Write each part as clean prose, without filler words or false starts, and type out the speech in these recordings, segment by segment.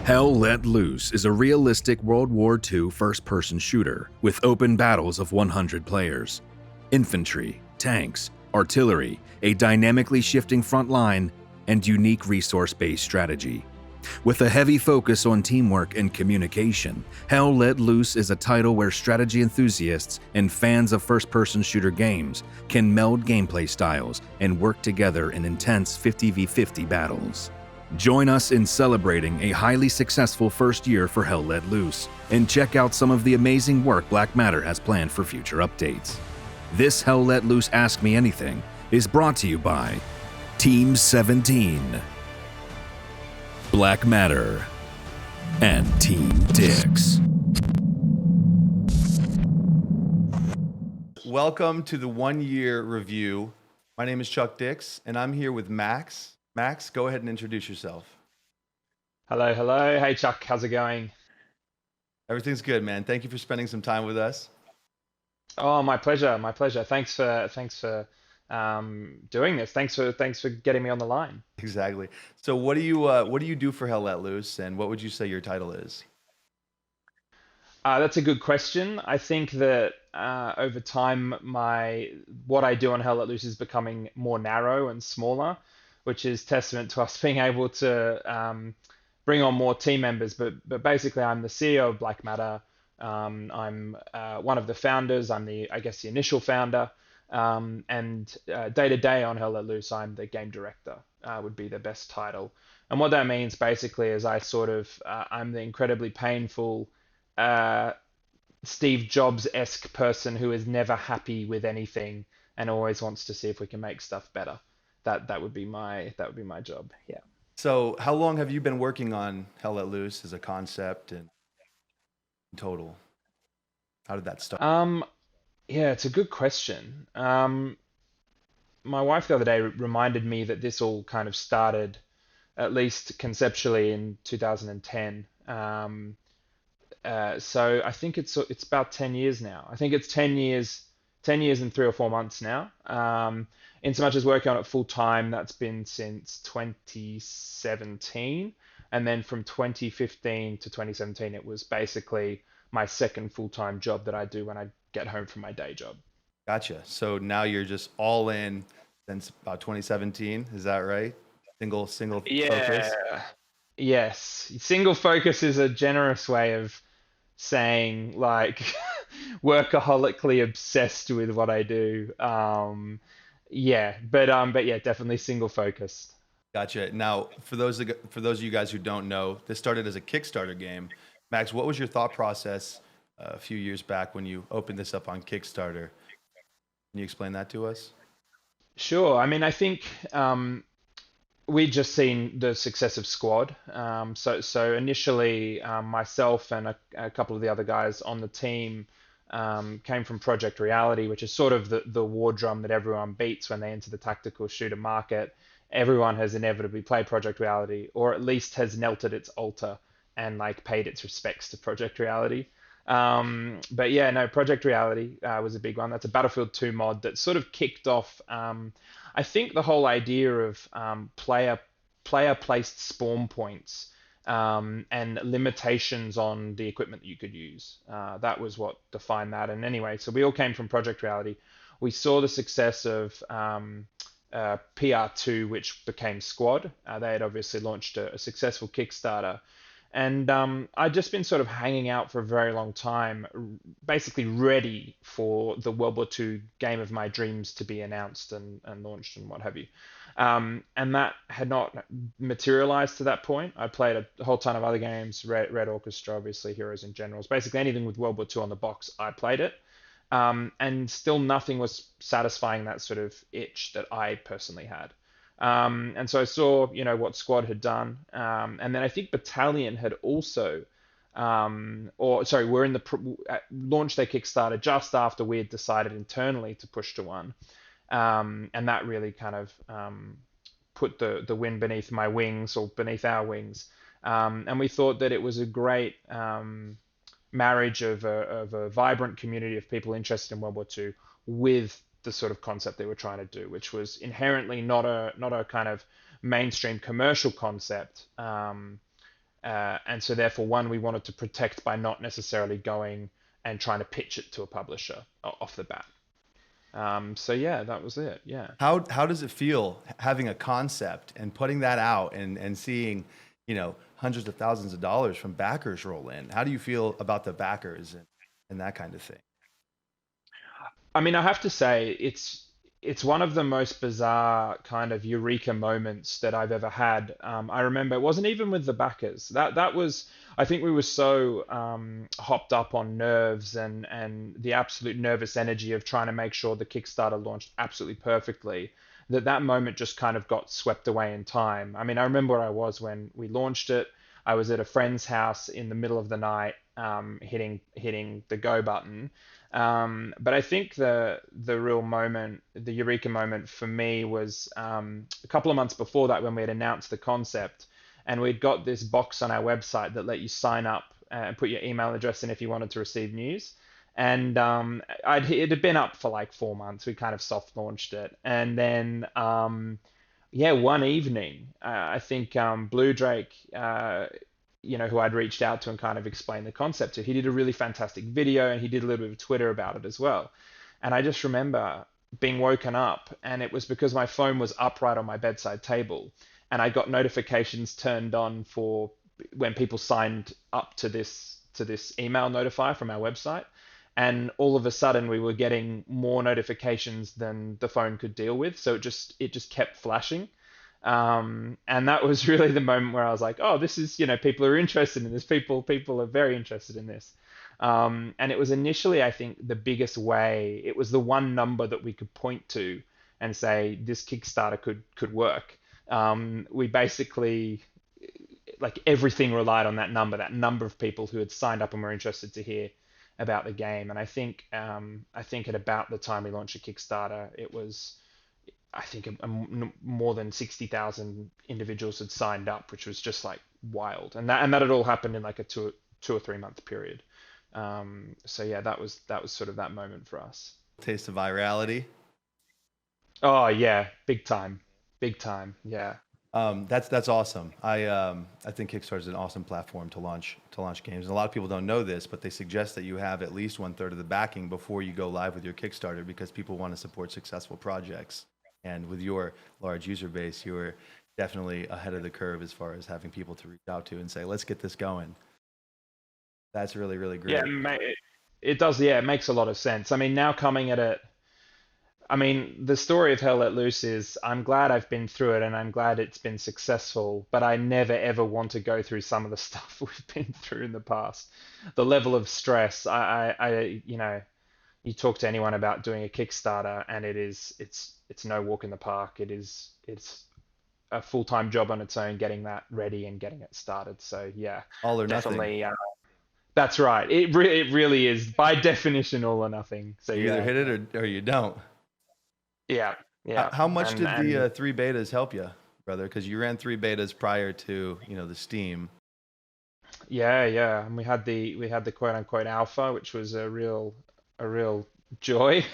Hell Let Loose is a realistic World War II first-person shooter with open battles of 100 players. Infantry, tanks, artillery, a dynamically shifting front line, and unique resource-based strategy. With a heavy focus on teamwork and communication, Hell Let Loose is a title where strategy enthusiasts and fans of first-person shooter games can meld gameplay styles and work together in intense 50v50 battles. Join us in celebrating a highly successful first year for Hell Let Loose, and check out some of the amazing work Black Matter has planned for future updates. This Hell Let Loose Ask Me Anything is brought to you by Team 17, Black Matter, and Team Dix. Welcome to the 1 year review. My name is Chuck Dix, and I'm here with Max. Max, go ahead and introduce yourself. Hello. Hey, Chuck. How's it going? Everything's good, man. Thank you for spending some time with us. Oh, my pleasure. My pleasure. Thanks for doing this. Thanks for getting me on the line. Exactly. So what do you do for Hell Let Loose, and what would you say your title is? That's a good question. I think that over time, what I do on Hell Let Loose is becoming more narrow and smaller, which is testament to us being able to bring on more team members. But basically, I'm the CEO of Black Matter. I'm one of the founders. I'm I guess the initial founder. And day to day on Hell Let Loose, I'm the game director. Would be the best title. And what that means basically is I'm the incredibly painful uh, Steve Jobs-esque person who is never happy with anything and always wants to see if we can make stuff better. That would be my job. Yeah. So how long have you been working on Hell Let Loose as a concept and in total? How did that start? Um, yeah, it's a good question. My wife the other day reminded me that this all kind of started, at least conceptually, in 2010. So I think it's about 10 years now. I think it's 10 years and 3 or 4 months now. In so much as working on it full time, that's been since 2017. And then from 2015 to 2017, it was basically my second full-time job that I do when I get home from my day job. Gotcha. So now you're just all in since about 2017. Is that right? Single focus. Yeah. Yes. Single focus is a generous way of saying like workaholically obsessed with what I do. But yeah, definitely single focused. Gotcha. Now, for those of you guys who don't know, this started as a Kickstarter game. Max, what was your thought process a few years back when you opened this up on Kickstarter? Can you explain that to us? Sure. I mean, I think we'd just seen the success of Squad. So initially, myself and a couple of the other guys on the team came from Project Reality, which is sort of the war drum that everyone beats when they enter the tactical shooter market. Everyone has inevitably played Project Reality, or at least has knelt at its altar and like paid its respects to Project Reality. But yeah, no, Project Reality was a big one. That's a Battlefield 2 mod that sort of kicked off. I think the whole idea of player placed spawn points and limitations on the equipment that you could use. That was what defined that. And anyway, so we all came from Project Reality. We saw the success of PR2, which became Squad. They had obviously launched a successful Kickstarter. And I'd just been sort of hanging out for a very long time, basically ready for the World War II game of my dreams to be announced and launched and what have you. And that had not materialized to that point. I played a whole ton of other games, Red Orchestra, obviously, Heroes and Generals, basically anything with World War II on the box, I played it. And still nothing was satisfying that sort of itch that I personally had. And so I saw, what Squad had done, and then I think Battalion had also, or sorry, we're in launched their Kickstarter just after we had decided internally to push to one, and that really kind of put the wind beneath my wings or beneath our wings, and we thought that it was a great marriage of a vibrant community of people interested in World War II with the sort of concept they were trying to do, which was inherently not a kind of mainstream commercial concept, And so therefore, one, we wanted to protect by not necessarily going and trying to pitch it to a publisher off the bat. So yeah, that was it. Yeah. How does it feel having a concept and putting that out and seeing, hundreds of thousands of dollars from backers roll in? How do you feel about the backers and that kind of thing? I mean, I have to say it's one of the most bizarre kind of eureka moments that I've ever had. I remember it wasn't even with the backers. That was I think we were so hopped up on nerves and the absolute nervous energy of trying to make sure the Kickstarter launched absolutely perfectly that moment just kind of got swept away in time. I mean, I remember where I was when we launched it. I was at a friend's house in the middle of the night, hitting the go button. But I think the real moment, the eureka moment for me was a couple of months before that when we had announced the concept, and we'd got this box on our website that let you sign up and put your email address in if you wanted to receive news. And it had been up for like 4 months. We kind of soft launched it, and then yeah, one evening, I think Blue Drake, who I'd reached out to and kind of explained the concept to, he did a really fantastic video and he did a little bit of Twitter about it as well. And I just remember being woken up, and it was because my phone was upright on my bedside table, and I got notifications turned on for when people signed up to this email notifier from our website. And all of a sudden, we were getting more notifications than the phone could deal with. So it just kept flashing. And that was really the moment where I was like, oh, this is, people are interested in this. People are very interested in this. And it was initially, I think, the biggest way. It was the one number that we could point to and say this Kickstarter could work. We basically, like, everything relied on that number of people who had signed up and were interested to hear about the game. And I think at about the time we launched a Kickstarter, it was, I think, more than 60,000 individuals had signed up, which was just like wild. And that had all happened in like a 2 or 3 month period. So yeah, that was sort of that moment for us. Taste of virality. Oh yeah, big time. Yeah. That's awesome. I think Kickstarter is an awesome platform to launch games. And a lot of people don't know this, but they suggest that you have at least 1/3 of the backing before you go live with your Kickstarter, because people want to support successful projects. And with your large user base, you're definitely ahead of the curve as far as having people to reach out to and say, let's get this going. That's really, really great. Yeah, it does. Yeah, it makes a lot of sense. I mean, now coming at it, I mean, the story of Hell Let Loose is I'm glad I've been through it and I'm glad it's been successful, but I never ever want to go through some of the stuff we've been through in the past. The level of stress, you talk to anyone about doing a Kickstarter and it's no walk in the park. It's a full-time job on its own getting that ready and getting it started. So yeah, All or nothing. definitely. That's right. It really is by definition all or nothing. So You either yeah, hit it or you don't. yeah, How, yeah. how much And did and the three betas help you, brother? Because you ran three betas prior to, the Steam. Yeah, yeah. And we had the quote unquote alpha, which was a real joy.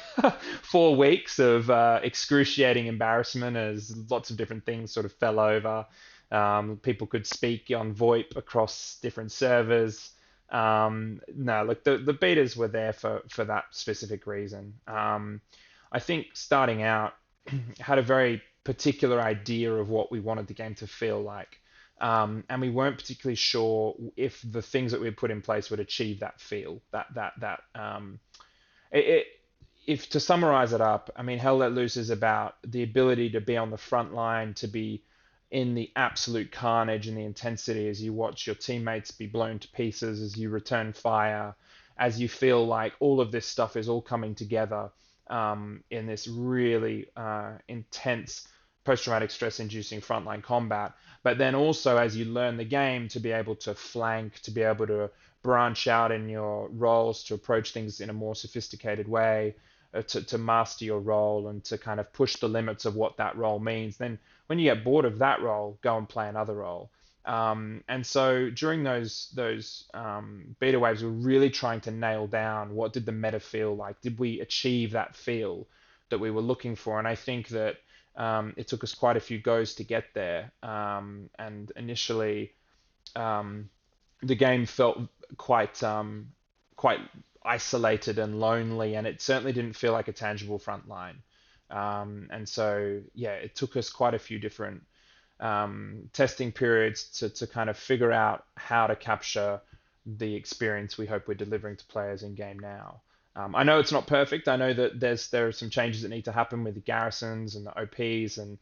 4 weeks of excruciating embarrassment as lots of different things sort of fell over. People could speak on VoIP across different servers. No, look, the betas were there for that specific reason. I think starting out had a very particular idea of what we wanted the game to feel like. And we weren't particularly sure if the things that we had put in place would achieve that feel. It, it, if to summarize it up, I mean, Hell Let Loose is about the ability to be on the front line, to be in the absolute carnage and the intensity as you watch your teammates be blown to pieces, as you return fire, as you feel like all of this stuff is all coming together in this really intense post-traumatic stress-inducing frontline combat. But then also, as you learn the game, to be able to flank, to be able to branch out in your roles, to approach things in a more sophisticated way, to master your role and to kind of push the limits of what that role means. Then, when you get bored of that role, go and play another role. And so during those beta waves, we're really trying to nail down what did the meta feel like? Did we achieve that feel that we were looking for? And I think that it took us quite a few goes to get there. And initially, um, the game felt quite quite isolated and lonely, and it certainly didn't feel like a tangible front line. And so, yeah, it took us quite a few different testing periods to kind of figure out how to capture the experience we hope we're delivering to players in game now. I know it's not perfect. I know that there are some changes that need to happen with the garrisons and the OPs and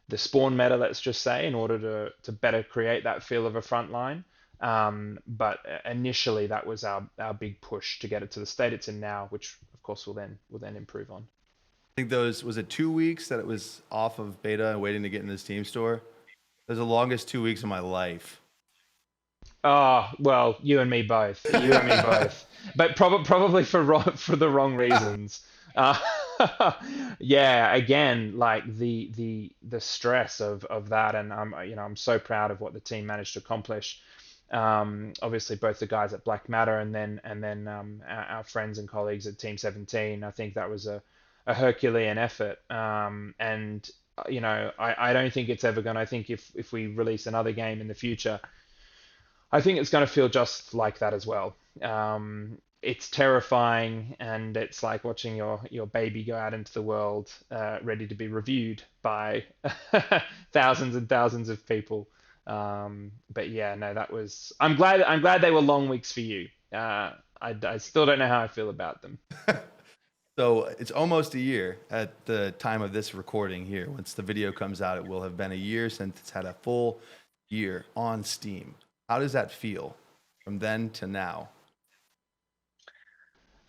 the spawn meta, let's just say, in order to better create that feel of a front line. But initially, that was our big push to get it to the state it's in now, which of course will then improve on. I think those was it 2 weeks that it was off of beta and waiting to get in the Steam store. It was the longest 2 weeks of my life. Oh, well, you and me both. You and me both. But probably for the wrong reasons. Uh, yeah, again, like the stress of that, and I'm so proud of what the team managed to accomplish. Obviously, both the guys at Black Matter and then our friends and colleagues at Team 17. I think that was a Herculean effort. And I don't think it's ever going. I think if we release another game in the future, I think it's going to feel just like that as well. It's terrifying, and it's like watching your baby go out into the world, ready to be reviewed by thousands and thousands of people. But yeah, no, that was. I'm glad they were long weeks for you. I still don't know how I feel about them. So it's almost a year at the time of this recording here. Once the video comes out, it will have been a year since it's had a full year on Steam. How does that feel from then to now?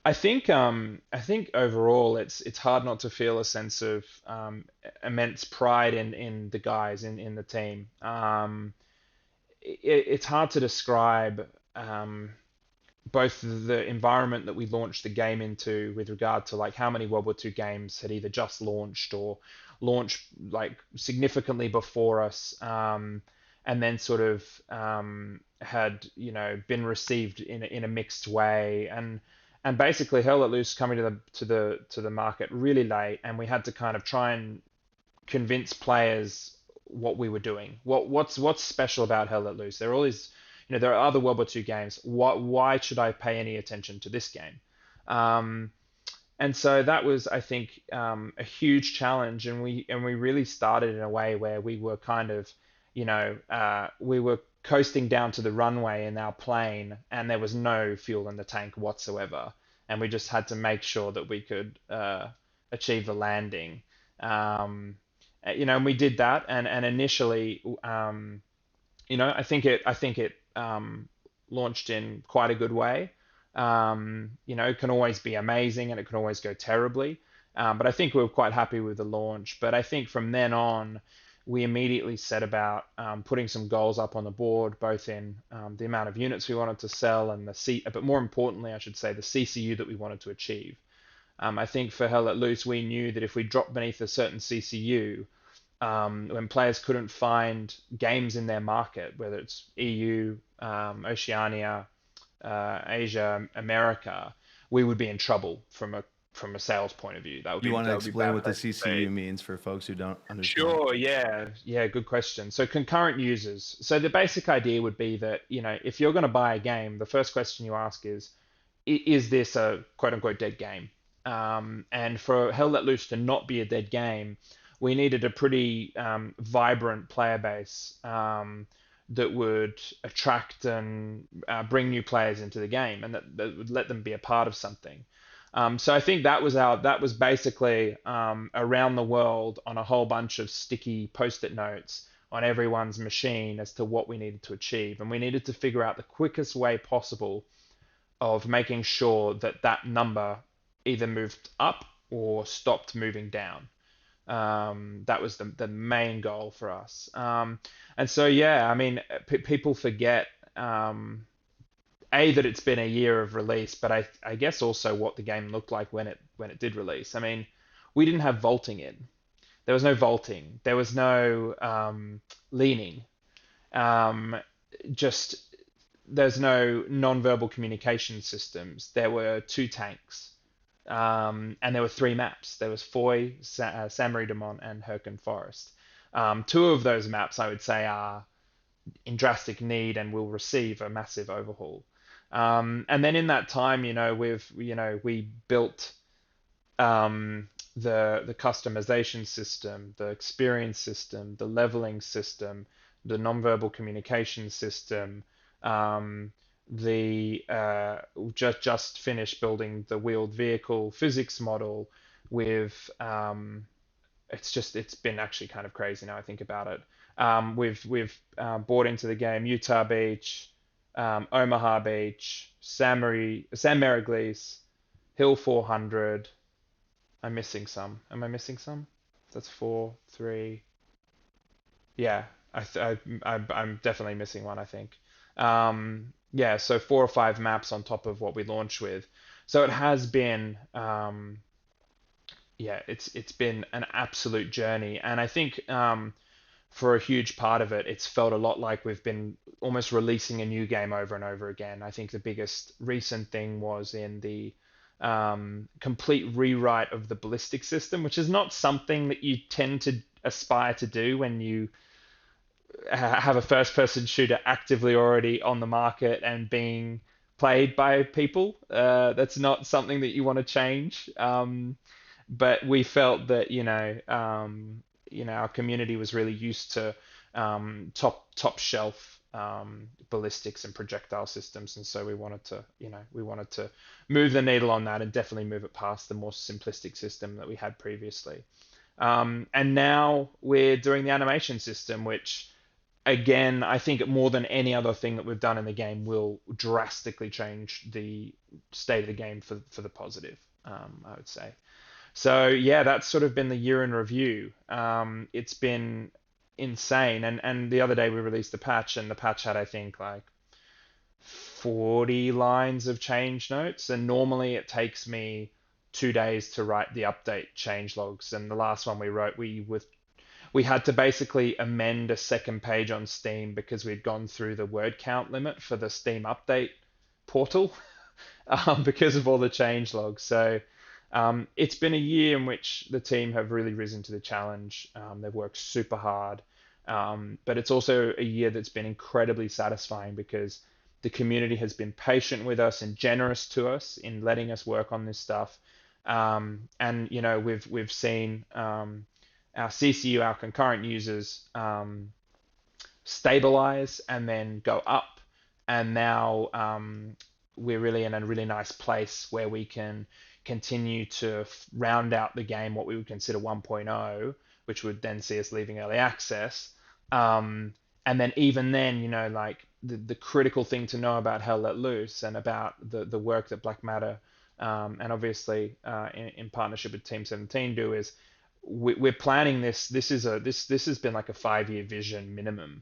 I think overall it's hard not to feel a sense of immense pride in the guys in the team. It's hard to describe both the environment that we launched the game into with regard to like how many World War II games had either just launched or launched like significantly before us, and then sort of had been received in a mixed way, and basically Hell Let Loose coming to the market really late, and we had to kind of try and convince players what we were doing. What's special about Hell Let Loose? There are all these, there are other World War II games. Why should I pay any attention to this game? Um, and so that was, I think, a huge challenge, and we really started in a way where we were kind of, we were coasting down to the runway in our plane, and there was no fuel in the tank whatsoever, and we just had to make sure that we could achieve the landing. And we did that, and initially, I think it launched in quite a good way. It can always be amazing and it can always go terribly. But I think we were quite happy with the launch. But I think from then on, we immediately set about putting some goals up on the board, both in the amount of units we wanted to sell and but more importantly, I should say, the CCU that we wanted to achieve. I think for Hell Let Loose, we knew that if we dropped beneath a certain CCU, when players couldn't find games in their market, whether it's EU, Oceania, Asia, America, we would be in trouble from a sales point of view. That would You be want to that would be explain bad what the place to be. CCU means for folks who don't understand? Sure, yeah, yeah, good question. So concurrent users. So the basic idea would be that, if you're going to buy a game, the first question you ask is this a quote unquote dead game? And for Hell Let Loose to not be a dead game, we needed a pretty vibrant player base that would attract and bring new players into the game, and that would let them be a part of something. So I think that was basically around the world on a whole bunch of sticky post-it notes on everyone's machine as to what we needed to achieve, and we needed to figure out the quickest way possible of making sure that that number either moved up or stopped moving down. That was the main goal for us. And so, yeah, I mean, people forget, that it's been a year of release, but I guess also what the game looked like when it did release. I mean, we didn't have vaulting in. There was no vaulting. There was no leaning. Um, just there's no non-verbal communication systems. There were two tanks, and there were three maps. There was Foy, Samory Dumont, and Herkin Forest. Two of those maps, I would say, are in drastic need and will receive a massive overhaul. And then in that time, we built the customization system, the experience system, the leveling system, the nonverbal communication system. Um, the just finished building the wheeled vehicle physics model with it's been actually kind of crazy now I think about it. We've bought into the game Utah Beach, Omaha Beach, San Mariglis, Hill 400. I'm missing some. Am I missing some? That's four, three. Yeah, I'm definitely missing one, I think. Yeah, so 4 or 5 maps on top of what we launched with. So it has been, yeah, it's been an absolute journey, and I think for a huge part of it, it's felt a lot like we've been almost releasing a new game over and over again. I think the biggest recent thing was in the complete rewrite of the ballistic system, which is not something that you tend to aspire to do when you have a first person shooter actively already on the market and being played by people. That's not something that you want to change. But we felt that our community was really used to top shelf ballistics and projectile systems, and so we wanted to move the needle on that and definitely move it past the more simplistic system that we had previously. And now we're doing the animation system, which again, I think more than any other thing that we've done in the game will drastically change the state of the game for the positive, I would say. So yeah, that's sort of been the year in review. It's been insane. And the other day we released the patch, and the patch had I think like 40 lines of change notes, and normally it takes me 2 days to write the update change logs. And the last one we wrote, we had to basically amend a second page on Steam because we'd gone through the word count limit for the Steam update portal because of all the change logs. So it's been a year in which the team have really risen to the challenge. They've worked super hard, but it's also a year that's been incredibly satisfying because the community has been patient with us and generous to us in letting us work on this stuff. And we've seen our CCU, our concurrent users, stabilize and then go up. And now we're really in a really nice place where we can continue to round out the game, what we would consider 1.0, which would then see us leaving early access. And then even then, like the critical thing to know about Hell Let Loose and about the work that Black Matter and obviously in partnership with Team 17 do is we're planning this. This has been like a 5-year vision minimum.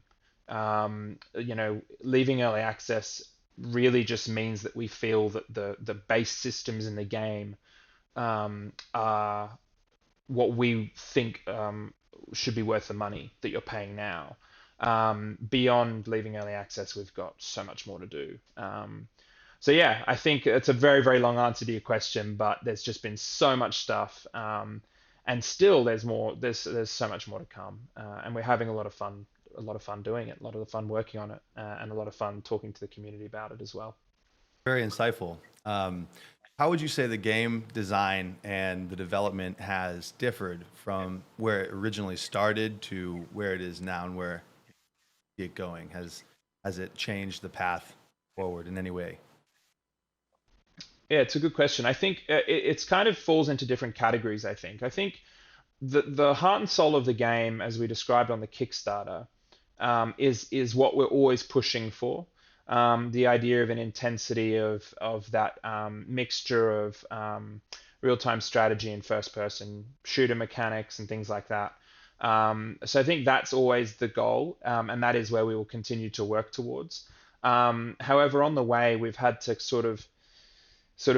Leaving early access really just means that we feel that the base systems in the game are what we think should be worth the money that you're paying now. Beyond leaving early access, we've got so much more to do. So yeah, I think it's a very, very long answer to your question, but there's just been so much stuff, and still there's more. There's so much more to come, and we're having a lot of fun doing it, a lot of fun working on it, and a lot of fun talking to the community about it as well. Very insightful. How would you say the game design and the development has differed from where it originally started to where it is now and where you get going? Has it changed the path forward in any way? Yeah, it's a good question. I think it's kind of falls into different categories. I think the heart and soul of the game, as we described on the Kickstarter, is what we're always pushing for. The idea of an intensity of that mixture of real-time strategy and first-person shooter mechanics and things like that. So I think that's always the goal, and that is where we will continue to work towards. However, on the way, we've had to sort of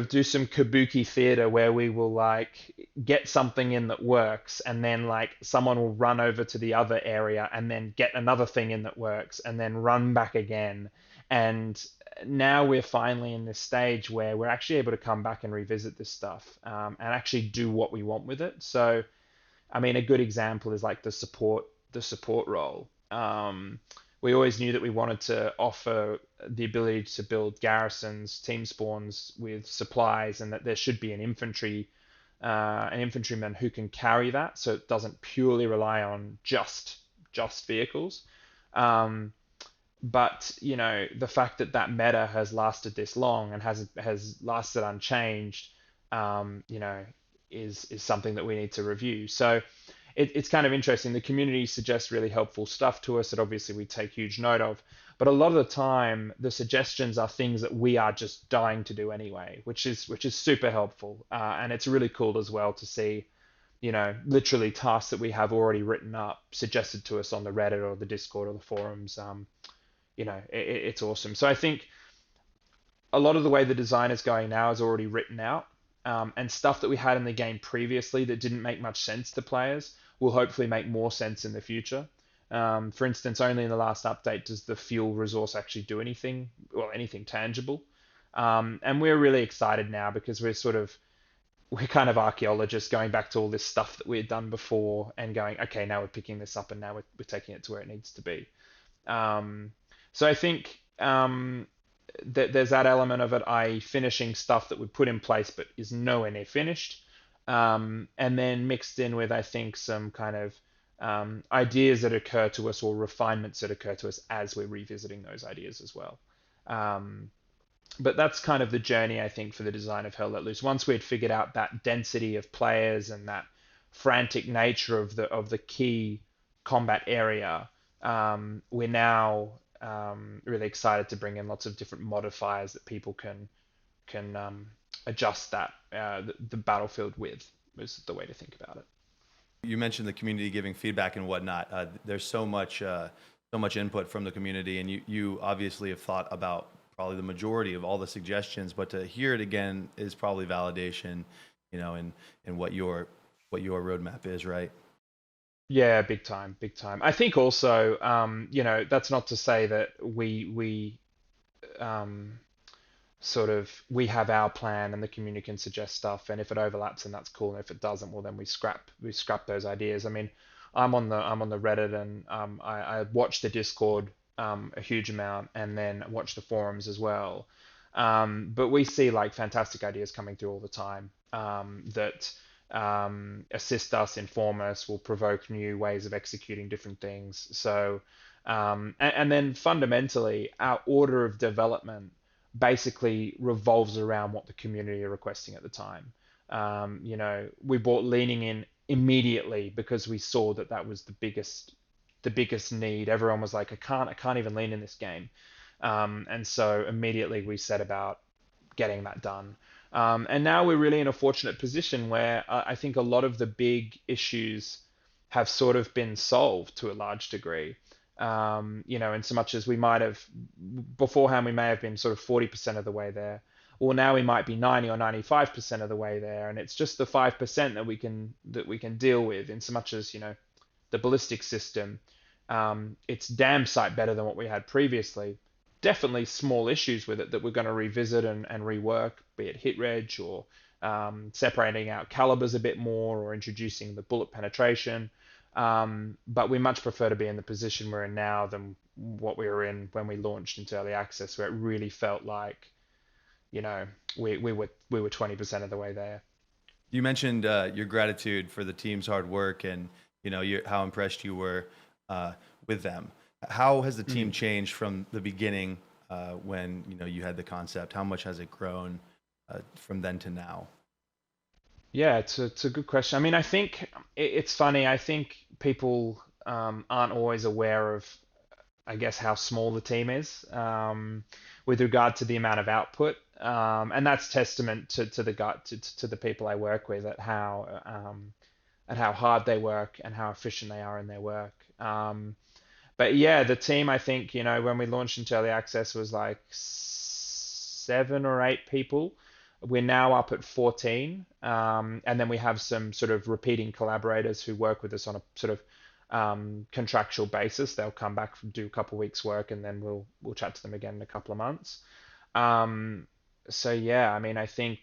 do some kabuki theater where we will like get something in that works, and then like someone will run over to the other area and then get another thing in that works and then run back again. And now we're finally in this stage where we're actually able to come back and revisit this stuff, and actually do what we want with it. So I mean, a good example is like the support role. we always knew that we wanted to offer the ability to build garrisons, team spawns with supplies, and that there should be an infantryman who can carry that, so it doesn't purely rely on just vehicles. Um, but the fact that that meta has lasted this long and has lasted unchanged, you know, is something that we need to review. So it's kind of interesting. The community suggests really helpful stuff to us that obviously we take huge note of. But a lot of the time, the suggestions are things that we are just dying to do anyway, which is super helpful. And it's really cool as well to see, literally tasks that we have already written up suggested to us on the Reddit or the Discord or the forums. It's awesome. So I think a lot of the way the design is going now is already written out, and stuff that we had in the game previously that didn't make much sense to players will hopefully make more sense in the future. For instance, only in the last update does the fuel resource actually do anything, well, anything tangible. And we're really excited now because we're kind of archaeologists going back to all this stuff that we had done before and going, okay, now we're picking this up and now we're taking it to where it needs to be. Um, so I think that there's that element of it, i.e., finishing stuff that we put in place but is nowhere near finished. And then mixed in with, I think, some kind of ideas that occur to us or refinements that occur to us as we're revisiting those ideas as well. Um, but that's kind of the journey, I think, for the design of Hell Let Loose. Once we had figured out that density of players and that frantic nature of the key combat area, we're now really excited to bring in lots of different modifiers that people can adjust the battlefield with. Is the way to think about it. You mentioned the community giving feedback and whatnot. There's so much input from the community, and you obviously have thought about probably the majority of all the suggestions. But to hear it again is probably validation, in what your roadmap is, right? Yeah, big time, big time. I think also, that's not to say that we um, we have our plan and the community can suggest stuff, and if it overlaps, then that's cool, and if it doesn't, well, then we scrap those ideas. I mean, I'm on the Reddit, and I watch the Discord a huge amount, and then watch the forums as well. But we see like fantastic ideas coming through all the time, that assist us, inform us, will provoke new ways of executing different things. So, and then fundamentally, our order of development basically revolves around what the community are requesting at the time. We bought leaning in immediately because we saw that that was the biggest need. Everyone was like, I can't even lean in this game. And so immediately we set about getting that done. And now we're really in a fortunate position where I think a lot of the big issues have sort of been solved to a large degree. In so much as we might have beforehand, we may have been sort of 40% of the way there. Well, now we might be 90 or 95% of the way there, and it's just the 5% that we can deal with. In so much as the ballistic system, it's damn sight better than what we had previously. Definitely small issues with it that we're going to revisit and rework, be it hit reg or separating out calibers a bit more or introducing the bullet penetration. But we much prefer to be in the position we're in now than what we were in when we launched into early access, where it really felt like, we were 20% of the way there. You mentioned your gratitude for the team's hard work, and how impressed you were with them. How has the team changed from the beginning, when you had the concept? How much has it grown from then to now? Yeah, it's a good question. I mean, I think it's funny. I think people aren't always aware of, I guess, how small the team is, with regard to the amount of output, and that's testament to the gut to the people I work with at how hard they work and how efficient they are in their work. But yeah, the team, I think, when we launched into early access was like 7 or 8 people. We're now up at 14. And then we have some sort of repeating collaborators who work with us on a sort of contractual basis. They'll come back from do a couple of weeks work, and then we'll chat to them again in a couple of months. Um, so yeah, I mean, I think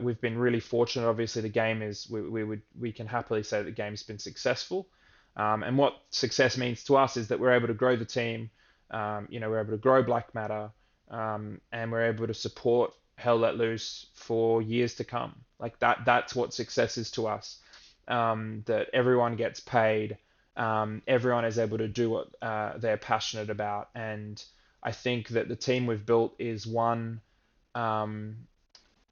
we've been really fortunate. Obviously, the game is we can happily say that the game's been successful. And what success means to us is that we're able to grow the team, we're able to grow Black Matter, and we're able to support Hell Let Loose for years to come. Like that's what success is to us. That everyone gets paid, everyone is able to do what they're passionate about, and I think that the team we've built is one um,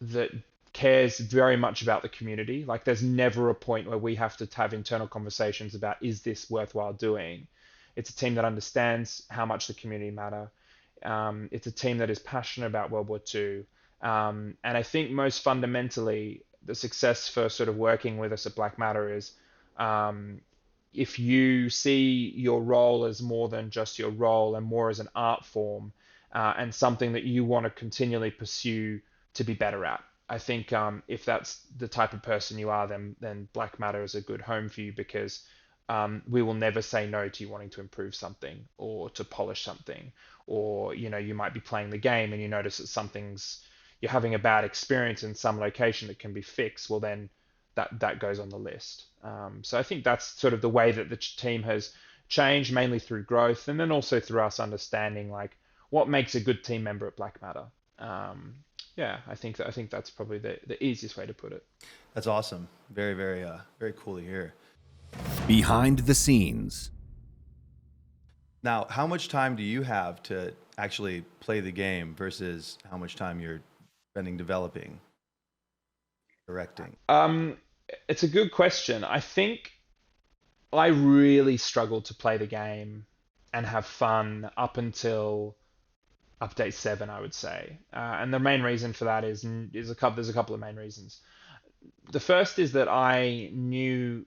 that cares very much about the community. Like there's never a point where we have to have internal conversations about is this worthwhile doing. It's a team that understands how much the community matter. It's a team that is passionate about World War II. And I think most fundamentally, the success for sort of working with us at Black Matter is um, if you see your role as more than just your role and more as an art form and something that you want to continually pursue to be better at. I think if that's the type of person you are, then Black Matter is a good home for you because we will never say no to you wanting to improve something or to polish something, or you might be playing the game and you notice that something's you're having a bad experience in some location that can be fixed. Well, then that goes on the list. So I think that's sort of the way that the team has changed, mainly through growth, and then also through us understanding like what makes a good team member at Black Matter. Yeah, I think that's probably the easiest way to put it. That's awesome. Very, very, very cool to hear. Behind the scenes. Now, how much time do you have to actually play the game versus how much time you're spending developing, directing? It's a good question. I think I really struggled to play the game and have fun up until update 7, I would say. And the main reason for that is there's a couple of main reasons. The first is that I knew,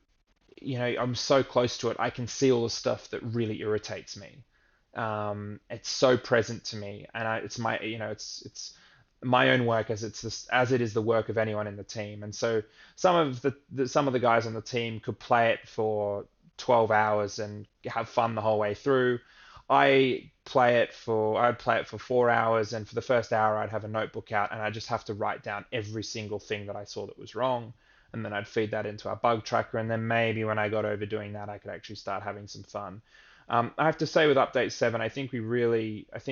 I'm so close to it. I can see all the stuff that really irritates me. It's so present to me, and it's my, it's my own work as as it is the work of anyone in the team. And so some of the guys on the team could play it for 12 hours and have fun the whole way through. I'd play it for 4 hours, and for the first hour I'd have a notebook out and I'd just have to write down every single thing that I saw that was wrong, and then I'd feed that into our bug tracker, and then maybe when I got over doing that I could actually start having some fun. I have to say with update 7, I think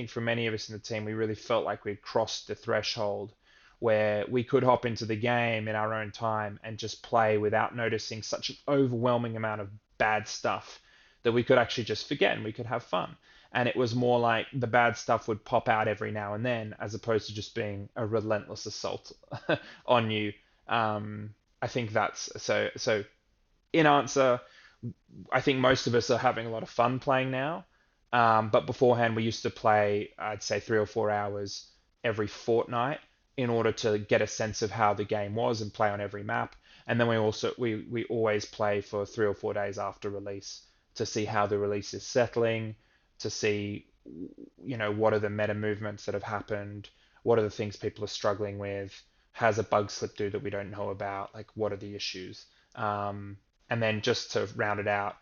for many of us in the team, we really felt like we'd crossed the threshold where we could hop into the game in our own time and just play without noticing such an overwhelming amount of bad stuff that we could actually just forget and we could have fun. And it was more like the bad stuff would pop out every now and then, as opposed to just being a relentless assault on you. I think that's so. So, in answer, I think most of us are having a lot of fun playing now. But beforehand, we used to play, I'd say, 3 or 4 hours every fortnight in order to get a sense of how the game was and play on every map. And then we always play for 3 or 4 days after release to see how the release is settling, to see, what are the meta movements that have happened, what are the things people are struggling with, has a bug slip do that we don't know about, like what are the issues. And then just to round it out,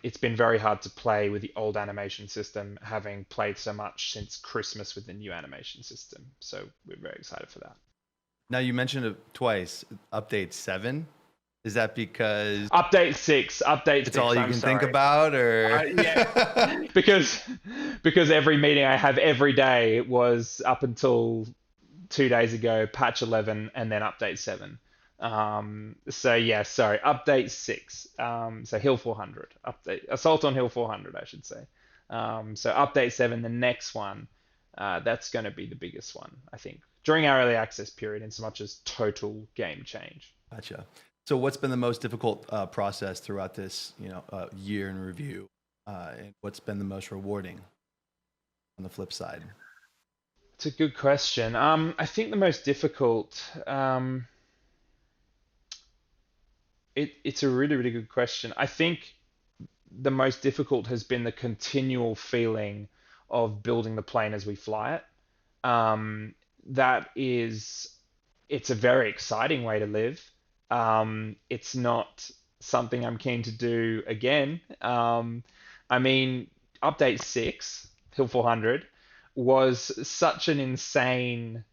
it's been very hard to play with the old animation system, having played so much since Christmas with the new animation system. So we're very excited for that. Now, you mentioned it twice, update 7. Is that because Update 6, it's all you can think about, or yeah, because every meeting I have every day was up until 2 days ago, patch 11, and then update 7. So yeah, sorry, update 6. So Hill 400, update Assault on Hill 400, I should say. So update 7, the next one, that's going to be the biggest one, I think, during our early access period, in so much as total game change. Gotcha. So what's been the most difficult process throughout this, year in review, and what's been the most rewarding on the flip side? It's a good question. I think the most difficult, it's a really, really good question. I think the most difficult has been the continual feeling of building the plane as we fly it. That is, it's a very exciting way to live. It's not something I'm keen to do again. I mean, update 6, Hill 400, was such an insane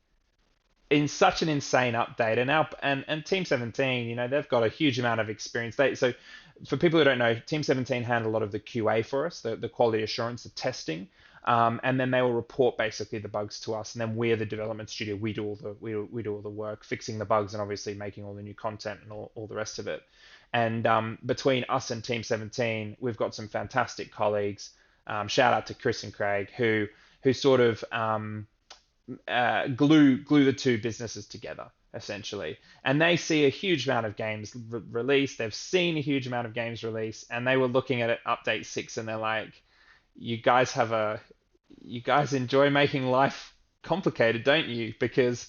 in such an insane update. And Team 17, they've got a huge amount of experience. So for people who don't know, Team 17 handle a lot of the QA for us, the quality assurance, the testing. And then they will report basically the bugs to us, and then we're the development studio. We do all the work, fixing the bugs, and obviously making all the new content and all the rest of it. And between us and Team 17, we've got some fantastic colleagues. Shout out to Chris and Craig, who sort of glue the two businesses together essentially. And they see a huge amount of games released. They've seen a huge amount of games released, and they were looking at it, update 6, and they're like, "You guys you guys enjoy making life complicated, don't you? Because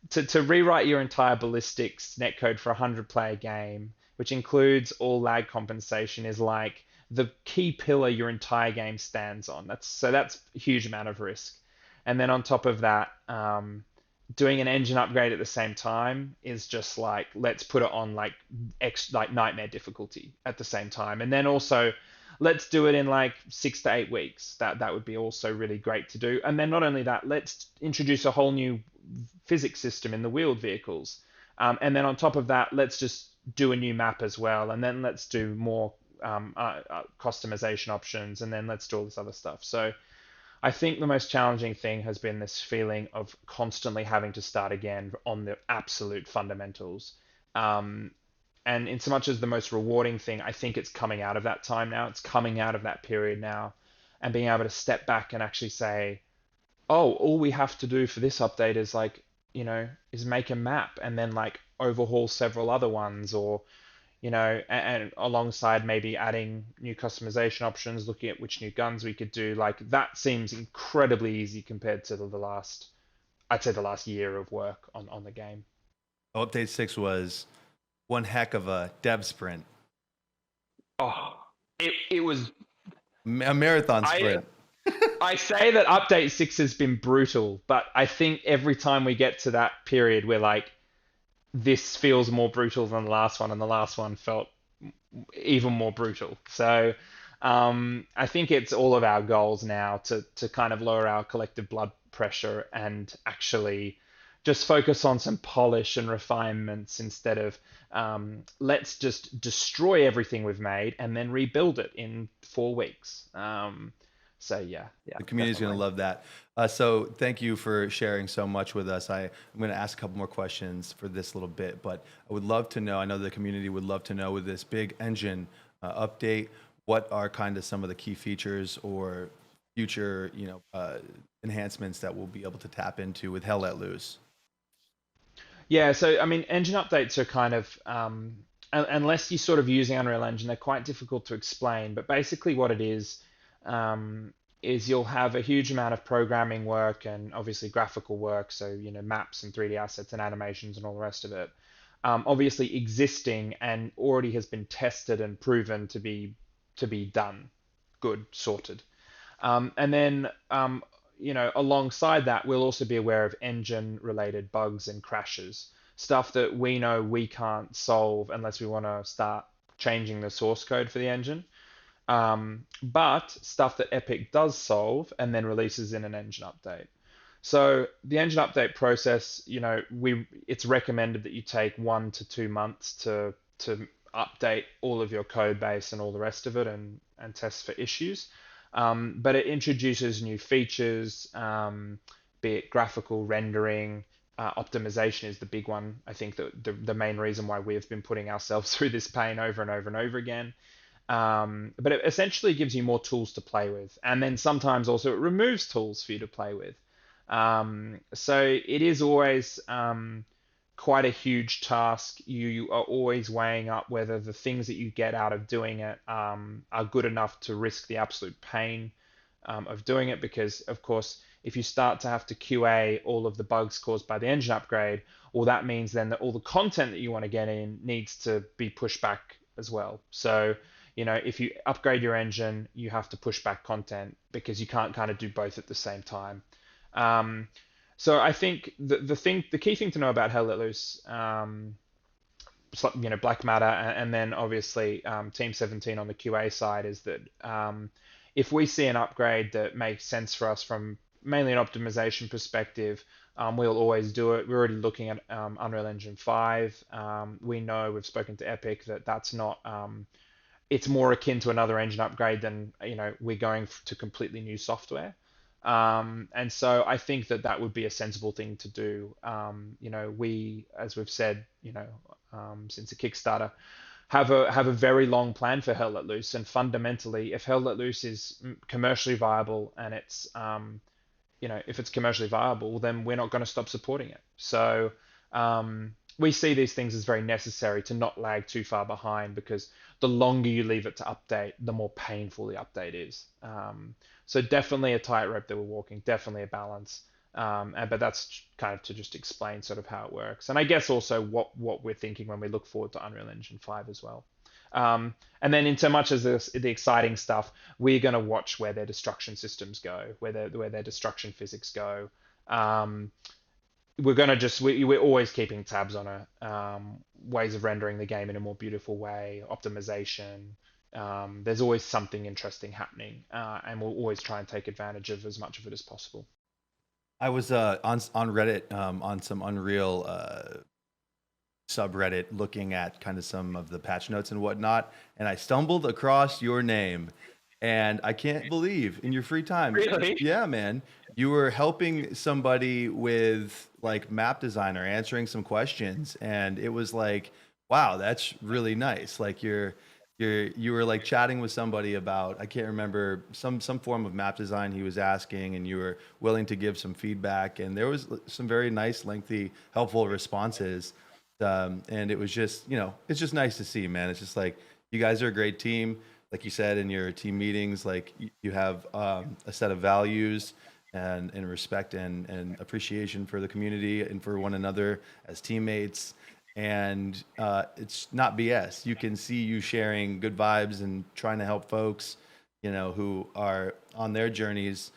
to rewrite your entire ballistics netcode for a 100-player game, which includes all lag compensation, is like the key pillar your entire game stands on. That's a huge amount of risk. And then on top of that, doing an engine upgrade at the same time is just like, let's put it on like nightmare difficulty at the same time. And then also let's do it in like 6 to 8 weeks. That would be also really great to do. And then not only that, let's introduce a whole new physics system in the wheeled vehicles. And then on top of that, let's just do a new map as well. And then let's do more customization options. And then let's do all this other stuff. So I think the most challenging thing has been this feeling of constantly having to start again on the absolute fundamentals. Um, and in so much as the most rewarding thing, I think it's coming out of that time now. It's coming out of that period now, and being able to step back and actually say, oh, all we have to do for this update is is make a map and then like overhaul several other ones, or and alongside maybe adding new customization options, looking at which new guns we could do. Like that seems incredibly easy compared to I'd say the last year of work on the game. Update 6 was one heck of a dev sprint, Oh, it was. a marathon sprint. I say that update 6 has been brutal, but I think every time we get to that period, we're like, this feels more brutal than the last one, and the last one felt even more brutal. So I think it's all of our goals now to kind of lower our collective blood pressure and actually just focus on some polish and refinements instead of let's just destroy everything we've made and then rebuild it in 4 weeks. So yeah, The community's going to love that. So thank you for sharing so much with us. I'm going to ask a couple more questions for this little bit, but I would love to know, I know the community would love to know, with this big engine update, what are kind of some of the key features or future, enhancements that we'll be able to tap into with Hell Let Loose? Yeah, so I mean, engine updates are kind of, unless you're sort of using Unreal Engine, they're quite difficult to explain. But basically, what it is you'll have a huge amount of programming work and obviously graphical work, so maps and 3D assets and animations and all the rest of it. Obviously existing and already has been tested and proven to be done, good, sorted. And then alongside that, we'll also be aware of engine-related bugs and crashes, stuff that we know we can't solve unless we want to start changing the source code for the engine. But stuff that Epic does solve and then releases in an engine update. So the engine update process, it's recommended that you take 1 to 2 months to update all of your code base and all the rest of it and test for issues. But it introduces new features, be it graphical rendering, optimization is the big one. I think that the main reason why we've been putting ourselves through this pain over and over and over again. But it essentially gives you more tools to play with. And then sometimes also it removes tools for you to play with. So it is always quite a huge task. You are always weighing up whether the things that you get out of doing it are good enough to risk the absolute pain of doing it. Because, of course, if you start to have to QA all of the bugs caused by the engine upgrade, well, that means then that all the content that you want to get in needs to be pushed back as well. So if you upgrade your engine, you have to push back content because you can't kind of do both at the same time. So I think the key thing to know about Hell Let Loose, Black Matter, and then obviously Team 17 on the QA side is that if we see an upgrade that makes sense for us from mainly an optimization perspective, we'll always do it. We're already looking at Unreal Engine 5. We know we've spoken to Epic that that's not. It's more akin to another engine upgrade than we're going to completely new software. And so I think that that would be a sensible thing to do. We, as we've said, since the Kickstarter, have a very long plan for Hell Let Loose, and fundamentally, if Hell Let Loose is commercially viable and if it's commercially viable, then we're not going to stop supporting it. So we see these things as very necessary to not lag too far behind, because the longer you leave it to update, the more painful the update is. So definitely a tightrope that we're walking, definitely a balance. But that's kind of to just explain sort of how it works, and I guess also what we're thinking when we look forward to Unreal Engine 5 as well. And then in so much as the exciting stuff, we're going to watch where their destruction systems go, where their destruction physics go. We're always keeping tabs on it. Ways of rendering the game in a more beautiful way, optimization. There's always something interesting happening, and we'll always try and take advantage of as much of it as possible. I was on Reddit on some Unreal subreddit looking at kind of some of the patch notes and whatnot, and I stumbled across your name, and I can't believe in your free time, Really? yeah, man, you were helping somebody with like map design or answering some questions, and it was like, wow, that's really nice. Like you were like chatting with somebody about, I can't remember, some form of map design he was asking, and you were willing to give some feedback, and there was some very nice, lengthy, helpful responses. And it was just, it's just nice to see, man. It's just like, you guys are a great team. Like you said in your team meetings, like you have a set of values and respect and appreciation for the community and for one another as teammates. And it's not BS. You can see you sharing good vibes and trying to help folks, who are on their journeys,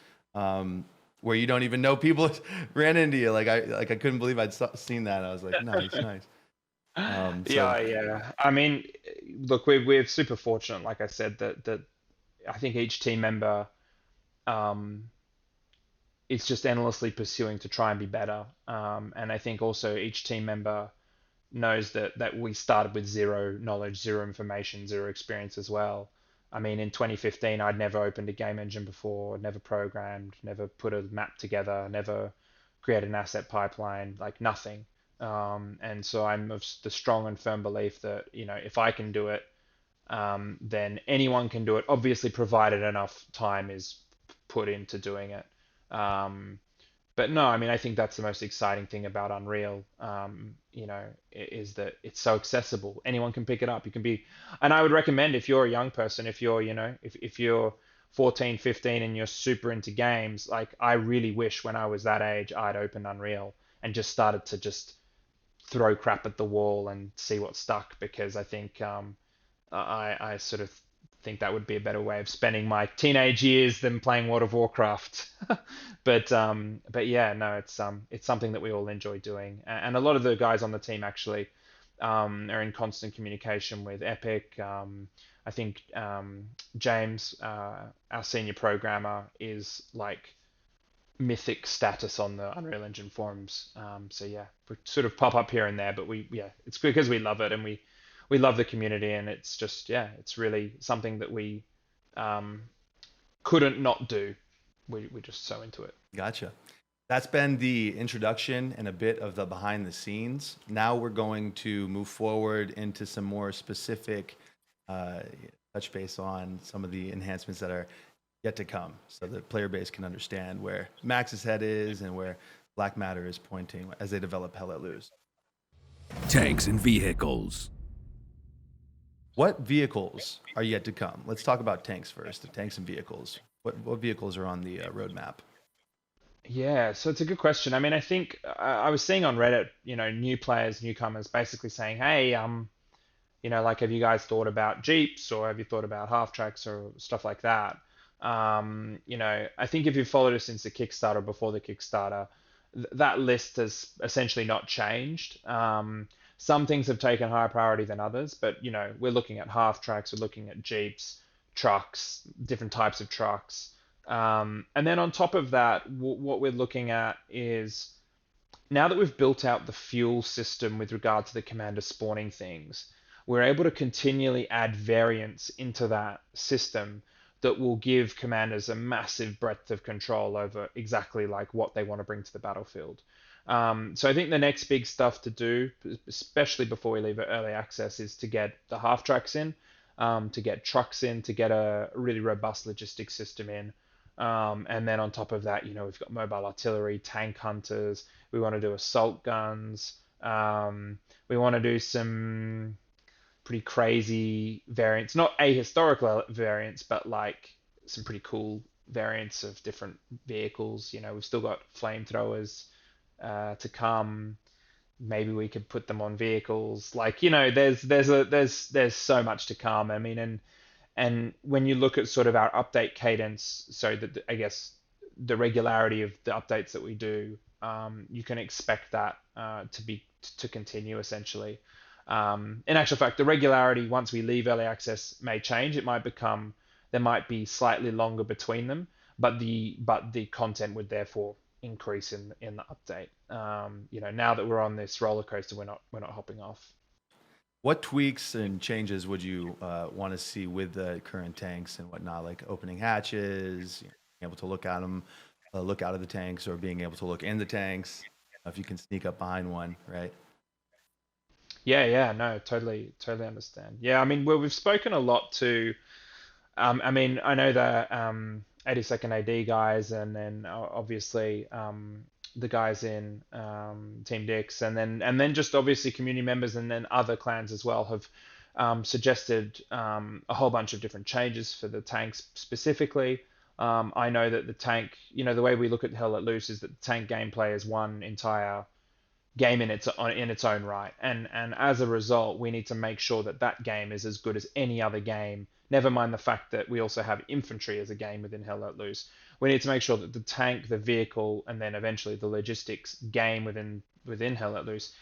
where you don't even know people ran into you. I couldn't believe I'd seen that. I was like, nice, nice. So Yeah. I mean, look, we're super fortunate, like I said, that I think each team member um, is just endlessly pursuing to try and be better. And I think also each team member knows that we started with zero knowledge, zero information, zero experience as well. I mean, in 2015, I'd never opened a game engine before, never programmed, never put a map together, never created an asset pipeline, like nothing. And so I'm of the strong and firm belief that, if I can do it, then anyone can do it, obviously, provided enough time is put into doing it. Um, but no, I mean, I think that's the most exciting thing about Unreal, is that it's so accessible. Anyone can pick it up. And I would recommend, if you're a young person, if you're, if you're 14, 15 and you're super into games, like I really wish when I was that age, I'd opened Unreal and just started to just throw crap at the wall and see what stuck, because I think I sort of think that would be a better way of spending my teenage years than playing World of Warcraft. But yeah, no, it's something that we all enjoy doing, and a lot of the guys on the team actually are in constant communication with Epic. I think James, our senior programmer, is like mythic status on the Unreal Engine forums. So yeah, we sort of pop up here and there, but it's because we love it, and we love the community, and it's just, yeah, it's really something that we um, couldn't not do. We're just so into it. gotcha. That's been the introduction and a bit of the behind the scenes. Now we're going to move forward into some more specific uh, touch base on some of the enhancements that are yet to come, so the player base can understand where Max's head is and where Black Matter is pointing as they develop Hell Let Loose. Tanks and vehicles. What vehicles are yet to come? Let's talk about tanks first. The tanks and vehicles. What vehicles are on the roadmap? Yeah, so it's a good question. I mean, I think I was seeing on Reddit, new players, newcomers, basically saying, "Hey, like, have you guys thought about Jeeps, or have you thought about half tracks or stuff like that?" I think if you followed us since the Kickstarter, before the Kickstarter, that list has essentially not changed. Some things have taken higher priority than others, but we're looking at half tracks, we're looking at Jeeps, trucks, different types of trucks. And then on top of that, what we're looking at is now that we've built out the fuel system with regard to the commander spawning things, we're able to continually add variants into that system that will give commanders a massive breadth of control over exactly like what they want to bring to the battlefield. So I think the next big stuff to do, especially before we leave it early access, is to get the half tracks in, to get trucks in, to get a really robust logistics system in. And then on top of that, we've got mobile artillery, tank hunters. We want to do assault guns. We want to do some pretty crazy variants, not ahistorical variants, but like some pretty cool variants of different vehicles. We've still got flamethrowers to come. Maybe we could put them on vehicles. Like, there's so much to come. I mean, and when you look at sort of our update cadence, so that I guess the regularity of the updates that we do, you can expect that to continue essentially. In actual fact, the regularity once we leave early access may change. There might be slightly longer between them, but the content would therefore increase in the update. Now that we're on this roller coaster, we're not hopping off. What tweaks and changes would you want to see with the current tanks and whatnot, like opening hatches, being able to look at them, look out of the tanks, or being able to look in the tanks if you can sneak up behind one, right? Yeah, yeah, no, totally understand. Yeah, I mean, we've spoken a lot to. I mean, I know the 82nd AD guys, and then obviously the guys in Team Dix, and then just obviously community members, and then other clans as well have suggested a whole bunch of different changes for the tanks specifically. I know that the tank, the way we look at Hell Let Loose is that the tank gameplay is one entire game in its own right, and as a result, we need to make sure that that game is as good as any other game. Never mind the fact that we also have infantry as a game within Hell Let Loose. We need to make sure that the tank, the vehicle, and then eventually the logistics game within Hell Let Loose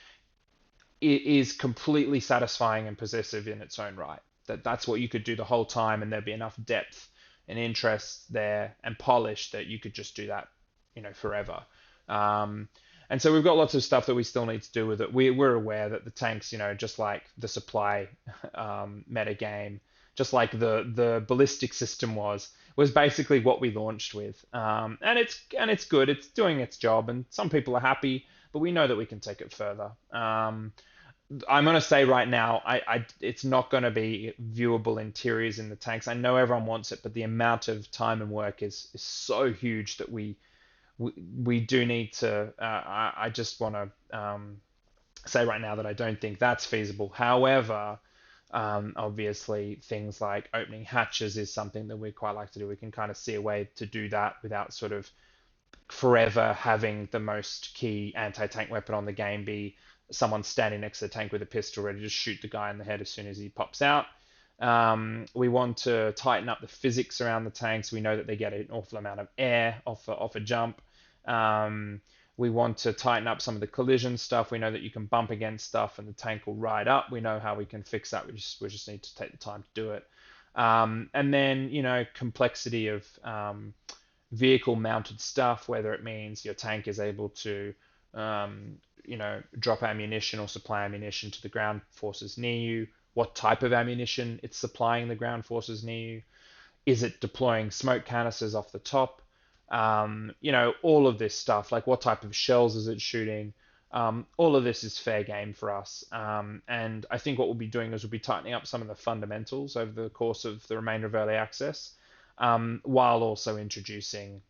is completely satisfying and possessive in its own right. That's what you could do the whole time, and there'd be enough depth and interest there and polish that you could just do that, forever. Um, and so we've got lots of stuff that we still need to do with it. We're aware that the tanks, just like the supply meta game, just like the ballistic system was basically what we launched with. And it's good. It's doing its job, and some people are happy, but we know that we can take it further. I'm gonna say right now, it's not gonna be viewable interiors in the tanks. I know everyone wants it, but the amount of time and work is so huge that we do need to. I just want to say right now that I don't think that's feasible. However, obviously things like opening hatches is something that we quite like to do. We can kind of see a way to do that without sort of forever having the most key anti-tank weapon on the game be someone standing next to the tank with a pistol ready to shoot the guy in the head as soon as he pops out. We want to tighten up the physics around the tanks. We know that they get an awful amount of air off a jump. Um, we want to tighten up some of the collision stuff. We know that you can bump against stuff and the tank will ride up. We know how we can fix that. We just need to take the time to do it. And then, complexity of vehicle mounted stuff, whether it means your tank is able to, drop ammunition or supply ammunition to the ground forces near you, what type of ammunition it's supplying the ground forces near you. Is it deploying smoke canisters off the top? All of this stuff, like what type of shells is it shooting? All of this is fair game for us. And I think what we'll be doing is we'll be tightening up some of the fundamentals over the course of the remainder of early access, while also introducing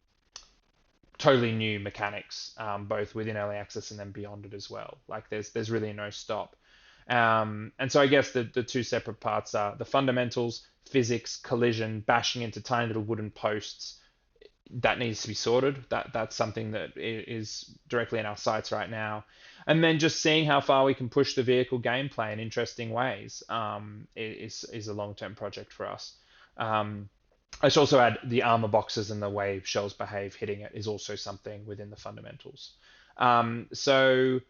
totally new mechanics, both within early access and then beyond it as well. Like there's really no stop. And so I guess the two separate parts are the fundamentals, physics, collision, bashing into tiny little wooden posts. That needs to be sorted. That's something that is directly in our sights right now. And then just seeing how far we can push the vehicle gameplay in interesting ways is a long-term project for us. I should also add the armor boxes and the way shells behave hitting it is also something within the fundamentals. So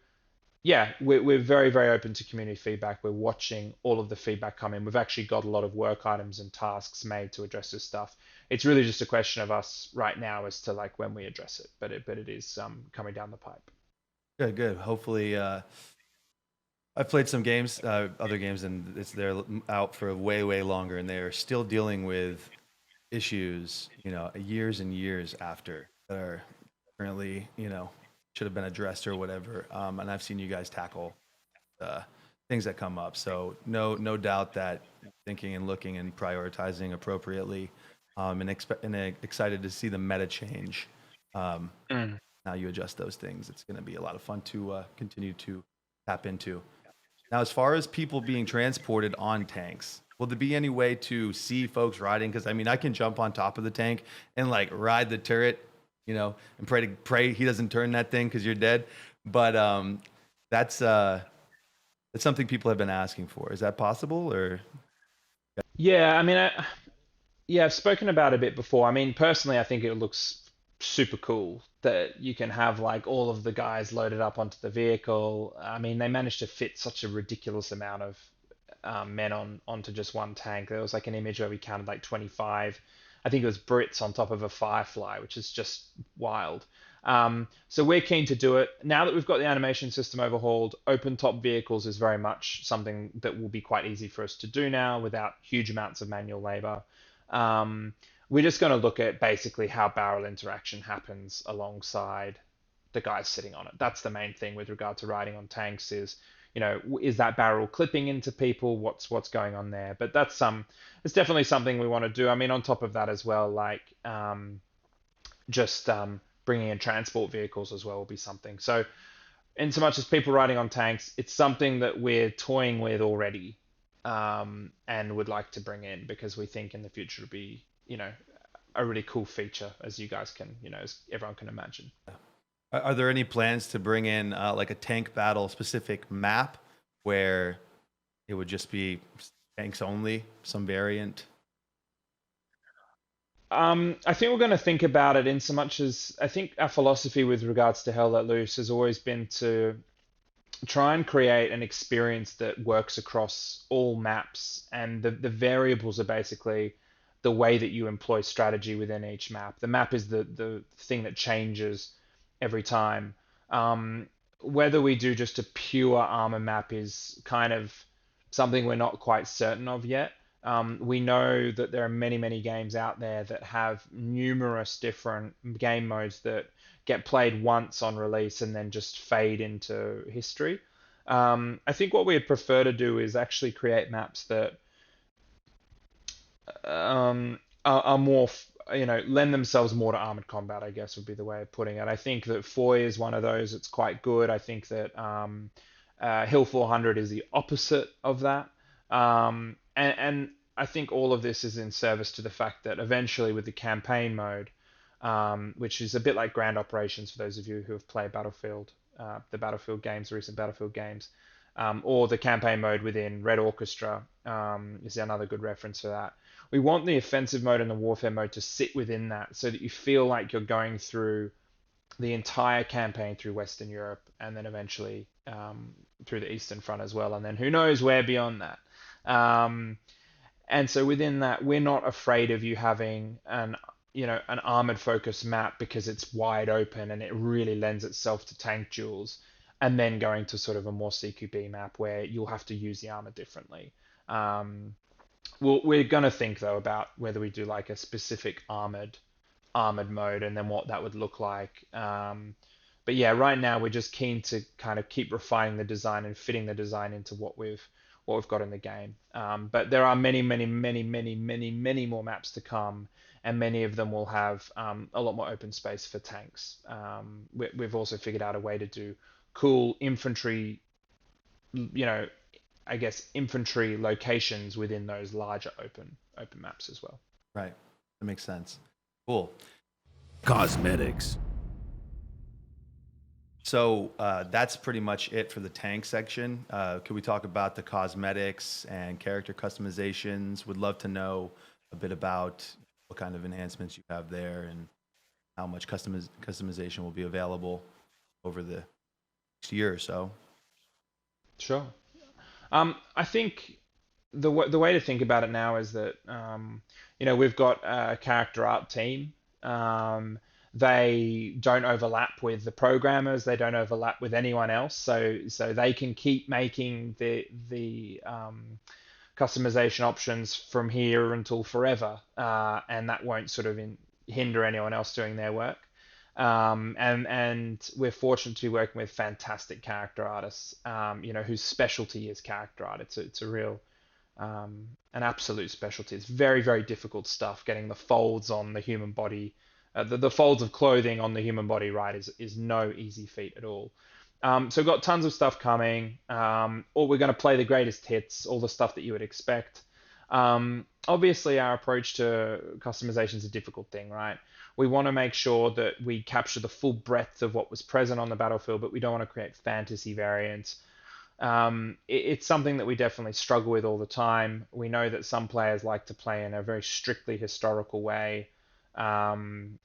yeah, we're very, very open to community feedback. We're watching all of the feedback come in. We've actually got a lot of work items and tasks made to address this stuff. It's really just a question of us right now as to like when we address it, but it is coming down the pipe. Good, good. Hopefully, I've played some games, other games, and they're out for way, way longer, and they're still dealing with issues, years and years after that are currently, should have been addressed or whatever. And I've seen you guys tackle things that come up. So no doubt that thinking and looking and prioritizing appropriately, and excited to see the meta change. How you adjust those things. It's going to be a lot of fun to continue to tap into. Now, as far as people being transported on tanks, will there be any way to see folks riding? Because I mean, I can jump on top of the tank and like ride the turret, and pray he doesn't turn that thing because you're dead. But that's something people have been asking for. Is that possible? Or Yeah, I mean, yeah, I've spoken about it a bit before. I mean, personally, I think it looks super cool that you can have like all of the guys loaded up onto the vehicle. I mean, they managed to fit such a ridiculous amount of men onto just one tank. There was like an image where we counted like 25. I think it was Brits on top of a Firefly, which is just wild. So we're keen to do it. Now that we've got the animation system overhauled, open top vehicles is very much something that will be quite easy for us to do now without huge amounts of manual labor. Um, we're just going to look at basically how barrel interaction happens alongside the guys sitting on it. That's the main thing with regard to riding on tanks is, is that barrel clipping into people? What's going on there? But it's definitely something we want to do. I mean, on top of that as well, like just bringing in transport vehicles as well will be something. So, in so much as people riding on tanks, it's something that we're toying with already, and would like to bring in because we think in the future it'll be, a really cool feature, as you guys can, as everyone can imagine. are there any plans to bring in like a tank battle specific map where it would just be tanks only, some variant? I think we're going to think about it in so much as I think our philosophy with regards to Hell Let Loose has always been to try and create an experience that works across all maps, and the variables are basically the way that you employ strategy within each map. The map is the thing that changes every time. Um, Whether we do just a pure armor map is kind of something we're not quite certain of yet. We know that there are many, many games out there that have numerous different game modes that get played once on release and then just fade into history. I think what we'd prefer to do is actually create maps that are more, lend themselves more to armored combat, I guess would be the way of putting it. I think that Foy is one of those. It's quite good. I think that Hill 400 is the opposite of that. And I think all of this is in service to the fact that eventually with the campaign mode, which is a bit like Grand Operations for those of you who have played Battlefield, the Battlefield games, the recent Battlefield games, or the campaign mode within Red Orchestra, is another good reference for that. We want the offensive mode and the warfare mode to sit within that so that you feel like you're going through the entire campaign through Western Europe and then eventually through the Eastern Front as well. And then who knows where beyond that. And so within that, we're not afraid of you having an armored focused map because it's wide open and it really lends itself to tank duels, and then going to sort of a more CQB map where you'll have to use the armor differently. We're gonna think though about whether we do like a specific armored mode and then what that would look like. But yeah, right now we're just keen to kind of keep refining the design and fitting the design into what we've got in the game. But there are many, many, many, many, many, many more maps to come, and many of them will have a lot more open space for tanks. We've also figured out a way to do cool infantry, I guess infantry locations within those larger open maps as well. Right. That makes sense. Cool. Cosmetics. So that's pretty much it for the tank section. Could we talk about the cosmetics and character customizations? Would love to know a bit about what kind of enhancements you have there and how much customization will be available over the next year or so. Sure. I think the way to think about it now is that we've got a character art team. Um, they don't overlap with the programmers. They don't overlap with anyone else. So they can keep making the customization options from here until forever, and that won't sort of hinder anyone else doing their work. And we're fortunate to be working with fantastic character artists, whose specialty is character art. It's a real an absolute specialty. It's very, very difficult stuff. Getting the folds on the human body, the folds of clothing on the human body right is no easy feat at all. So we've got tons of stuff coming. Or we're going to play the greatest hits, all the stuff that you would expect. Obviously, our approach to customization is a difficult thing, right? We want to make sure that we capture the full breadth of what was present on the battlefield, but we don't want to create fantasy variants. It's something that we definitely struggle with all the time. We know that some players like to play in a very strictly historical way, and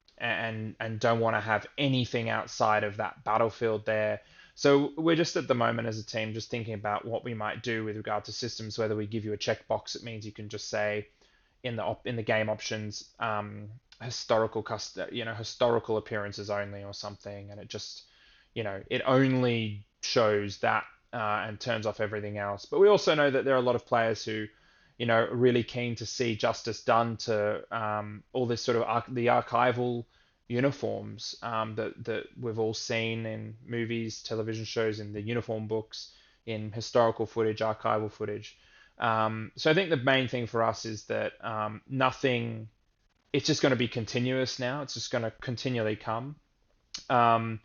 don't want to have anything outside of that battlefield there. So we're just at the moment as a team just thinking about what we might do with regard to systems. Whether we give you a checkbox, it means you can just say in the game options, historical appearances only or something, and it just it only shows that, and turns off everything else. But we also know that there are a lot of players who, are really keen to see justice done to all this sort of the archival uniforms, that we've all seen in movies, television shows, in the uniform books, in historical footage, archival footage. So I think the main thing for us is that nothing. It's just going to be continuous now. It's just going to continually come. Um,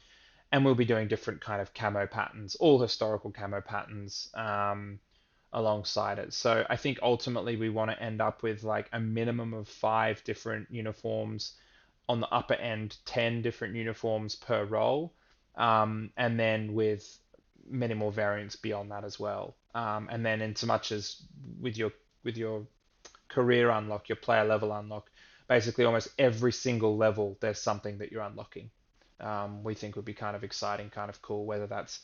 and we'll be doing different kind of camo patterns, all historical camo patterns, alongside it. So I think ultimately we want to end up with like a minimum of 5 different uniforms, on the upper end 10 different uniforms per role, and then with many more variants beyond that as well. And then in so much as with your career unlock, your player level unlock, basically almost every single level there's something that you're unlocking. We think would be kind of exciting, kind of cool, whether that's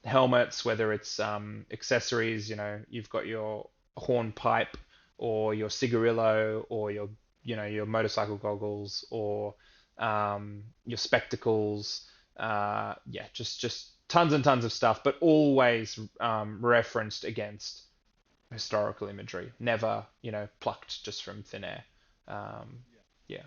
helmets, whether it's accessories. You've got your hornpipe, or your cigarillo, or your motorcycle goggles, or your spectacles. Yeah, just tons and tons of stuff, but always referenced against historical imagery, never plucked just from thin air. Um, yeah.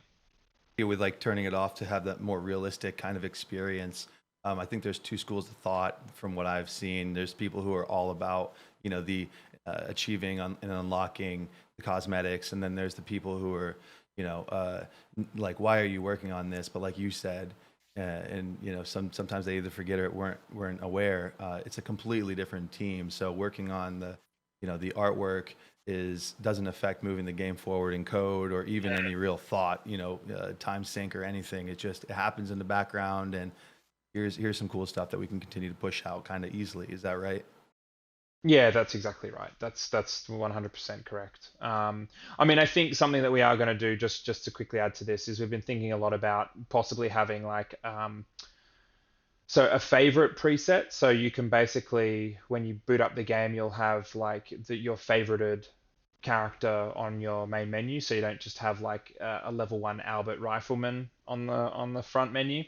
With like turning it off to have that more realistic kind of experience. I think there's two schools of thought from what I've seen. There's people who are all about, the achieving and unlocking the cosmetics, and then there's the people who are, like, why are you working on this? But like you said, and sometimes they either forget or weren't aware. It's a completely different team. So working on the artwork doesn't affect moving the game forward in code or even any real thought, time sync or anything. It happens in the background, and here's some cool stuff that we can continue to push out kind of easily. Is that right? Yeah, that's exactly right. That's 100% correct. I mean, I think something that we are going to do, just to quickly add to this, is we've been thinking a lot about possibly having like so a favorite preset. So you can basically, when you boot up the game, you'll have like your favorited character on your main menu. So you don't just have like a level one Albert Rifleman on the front menu.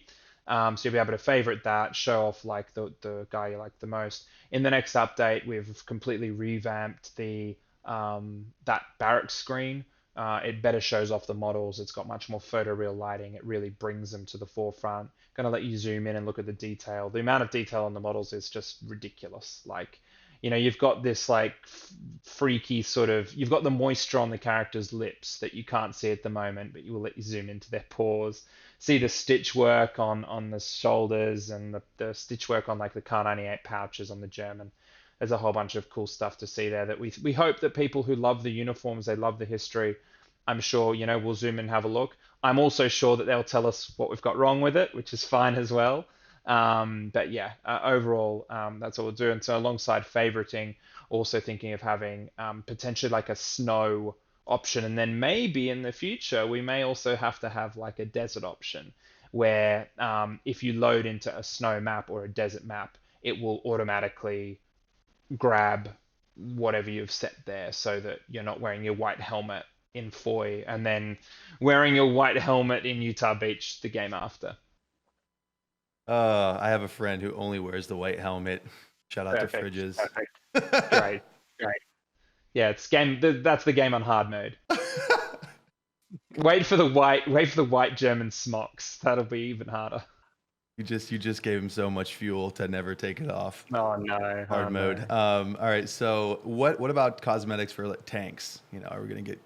So you'll be able to favorite that, show off like the guy you like the most. In the next update, we've completely revamped the that barrack screen. It better shows off the models. It's got much more photoreal lighting. It really brings them to the forefront. Going to let you zoom in and look at the detail. The amount of detail on the models is just ridiculous. Like, you've got this like freaky sort of, you've got the moisture on the character's lips that you can't see at the moment, but you will let you zoom into their pores. See the stitch work on the shoulders, and the stitch work on like the Kar 98 pouches on the German. There's a whole bunch of cool stuff to see there that we hope that people who love the uniforms, they love the history. I'm sure, we'll zoom in and have a look. I'm also sure that they'll tell us what we've got wrong with it, which is fine as well. But yeah, overall, that's what we'll do. And so alongside favoriting, also thinking of having potentially like a snow option. And then maybe in the future, we may also have to have like a desert option where if you load into a snow map or a desert map, it will automatically grab whatever you've set there so that you're not wearing your white helmet in Foy and then wearing your white helmet in Utah Beach the game after. I have a friend who only wears the white helmet. Shout out to Perfect. Fridges. Perfect. Great. Great. Yeah, it's game. That's the game on hard mode. Wait for the white German smocks. That'll be even harder. You just gave him so much fuel to never take it off. Oh no. Hard Oh, mode. no. All right. So what about cosmetics for like, tanks? You know, are we gonna get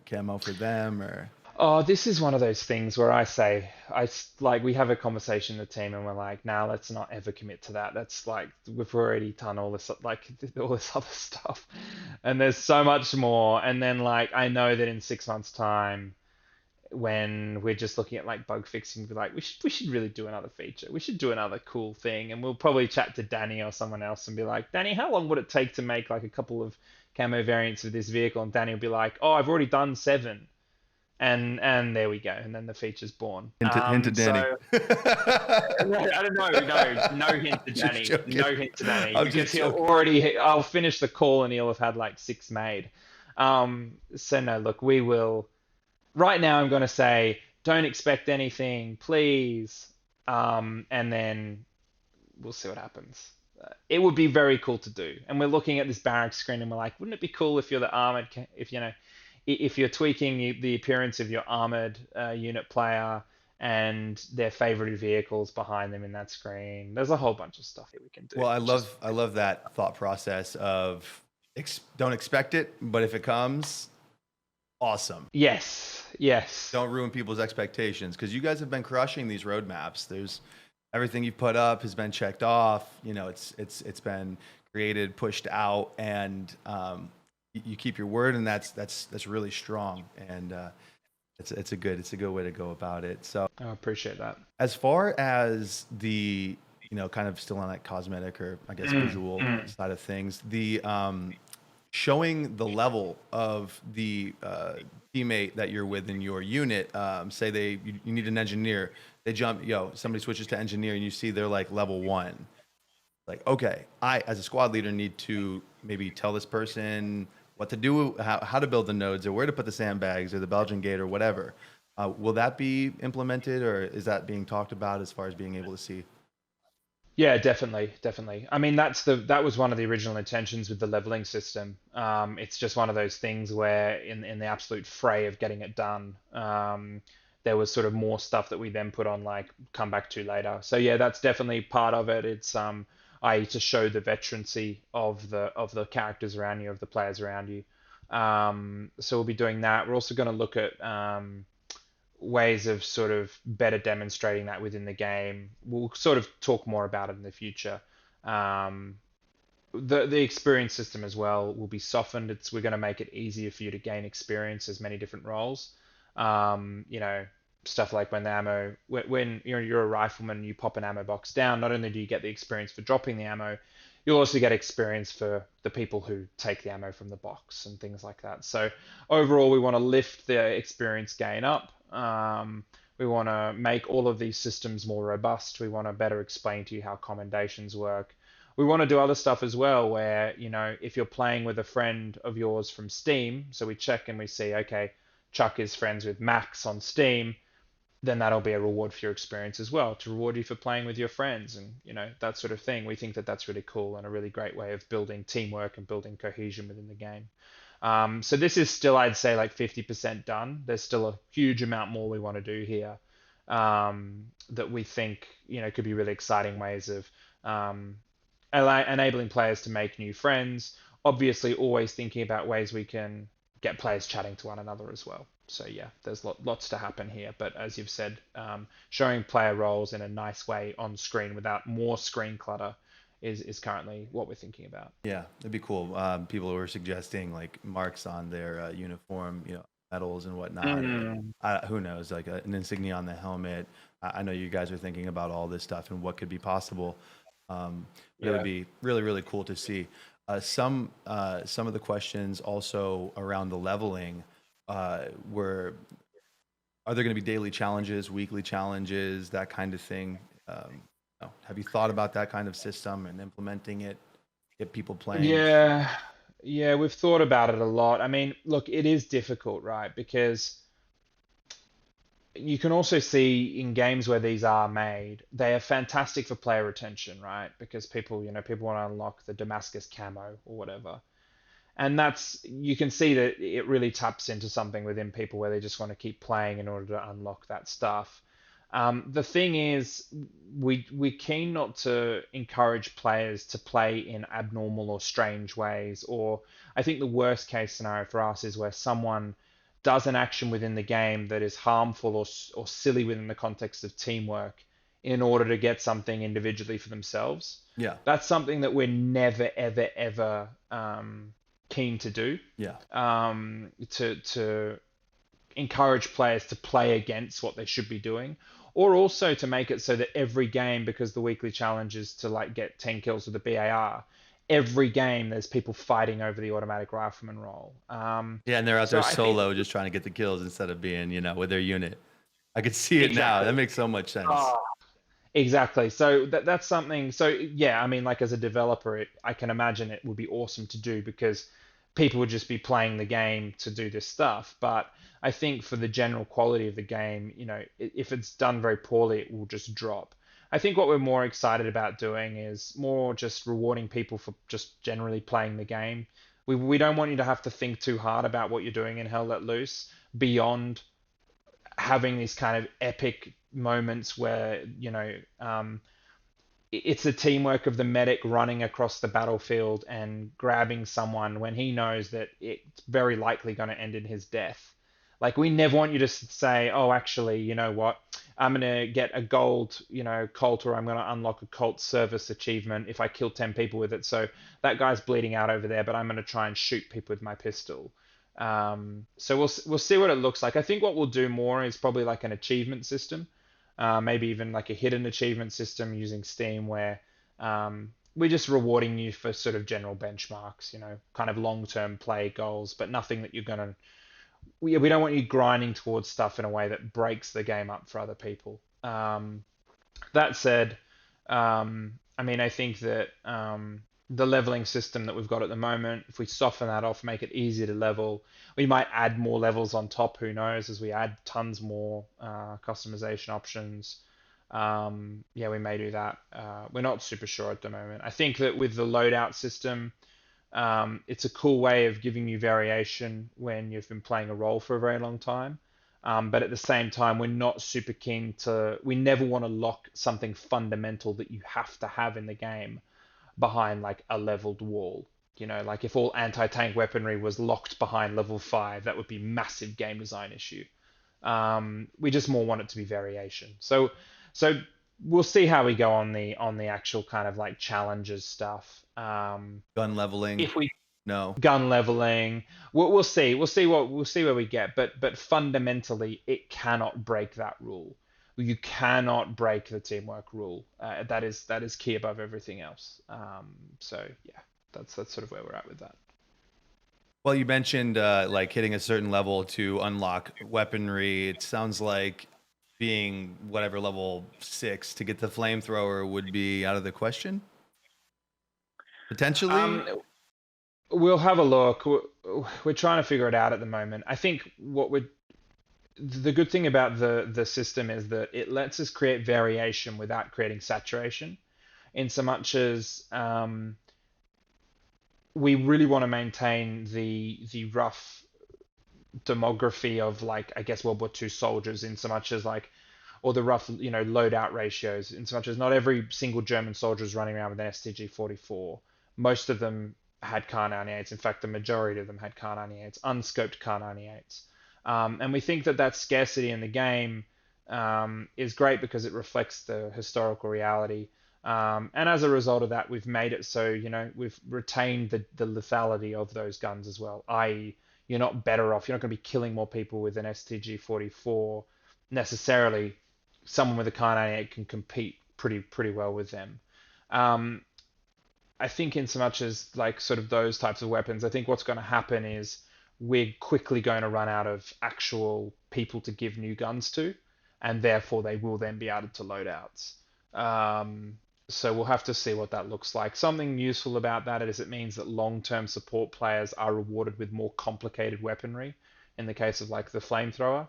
camo for them or? Oh, this is one of those things where I say, like, we have a conversation in the team and we're like, nah, let's not ever commit to that. That's like, we've already done all this, like, all this other stuff. And there's so much more. And then, like, I know that in 6 months' time, when we're just looking at like bug fixing, we'll be like, we should really do another feature. We should do another cool thing. And we'll probably chat to Danny or someone else and be like, Danny, how long would it take to make like a couple of camo variants of this vehicle? And Danny will be like, oh, I've already done 7. And there we go. And then the feature's born. Hint to Danny. So no, I don't know. No hint to Just Danny. joking. No hint to Danny I'm because just he'll joking. already. I'll finish the call and he'll have had like 6 made. So no, look, we will. Right now, I'm going to say, don't expect anything, please. And then we'll see what happens. It would be very cool to do. And we're looking at this barracks screen and we're like, wouldn't it be cool if you're the armored, if you know, if you're tweaking the appearance of your armored unit player and their favorite vehicles behind them in that screen. There's a whole bunch of stuff that we can do. Well, I love that thought process of don't expect it, but if it comes, awesome. Yes, yes. Don't ruin people's expectations because you guys have been crushing these roadmaps. There's everything you've put up has been checked off. You know, it's been created, pushed out, and you keep your word, and that's really strong. And it's a good way to go about it. So I appreciate that. as far as the kind of still on that cosmetic or I guess visual side of things, the showing the level of the teammate that you're with in your unit. Say you need an engineer, they jump, somebody switches to engineer, and you see they're like level 1. Like, okay, I as a squad leader need to maybe tell this person what to do, how to build the nodes, or where to put the sandbags or the Belgian gate or whatever. Will that be implemented, or is that being talked about as far as being able to see? Yeah, definitely, definitely. I mean, that was one of the original intentions with the leveling system. It's just one of those things where in the absolute fray of getting it done, there was sort of more stuff that we then put on like come back to later. So yeah, that's definitely part of it. It's to show the veterancy of the characters around you, of the players around you. So we'll be doing that. We're also going to look at ways of sort of better demonstrating that within the game. We'll sort of talk more about it in the future. The experience system as well will be softened. We're going to make it easier for you to gain experience as many different roles. Stuff like when you're a rifleman, you pop an ammo box down. Not only do you get the experience for dropping the ammo, you'll also get experience for the people who take the ammo from the box and things like that. So overall, we want to lift the experience gain up. We want to make all of these systems more robust. We want to better explain to you how commendations work. We want to do other stuff as well where, if you're playing with a friend of yours from Steam, so we check and we see, okay, Chuck is friends with Max on Steam, then that'll be a reward for your experience as well, to reward you for playing with your friends and, that sort of thing. We think that that's really cool and a really great way of building teamwork and building cohesion within the game. So this is still, I'd say, like 50% done. There's still a huge amount more we want to do here that we think, could be really exciting ways of enabling players to make new friends. Obviously, always thinking about ways we can get players chatting to one another as well. So yeah, there's lots to happen here. But as you've said, showing player roles in a nice way on screen without more screen clutter is currently what we're thinking about. Yeah, it'd be cool. People were suggesting like marks on their uniform, medals and whatnot. Who knows, like an insignia on the helmet. I know you guys are thinking about all this stuff and what could be possible. It would be really, really cool to see. Some of the questions also around the leveling were, are there going to be daily challenges, weekly challenges, that kind of thing? No. Have you thought about that kind of system and implementing it, get people playing? Yeah, yeah, we've thought about it a lot. I mean, look, it is difficult, right? Because you can also see in games where these are made, they are fantastic for player retention, right? Because people, people want to unlock the Damascus camo or whatever. And that's, you can see that it really taps into something within people where they just want to keep playing in order to unlock that stuff. The thing is, we're keen not to encourage players to play in abnormal or strange ways. Or I think the worst case scenario for us is where someone does an action within the game that is harmful or silly within the context of teamwork in order to get something individually for themselves. Yeah. That's something that we're never, ever, ever keen to do. Yeah. To encourage players to play against what they should be doing, or also to make it so that every game, because the weekly challenge is to like get 10 kills with the BAR, every game there's people fighting over the automatic rifleman role. Yeah, and they're out So there I think solo just trying to get the kills instead of being, with their unit. I could see it now. That exactly. makes so much sense. Oh, exactly. So that's something. So yeah, I mean, like as a developer, I can imagine it would be awesome to do because people would just be playing the game to do this stuff. But I think for the general quality of the game, if it's done very poorly, it will just drop. I think what we're more excited about doing is more just rewarding people for just generally playing the game. We don't want you to have to think too hard about what you're doing in Hell Let Loose beyond having these kind of epic moments where it's the teamwork of the medic running across the battlefield and grabbing someone when he knows that it's very likely going to end in his death. Like we never want you to say, "Oh, actually, you know what? I'm going to get a gold, Colt, or I'm going to unlock a Colt service achievement if I kill 10 people with it. So that guy's bleeding out over there, but I'm going to try and shoot people with my pistol." So we'll see what it looks like. I think what we'll do more is probably like an achievement system, maybe even like a hidden achievement system using Steam where we're just rewarding you for sort of general benchmarks, kind of long-term play goals, but nothing that you're gonna. We don't want you grinding towards stuff in a way that breaks the game up for other people. That said, I mean, I think that the leveling system that we've got at the moment, if we soften that off, make it easier to level, we might add more levels on top. Who knows? As we add tons more customization options, yeah, we may do that. We're not super sure at the moment. I think that with the loadout system, it's a cool way of giving you variation when you've been playing a role for a very long time. But at the same time, we're not super keen to, we never want to lock something fundamental that you have to have in the game behind like a leveled wall. Like if all anti-tank weaponry was locked behind level 5, that would be massive game design issue. We just more want it to be variation. So we'll see how we go on the actual kind of like challenges stuff. Gun leveling. If we No. gun leveling. We'll see. We'll see where we get. But fundamentally, it cannot break that rule. You cannot break the teamwork rule. That is key above everything else. So yeah, that's sort of where we're at with that. Well, you mentioned like hitting a certain level to unlock weaponry. It sounds like being whatever level 6 to get the flamethrower would be out of the question, potentially. Um, we'll have a look. We're trying to figure it out at the moment. I think the good thing about the system is that it lets us create variation without creating saturation, in so much as we really want to maintain the rough demography of like I guess World War II soldiers in so much as like or the rough loadout ratios in so much as not every single German soldier is running around with an STG-44. Most of them had Kar 98s. In fact, the majority of them had Kar 98s, unscoped Kar 98s. And we think that that scarcity in the game is great because it reflects the historical reality. And as a result of that, we've made it so, we've retained the lethality of those guns as well, i.e., you're not better off. You're not going to be killing more people with an STG-44 necessarily. Someone with a Kar 98 can compete pretty well with them. Um, I think in so much as like sort of those types of weapons, I think what's going to happen is we're quickly going to run out of actual people to give new guns to, and therefore they will then be added to loadouts. Um, so we'll have to see what that looks like. Something useful about that is it means that long-term support players are rewarded with more complicated weaponry in the case of like the flamethrower,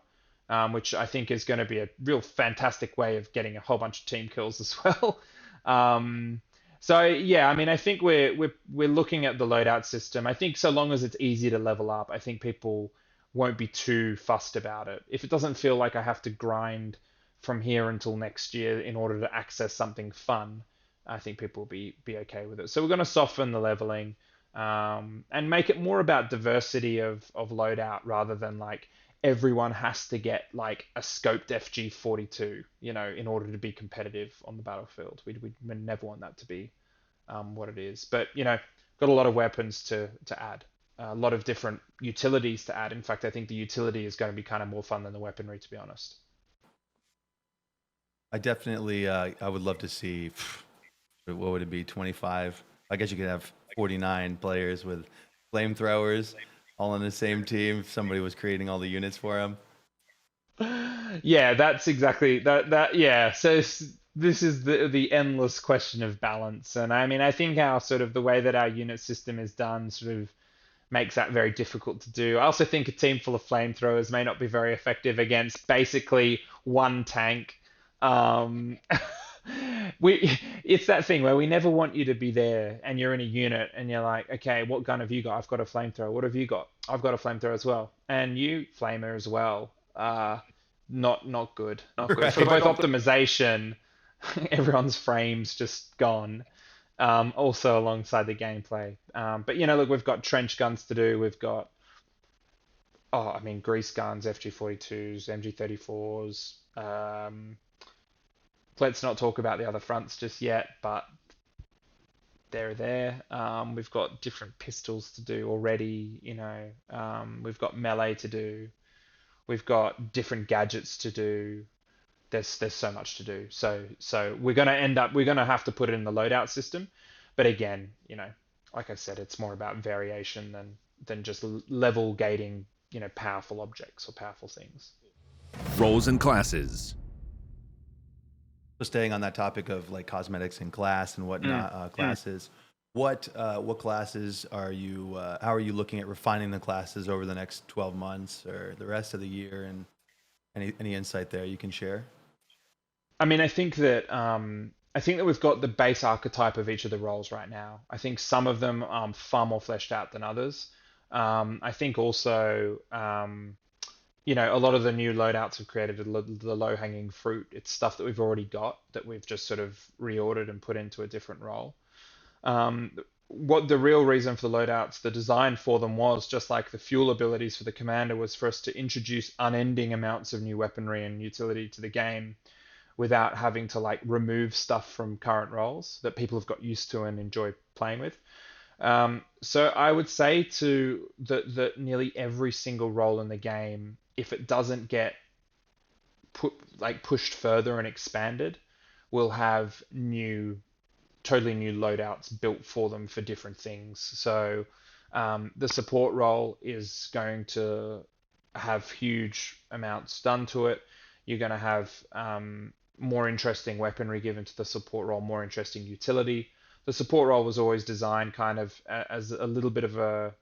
which I think is going to be a real fantastic way of getting a whole bunch of team kills as well. Um, so yeah, I mean, I think we're looking at the loadout system. I think so long as it's easy to level up, I think people won't be too fussed about it. If it doesn't feel like I have to grind from here until next year in order to access something fun, I think people will be okay with it. So we're going to soften the leveling, and make it more about diversity of loadout rather than like everyone has to get like a scoped FG42, in order to be competitive on the battlefield. We never want that to be what it is. But got a lot of weapons to add, a lot of different utilities to add. In fact, I think the utility is going to be kind of more fun than the weaponry, to be honest. I definitely, I would love to see, what would it be, 25? I guess you could have 49 players with flamethrowers all on the same team if somebody was creating all the units for them. Yeah, that's exactly that yeah. So this is the endless question of balance. And I mean, I think our sort of the way that our unit system is done sort of makes that very difficult to do. I also think a team full of flamethrowers may not be very effective against basically one tank. Um, it's that thing where we never want you to be there and you're in a unit and you're like, okay, what gun have you got? I've got a flamethrower. What have you got? I've got a flamethrower as well. And you flamer as well. Not good. Not good. For Right. both optimization, everyone's frames just gone. Also alongside the gameplay. But look, we've got trench guns to do. We've got, I mean, grease guns, FG42s, MG34s. Let's not talk about the other fronts just yet, but they're there. We've got different pistols to do already. We've got melee to do. We've got different gadgets to do. There's so much to do. So we're gonna have to put it in the loadout system. But again, like I said, it's more about variation than just level gating, powerful objects or powerful things. Roles and classes. So staying on that topic of like cosmetics and class and Mm, whatnot, mm. classes, what classes are you, how are you looking at refining the classes over the next 12 months or the rest of the year? And any insight there you can share? I mean, I think that we've got the base archetype of each of the roles right now. I think some of them are far more fleshed out than others. I think also, a lot of the new loadouts have created the low-hanging fruit. It's stuff that we've already got that we've just sort of reordered and put into a different role. Um, what the real reason for the loadouts, the design for them was just like the fuel abilities for the commander was for us to introduce unending amounts of new weaponry and utility to the game without having to like remove stuff from current roles that people have got used to and enjoy playing with. So I would say that nearly every single role in the game, if it doesn't get pushed further and expanded, will have totally new loadouts built for them for different things. So the support role is going to have huge amounts done to it. You're going to have more interesting weaponry given to the support role, more interesting utility. The support role was always designed kind of as a little bit of a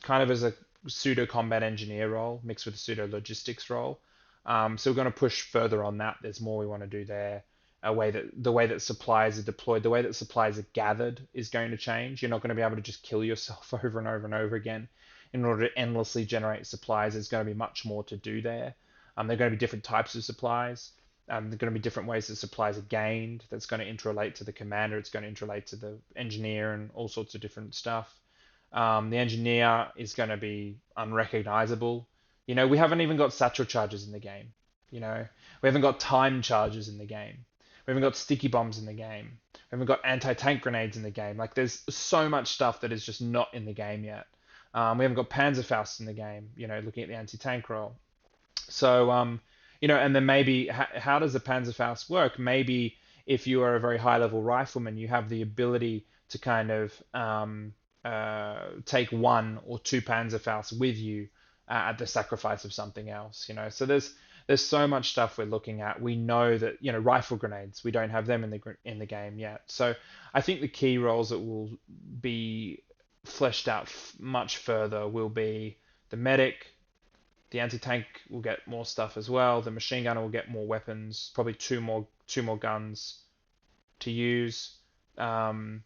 kind of as a pseudo combat engineer role mixed with a pseudo logistics role. So we're going to push further on that. There's more we want to do there. The way that supplies are deployed, the way that supplies are gathered is going to change. You're not going to be able to just kill yourself over and over and over again in order to endlessly generate supplies. There's going to be much more to do there. There are going to be different types of supplies. There are going to be different ways that supplies are gained. That's going to interrelate to the commander. It's going to interrelate to the engineer and all sorts of different stuff. The engineer is going to be unrecognizable. We haven't even got satchel charges in the game. We haven't got time charges in the game. We haven't got sticky bombs in the game. We haven't got anti-tank grenades in the game. Like there's so much stuff that is just not in the game yet. We haven't got Panzerfaust in the game. Looking at the anti-tank role. So and then maybe how does the Panzerfaust work? Maybe if you are a very high-level rifleman, you have the ability to kind of take one or two Panzerfausts with you at the sacrifice of something else. So there's so much stuff we're looking at. We know that rifle grenades, we don't have them in the game yet. So I think the key roles that will be fleshed out much further will be the medic. The anti-tank will get more stuff as well. The machine gunner will get more weapons, probably two more guns to use. Um,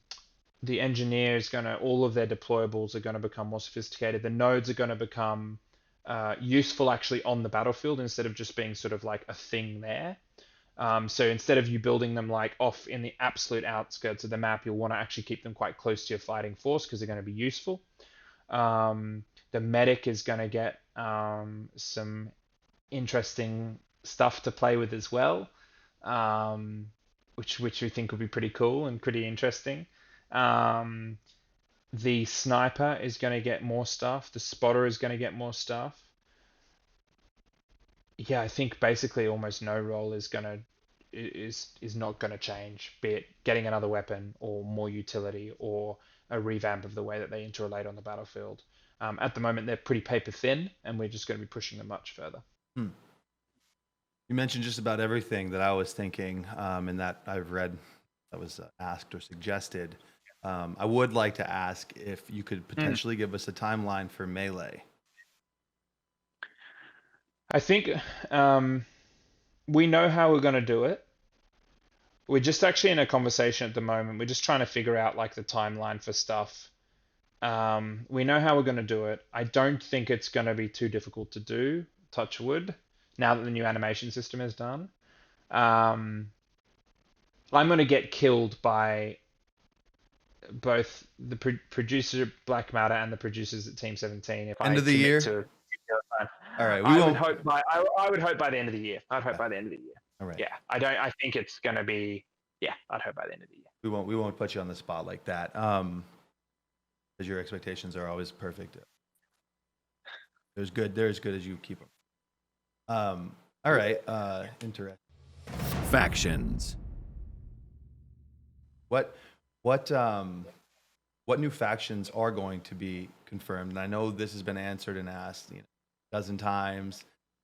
the engineer is going to, all of their deployables are going to become more sophisticated. The nodes are going to become useful actually on the battlefield instead of just being sort of like a thing there. So instead of you building them like off in the absolute outskirts of the map, you'll want to actually keep them quite close to your fighting force because they're going to be useful. The medic is going to get some interesting stuff to play with as well, um, which we think will be pretty cool and pretty interesting. Um, the sniper is going to get more stuff. The spotter is going to get more stuff. Yeah, I think basically almost no role is not going to change, be it getting another weapon or more utility or a revamp of the way that they interrelate on the battlefield. At the moment, they're pretty paper thin, and we're just going to be pushing them much further. Hmm. You mentioned just about everything that I was thinking, and that I've read that was asked or suggested. I would like to ask if you could potentially give us a timeline for Melee. I think we know how we're going to do it. We're just actually in a conversation at the moment. We're just trying to figure out like the timeline for stuff. We know how we're going to do it. I don't think it's going to be too difficult to do, touch wood, now that the new animation system is done. I'm going to get killed by both the producer at Black Matter and the producers at Team 17 if End I of the commit year? to. All right, I would hope by the end of the year. I'd hope Okay. by the end of the year. All right. Yeah, I think it's going to be. Yeah, I'd hope by the end of the year. We won't put you on the spot like that. Because your expectations are always perfect. They're as good as you keep them. All right. Interesting. Factions. What new factions are going to be confirmed? And I know this has been answered and asked a dozen times,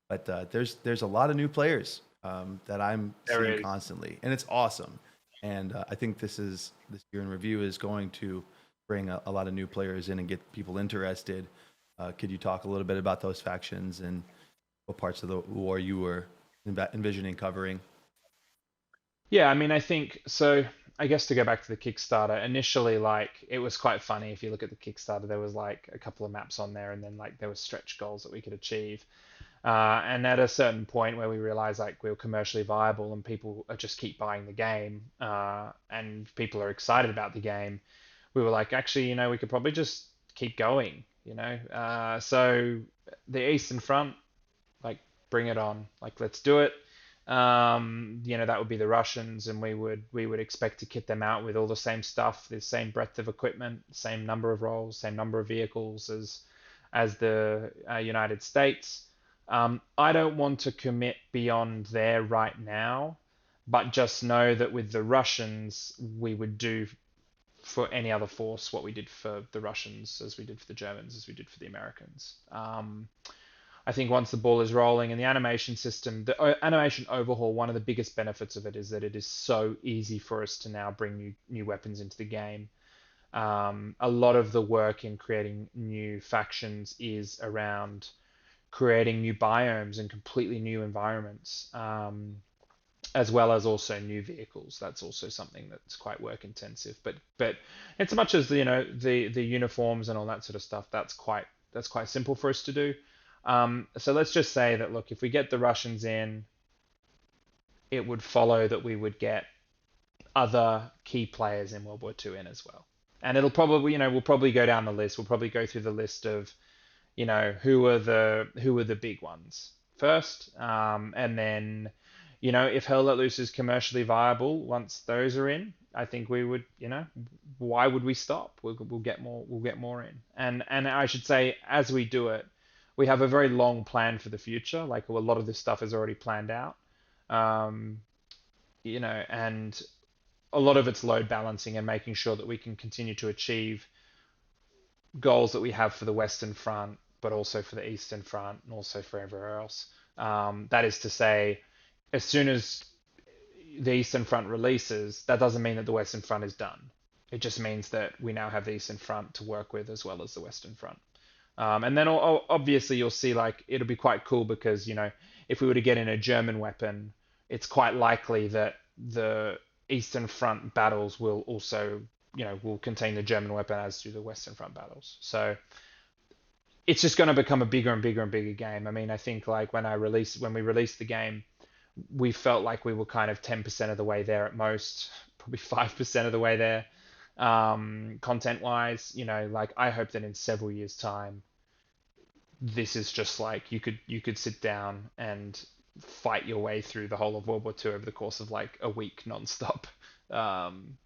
but there's a lot of new players that I'm seeing constantly, and it's awesome. And I think this year in review is going to bring a lot of new players in and get people interested. Could you talk a little bit about those factions and what parts of the war you were envisioning covering? Yeah, I mean, I think so. I guess to go back to the Kickstarter, initially, like it was quite funny. If you look at the Kickstarter, there was like a couple of maps on there, and then like there were stretch goals that we could achieve. And at a certain point where we realized like we were commercially viable and people just keep buying the game, and people are excited about the game, we were like, actually, we could probably just keep going. So the Eastern Front, like, bring it on, like, let's do it. That would be the Russians, and we would expect to kit them out with all the same stuff, the same breadth of equipment, same number of roles, same number of vehicles as the United States. I don't want to commit beyond there right now, but just know that with the Russians, we would do for any other force what we did for the Russians, as we did for the Germans, as we did for the Americans. I think once the ball is rolling and the animation system, the animation overhaul, one of the biggest benefits of it is that it is so easy for us to now bring new weapons into the game. A lot of the work in creating new factions is around creating new biomes and completely new environments, as well as also new vehicles. That's also something that's quite work intensive. But it's as much as the uniforms and all that sort of stuff. That's quite simple for us to do. So let's just say that, look, if we get the Russians in, it would follow that we would get other key players in World War II in as well. And it'll probably, we'll probably go down the list. We'll probably go through the list of, who are the big ones first. And then, if Hell Let Loose is commercially viable, once those are in, I think we would, why would we stop? We'll get more in. And I should say, as we do it, we have a very long plan for the future. Like, a lot of this stuff is already planned out. And a lot of it's load balancing and making sure that we can continue to achieve goals that we have for the Western Front, but also for the Eastern Front and also for everywhere else. That is to say, as soon as the Eastern Front releases, that doesn't mean that the Western Front is done. It just means that we now have the Eastern Front to work with as well as the Western Front. And then obviously you'll see like it'll be quite cool because if we were to get in a German weapon, it's quite likely that the Eastern Front battles will also will contain the German weapon as do the Western Front battles. So it's just going to become a bigger and bigger and bigger game. I mean, I think like when we released the game, we felt like we were kind of 10% of the way there at most, probably 5% of the way there, content wise. Like I hope that in several years' time, this is just like you could sit down and fight your way through the whole of World War II over the course of like a week nonstop.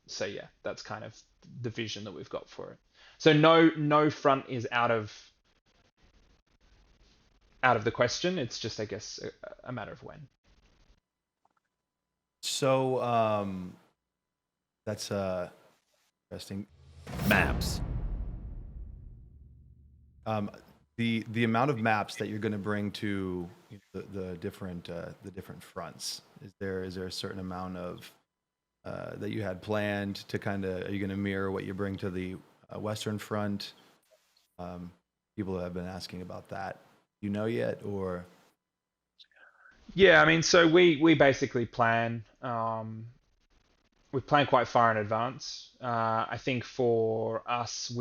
So yeah, that's kind of the vision that we've got for it. So no front is out of the question. It's just, I guess, a matter of when. So that's interesting. Maps. The amount of maps that you're going to bring to the different fronts, is there a certain amount of that you had planned to kind of, are you going to mirror what you bring to the Western Front? People have been asking about that. Yet, or? Yeah, I mean, so we basically plan we plan quite far in advance. I think for us,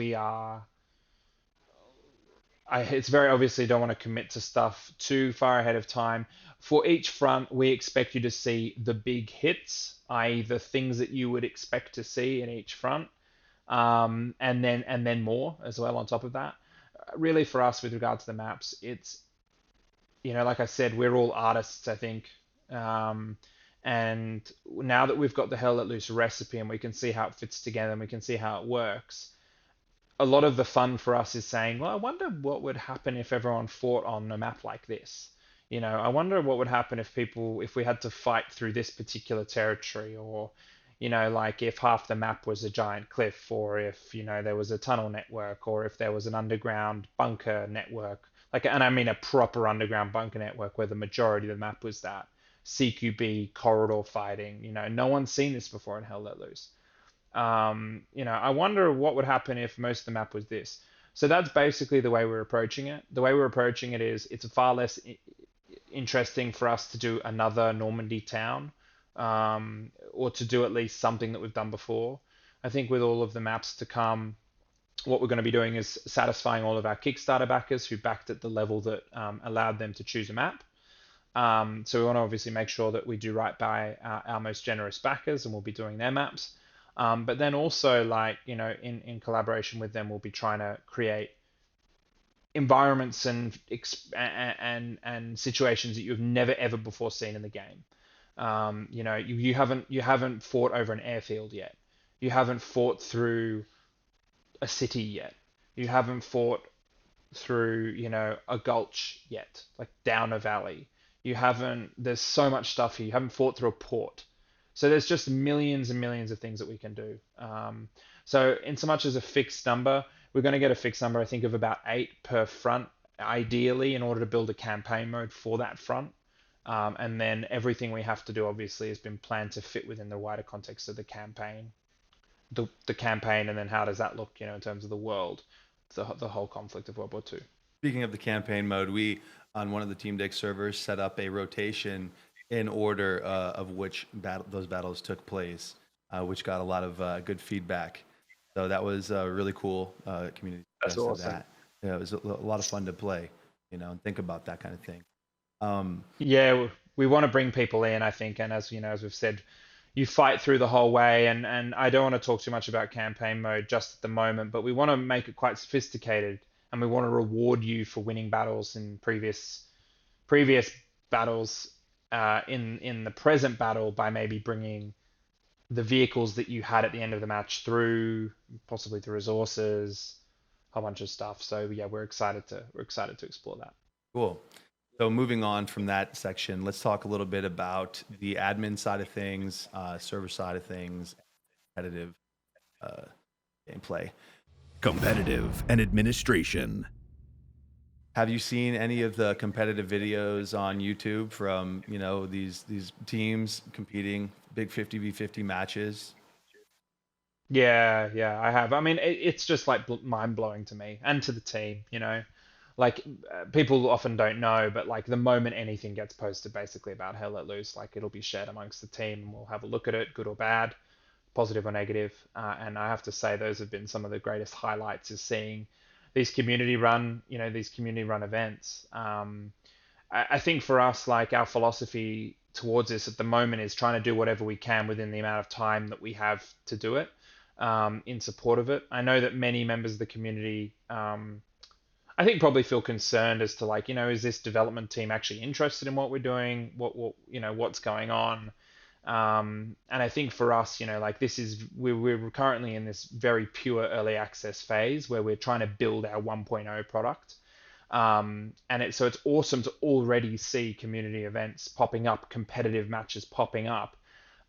it's very obviously don't want to commit to stuff too far ahead of time. For each front, we expect you to see the big hits, i.e., the things that you would expect to see in each front, and then more as well on top of that. Really, for us, with regard to the maps, it's like I said, we're all artists, I think. And now that we've got the Hell Let Loose recipe and we can see how it fits together and we can see how it works, a lot of the fun for us is saying, well, I wonder what would happen if everyone fought on a map like this. I wonder what would happen if we had to fight through this particular territory, or, like if half the map was a giant cliff, or if, there was a tunnel network, or if there was an underground bunker network. And I mean a proper underground bunker network where the majority of the map was that CQB corridor fighting. No one's seen this before in Hell Let Loose. I wonder what would happen if most of the map was this. So that's basically the way we're approaching it. The way we're approaching it is it's far less interesting for us to do another Normandy town, or to do at least something that we've done before. I think with all of the maps to come, what we're going to be doing is satisfying all of our Kickstarter backers who backed at the level that allowed them to choose a map. So we want to obviously make sure that we do right by our most generous backers, and we'll be doing their maps. But then also, like, in collaboration with them, we'll be trying to create environments and situations that you've never ever before seen in the game. You haven't fought over an airfield yet. You haven't fought through a city yet. You haven't fought through, a gulch yet, like down a valley. There's so much stuff here. You haven't fought through a port. So there's just millions and millions of things that we can do. So in so much as a fixed number, we're going to get a fixed number, I think, of about 8 per front, ideally, in order to build a campaign mode for that front. And then everything we have to do, obviously, has been planned to fit within the wider context of the campaign. The campaign, and then how does that look, in terms of the world, the whole conflict of World War II. Speaking of the campaign mode, we, on one of the TeamDeck servers, set up a rotation in order of which those battles took place, which got a lot of good feedback. So that was really cool. Community. That's awesome. That. Yeah, it was a lot of fun to play, and think about that kind of thing. Yeah, we want to bring people in, I think, and as we've said, you fight through the whole way, and I don't want to talk too much about campaign mode just at the moment, but we want to make it quite sophisticated, and we want to reward you for winning battles in previous battles, in the present battle, by maybe bringing the vehicles that you had at the end of the match through, possibly the resources, a whole bunch of stuff. So yeah, we're excited to explore that. Cool. So moving on from that section, let's talk a little bit about the admin side of things, server side of things, competitive gameplay. Competitive and administration. Have you seen any of the competitive videos on YouTube from, these teams competing big 50v50 matches? Yeah, yeah, I have. I mean, it's just like mind blowing to me and to the team, Like people often don't know, but like the moment anything gets posted basically about Hell Let Loose, like it'll be shared amongst the team and we'll have a look at it, good or bad, positive or negative. And I have to say those have been some of the greatest highlights is seeing these community run events. I think for us, like our philosophy towards this at the moment is trying to do whatever we can within the amount of time that we have to do it, in support of it. I know that many members of the community, I think probably feel concerned as to like, is this development team actually interested in what we're doing? What's going on? And I think for us, like we're currently in this very pure early access phase where we're trying to build our 1.0 product. So it's awesome to already see community events popping up, competitive matches popping up.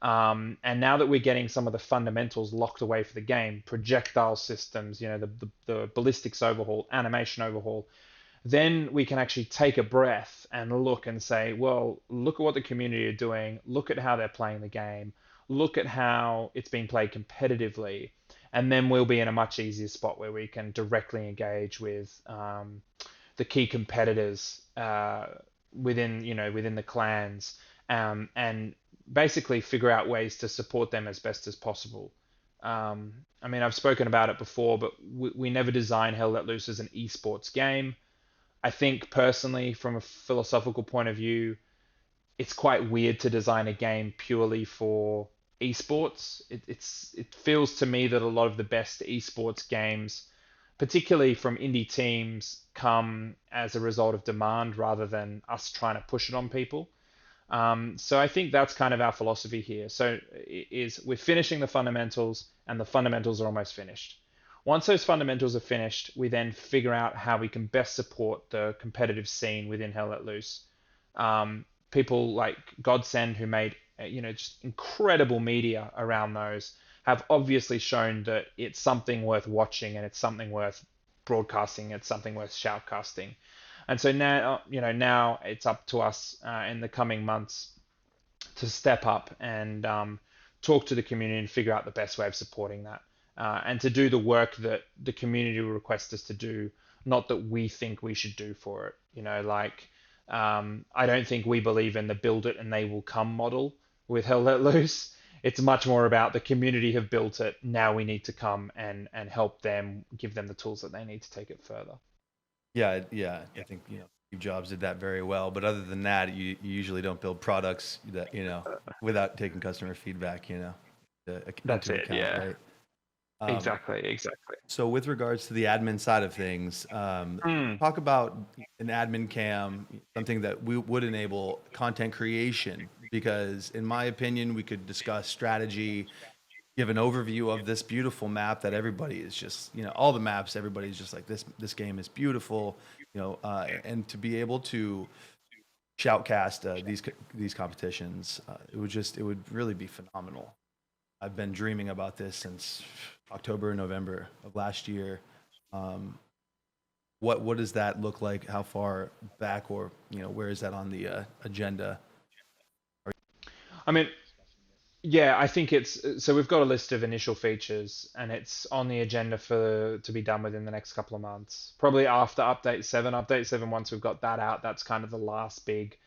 And now that we're getting some of the fundamentals locked away for the game, projectile systems, the ballistics overhaul, animation overhaul, then we can actually take a breath and look and say, well, look at what the community are doing, look at how they're playing the game, look at how it's being played competitively, and then we'll be in a much easier spot where we can directly engage with the key competitors within the clans, and basically figure out ways to support them as best as possible. I mean, I've spoken about it before, but we never designed Hell Let Loose as an esports game. I think personally, from a philosophical point of view, it's quite weird to design a game purely for esports. It feels to me that a lot of the best esports games, particularly from indie teams, come as a result of demand rather than us trying to push it on people. So I think that's kind of our philosophy here. So is we're finishing the fundamentals, and the fundamentals are almost finished. Once those fundamentals are finished, we then figure out how we can best support the competitive scene within Hell Let Loose. People like Godsend, who made just incredible media around those, have obviously shown that it's something worth watching and it's something worth broadcasting. It's something worth shoutcasting. And so now, now it's up to us in the coming months to step up and talk to the community and figure out the best way of supporting that. And to do the work that the community will request us to do, not that we think we should do for it. I don't think we believe in the build it and they will come model with Hell Let Loose. It's much more about the community have built it. Now we need to come and help them, give them the tools that they need to take it further. Yeah, yeah. I think Steve Jobs did that very well. But other than that, you usually don't build products that without taking customer feedback. That's Into it. account, Yeah. right? Um, Exactly. Exactly. so with regards to the admin side of things, Mm, talk about an admin cam, something that we would enable content creation. Because in my opinion, we could discuss strategy, give an overview of this beautiful map that everybody is just, all the maps, everybody's just like this game is beautiful, and to be able to shoutcast these competitions, it would really be phenomenal. I've been dreaming about this since October, November of last year. Um, what does that look like? How far back, or where is that on the agenda? I mean, yeah, I think it's so we've got a list of initial features and it's on the agenda for to be done within the next couple of months. Probably after update 7. Update 7, once we've got that out, that's kind of the last big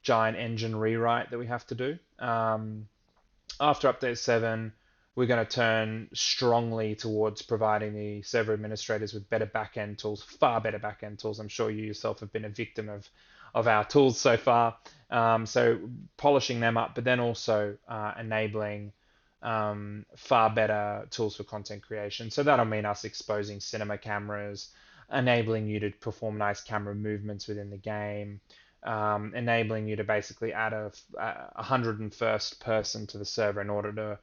giant engine rewrite that we have to do. After update 7, we're going to turn strongly towards providing the server administrators with better backend tools, far better backend tools. I'm sure you yourself have been a victim of our tools so far. So polishing them up, but then also enabling far better tools for content creation. So that'll mean us exposing cinema cameras, enabling you to perform nice camera movements within the game, enabling you to basically add a 101st person to the server in order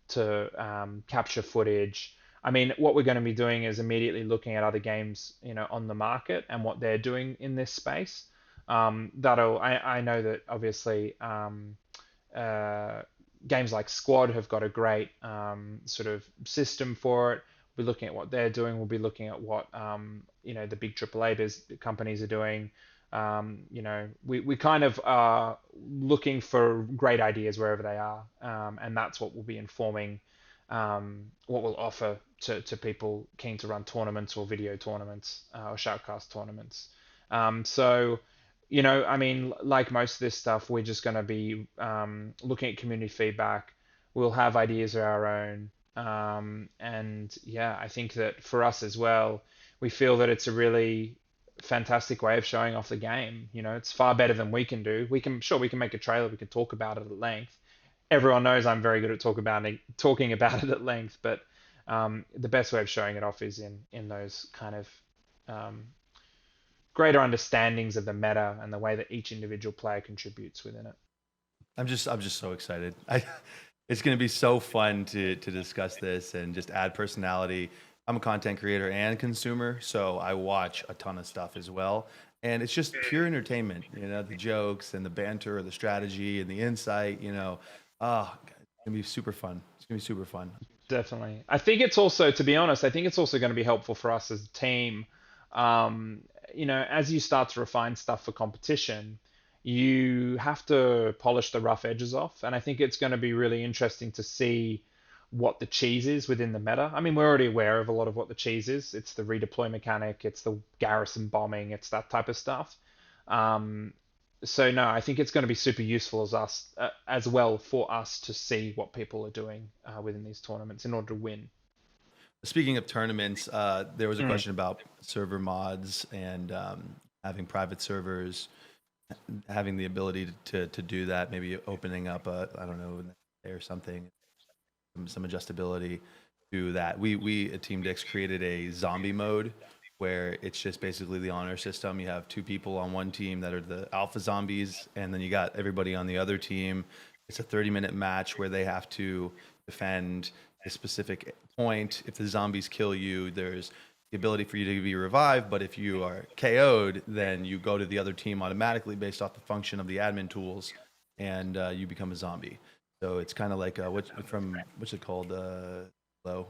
to capture footage. I mean, what we're going to be doing is immediately looking at other games, on the market and what they're doing in this space. I know that obviously uh, games like Squad have got a great sort of system for it. We'll be looking at what they're doing. We'll be looking at what the big AAA companies are doing. We kind of are looking for great ideas wherever they are, and that's what will be informing what we'll offer to people keen to run tournaments or video tournaments or shoutcast tournaments. So, I mean, like most of this stuff, we're just going to be looking at community feedback. We'll have ideas of our own. And yeah, I think that for us as well, we feel that it's a really fantastic way of showing off the game. It's far better than we can do. We can make a trailer, we can talk about it at length. Everyone knows I'm very good at talking about it at length, but the best way of showing it off is in those kind of um, greater understandings of the meta and the way that each individual player contributes within it. I'm just so excited. It's going to be so fun to discuss this and just add personality. I'm a content creator and consumer, so I watch a ton of stuff as well. And it's just pure entertainment, the jokes and the banter, the strategy and the insight, it's gonna be super fun. It's gonna be super fun. Definitely. I think it's also, to be honest, I think it's also going to be helpful for us as a team. Um, as you start to refine stuff for competition, you have to polish the rough edges off. And I think it's going to be really interesting to see what the cheese is within the meta. I mean, we're already aware of a lot of what the cheese is. It's the redeploy mechanic, it's the garrison bombing, it's that type of stuff. Um, so no, I think it's going to be super useful as well for us to see what people are doing within these tournaments in order to win. Speaking of tournaments, there was a Mm. question about server mods and having private servers, having the ability to do that, maybe opening up I don't know, or something, some adjustability to that. We at Team Dix created a zombie mode where it's just basically the honor system. You have two people on one team that are the alpha zombies, and then you got everybody on the other team. It's a 30-minute match where they have to defend a specific point. If the zombies kill you, there's the ability for you to be revived, but if you are KO'd, then you go to the other team automatically based off the function of the admin tools, and you become a zombie. So it's kind of like what's it called?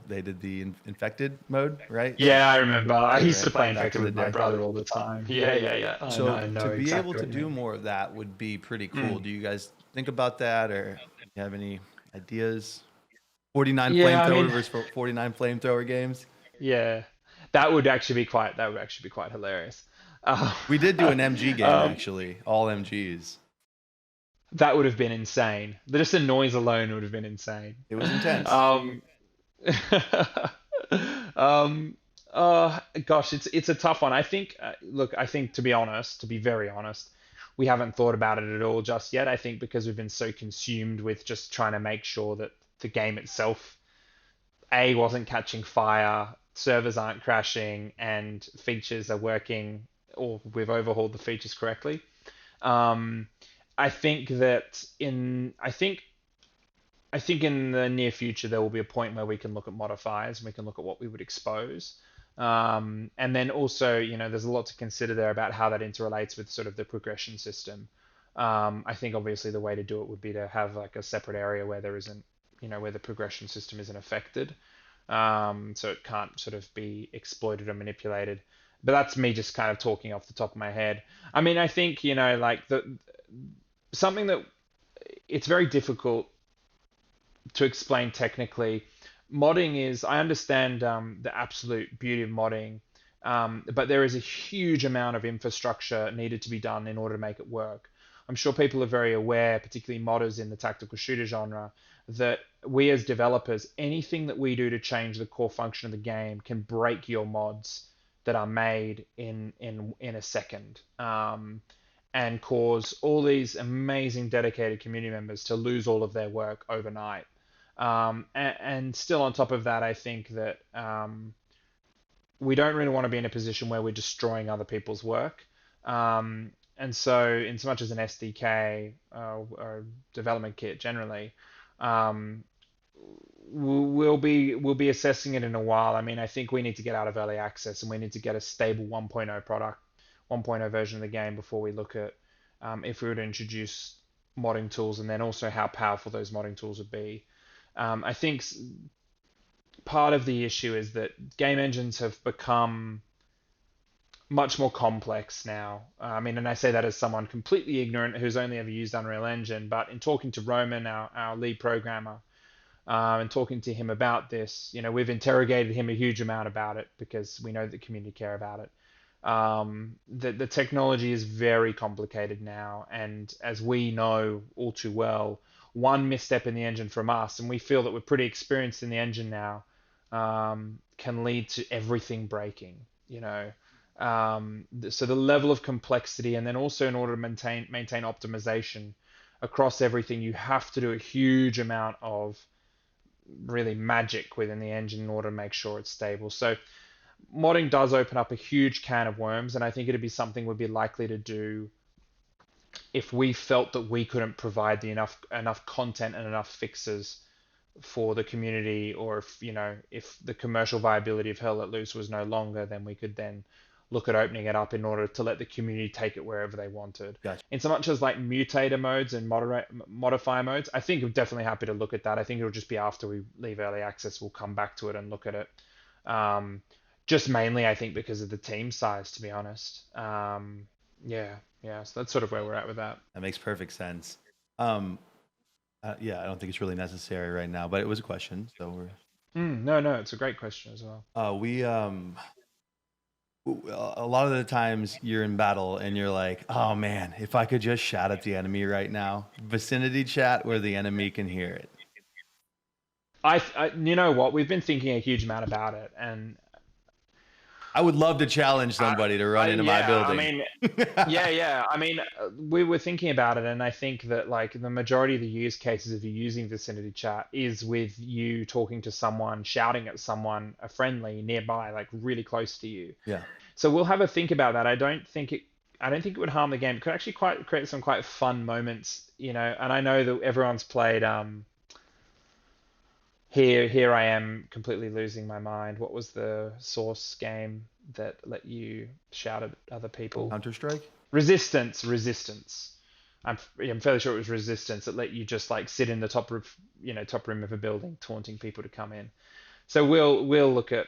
They did the infected mode, right? Yeah, I remember. I used to Right, play back Infected in the with my day. brother all the time. Yeah. So I know to be able exactly to what you do mean. more of that would be pretty cool. Mm. Do you guys think about that, or do you have any ideas? 49 Yeah, I flamethrower mean, versus 49 flamethrower games. yeah, that would actually be quite hilarious. Uh, We did do an MG game um, actually, all MGs. that would have been insane. Just the noise alone would have been insane. It was intense. Um, um, Gosh, it's a tough one. I think, look, I think to be honest, to be very honest, we haven't thought about it at all just yet. I think because we've been so consumed with just trying to make sure that the game itself, A, wasn't catching fire, servers aren't crashing, and features are working, or we've overhauled the features correctly. Um, I think that I think in the near future there will be a point where we can look at modifiers and we can look at what we would expose. And then also, there's a lot to consider there about how that interrelates with sort of the progression system. I think obviously the way to do it would be to have like a separate area where there isn't, where the progression system isn't affected. So it can't sort of be exploited or manipulated. But that's me just kind of talking off the top of my head. I mean, I think, like something that it's very difficult to explain technically. Modding is, I understand the absolute beauty of modding, but there is a huge amount of infrastructure needed to be done in order to make it work. I'm sure people are very aware, particularly modders in the tactical shooter genre, that we as developers, anything that we do to change the core function of the game can break your mods that are made in a second. And cause all these amazing dedicated community members to lose all of their work overnight. And still on top of that, I think that we don't really want to be in a position where we're destroying other people's work. And so, in so much as an SDK or development kit generally, um, we'll be assessing it in a while. I mean, I think we need to get out of early access and we need to get a stable 1.0 product, 1.0 version of the game before we look at if we were to introduce modding tools and then also how powerful those modding tools would be. I think part of the issue is that game engines have become much more complex now. I mean, and I say that as someone completely ignorant who's only ever used Unreal Engine, but in talking to Roman, our lead programmer, and talking to him about this, we've interrogated him a huge amount about it because we know the community care about it. The technology is very complicated now, and as we know all too well, one misstep in the engine from us, and we feel that we're pretty experienced in the engine now, can lead to everything breaking. So the level of complexity, and then also in order to maintain optimization across everything, you have to do a huge amount of really magic within the engine in order to make sure it's stable. So modding does open up a huge can of worms, and I think it'd be something we'd be likely to do if we felt that we couldn't provide the enough content and enough fixes for the community, or if the commercial viability of Hell Let Loose was no longer, then we could then look at opening it up in order to let the community take it wherever they wanted. Gotcha. In so much as like mutator modes and modifier modes, I think I'm definitely happy to look at that. I think it'll just be after we leave early access, we'll come back to it and look at it. Just mainly, I think, because of the team size, to be honest. Yeah. So that's sort of where we're at with that. That makes perfect sense. Yeah, I don't think it's really necessary right now, but it was a question, so we're. No, it's a great question as well. We a lot of the times you're in battle and you're like, oh man, if I could just shout at the enemy right now, vicinity chat where the enemy can hear it. You know what? We've been thinking a huge amount about it, and I would love to challenge somebody to run into my building. I mean, yeah. I mean, we were thinking about it, and I think that like the majority of the use cases of you using vicinity chat is with you talking to someone, shouting at someone, a friendly nearby, like really close to you. Yeah. So we'll have a think about that. I don't think it would harm the game. It could actually create some quite fun moments, And I know that everyone's played Here I am completely losing my mind. What was the Source game that let you shout at other people? Counter-Strike? Resistance. I'm fairly sure it was Resistance that let you just like sit in the top roof, top room of a building, taunting people to come in. So we'll look at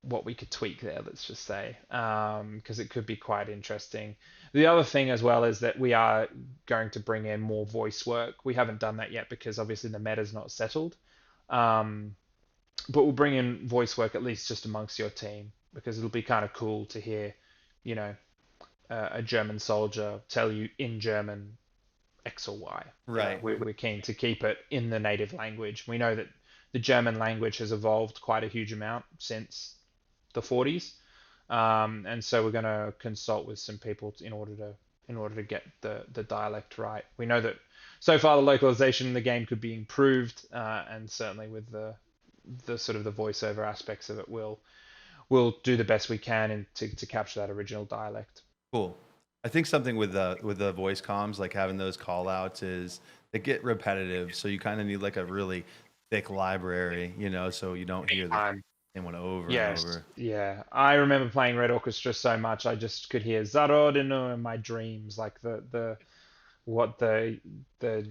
what we could tweak there, let's just say, because it could be quite interesting. The other thing as well is that we are going to bring in more voice work. We haven't done that yet because obviously the meta's not settled. But we'll bring in voice work at least just amongst your team, because it'll be kind of cool to hear, a German soldier tell you in German X or Y. Right. We're keen to keep it in the native language. We know that the German language has evolved quite a huge amount since the 40s, and so we're going to consult with some people in order to get the dialect right. We know that so far the localization in the game could be improved, and certainly with the sort of the voiceover aspects of it, we'll do the best we can to capture that original dialect. Cool. I think something with the voice comms, like having those call outs, is they get repetitive, so you kind of need like a really thick library, so you don't hear the same one over and over. Yeah. I remember playing Red Orchestra so much, I just could hear Zarodino in my dreams, like what the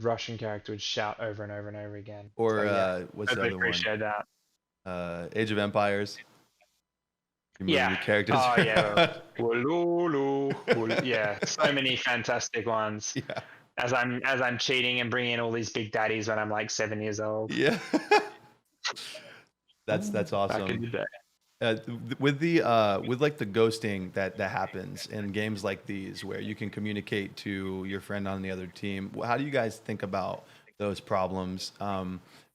Russian character would shout over and over and over again. Or so, what's the other one? Appreciate that. Age of Empires. You Yeah. your characters. Oh yeah. Yeah. So many fantastic ones. Yeah. As I'm cheating and bringing in all these big daddies when I'm like 7 years old. Yeah. That's awesome. Back in the day. With like the ghosting that happens in games like these, where you can communicate to your friend on the other team, how do you guys think about those problems?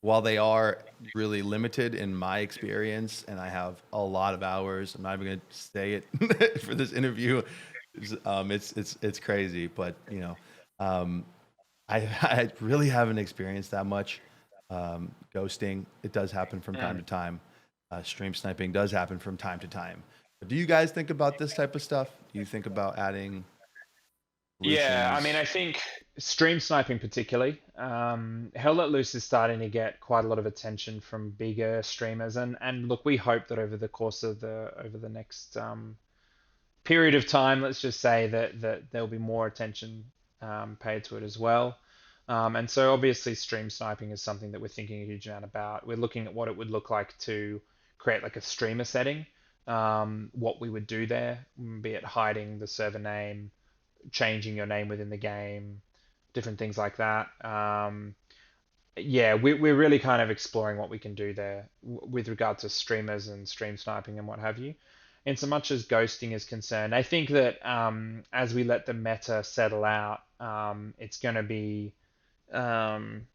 While they are really limited in my experience, and I have a lot of hours, I'm not even going to say it for this interview. It's crazy, but I really haven't experienced that much ghosting. It does happen from time to time. Stream sniping does happen from time to time. But do you guys think about this type of stuff? Do you think about adding solutions? Yeah, I mean, I think stream sniping particularly. Hell Let Loose is starting to get quite a lot of attention from bigger streamers, and look, we hope that over the course of the next period of time, let's just say that there'll be more attention paid to it as well. And so obviously stream sniping is something that we're thinking a huge amount about. We're looking at what it would look like to create like a streamer setting, what we would do there, be it hiding the server name, changing your name within the game, different things like that. Yeah, we're really kind of exploring what we can do there with regard to streamers and stream sniping and what have you. In so much as ghosting is concerned, I think that as we let the meta settle out, it's going to be, um,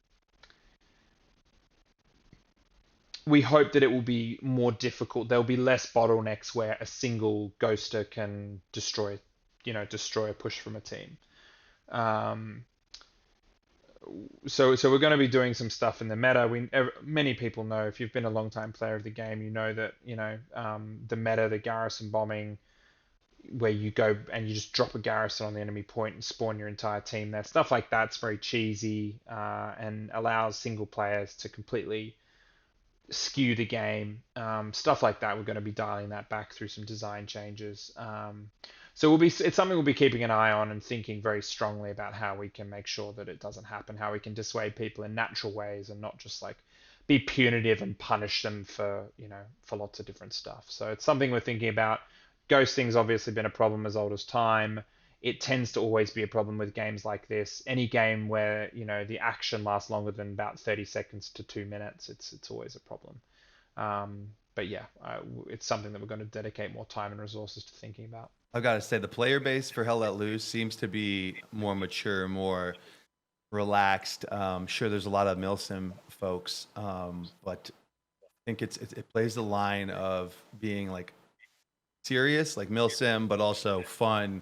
we hope that it will be more difficult. There'll be less bottlenecks where a single ghoster can destroy a push from a team. Um, so we're going to be doing some stuff in the meta. Many people know, if you've been a long time player of the game, you know that the meta, the garrison bombing, where you go and you just drop a garrison on the enemy point and spawn your entire team there. Stuff like that's very cheesy and allows single players to completely skew the game. Stuff like that, we're going to be dialing that back through some design changes. So it's something we'll be keeping an eye on and thinking very strongly about how we can make sure that it doesn't happen, how we can dissuade people in natural ways and not just like be punitive and punish them for lots of different stuff. So it's something we're thinking about. Ghosting's obviously been a problem as old as time. It tends to always be a problem with games like this. Any game where, the action lasts longer than about 30 seconds to 2 minutes, it's always a problem. But yeah, it's something that we're going to dedicate more time and resources to thinking about. I've got to say, the player base for Hell Let Loose seems to be more mature, more relaxed. Sure, there's a lot of milsim folks, but I think it plays the line of being like serious, like milsim, but also fun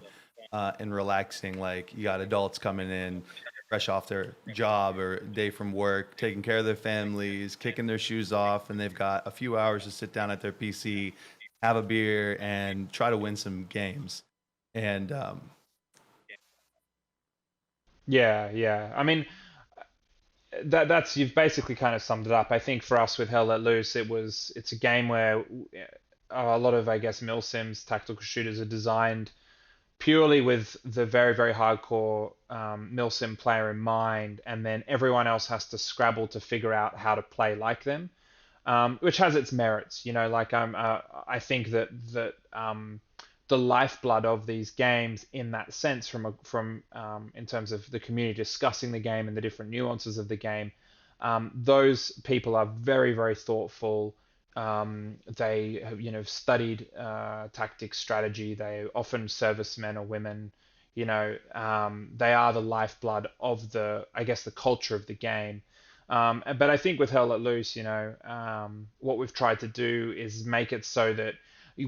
and relaxing. Like, you got adults coming in fresh off their job or day from work, taking care of their families, kicking their shoes off, and they've got a few hours to sit down at their PC, have a beer, and try to win some games. And Yeah. I mean, that's you've basically kind of summed it up. I think for us with Hell Let Loose, it's a game where a lot of, I guess, milsims, tactical shooters are designed purely with the very, very hardcore milsim player in mind, and then everyone else has to scrabble to figure out how to play like them, which has its merits. Like I think that the lifeblood of these games, in that sense, from in terms of the community discussing the game and the different nuances of the game, those people are very, very thoughtful. They have, studied tactics, strategy. They often servicemen or women. They are the lifeblood of I guess, the culture of the game. But I think with Hell Let Loose, what we've tried to do is make it so that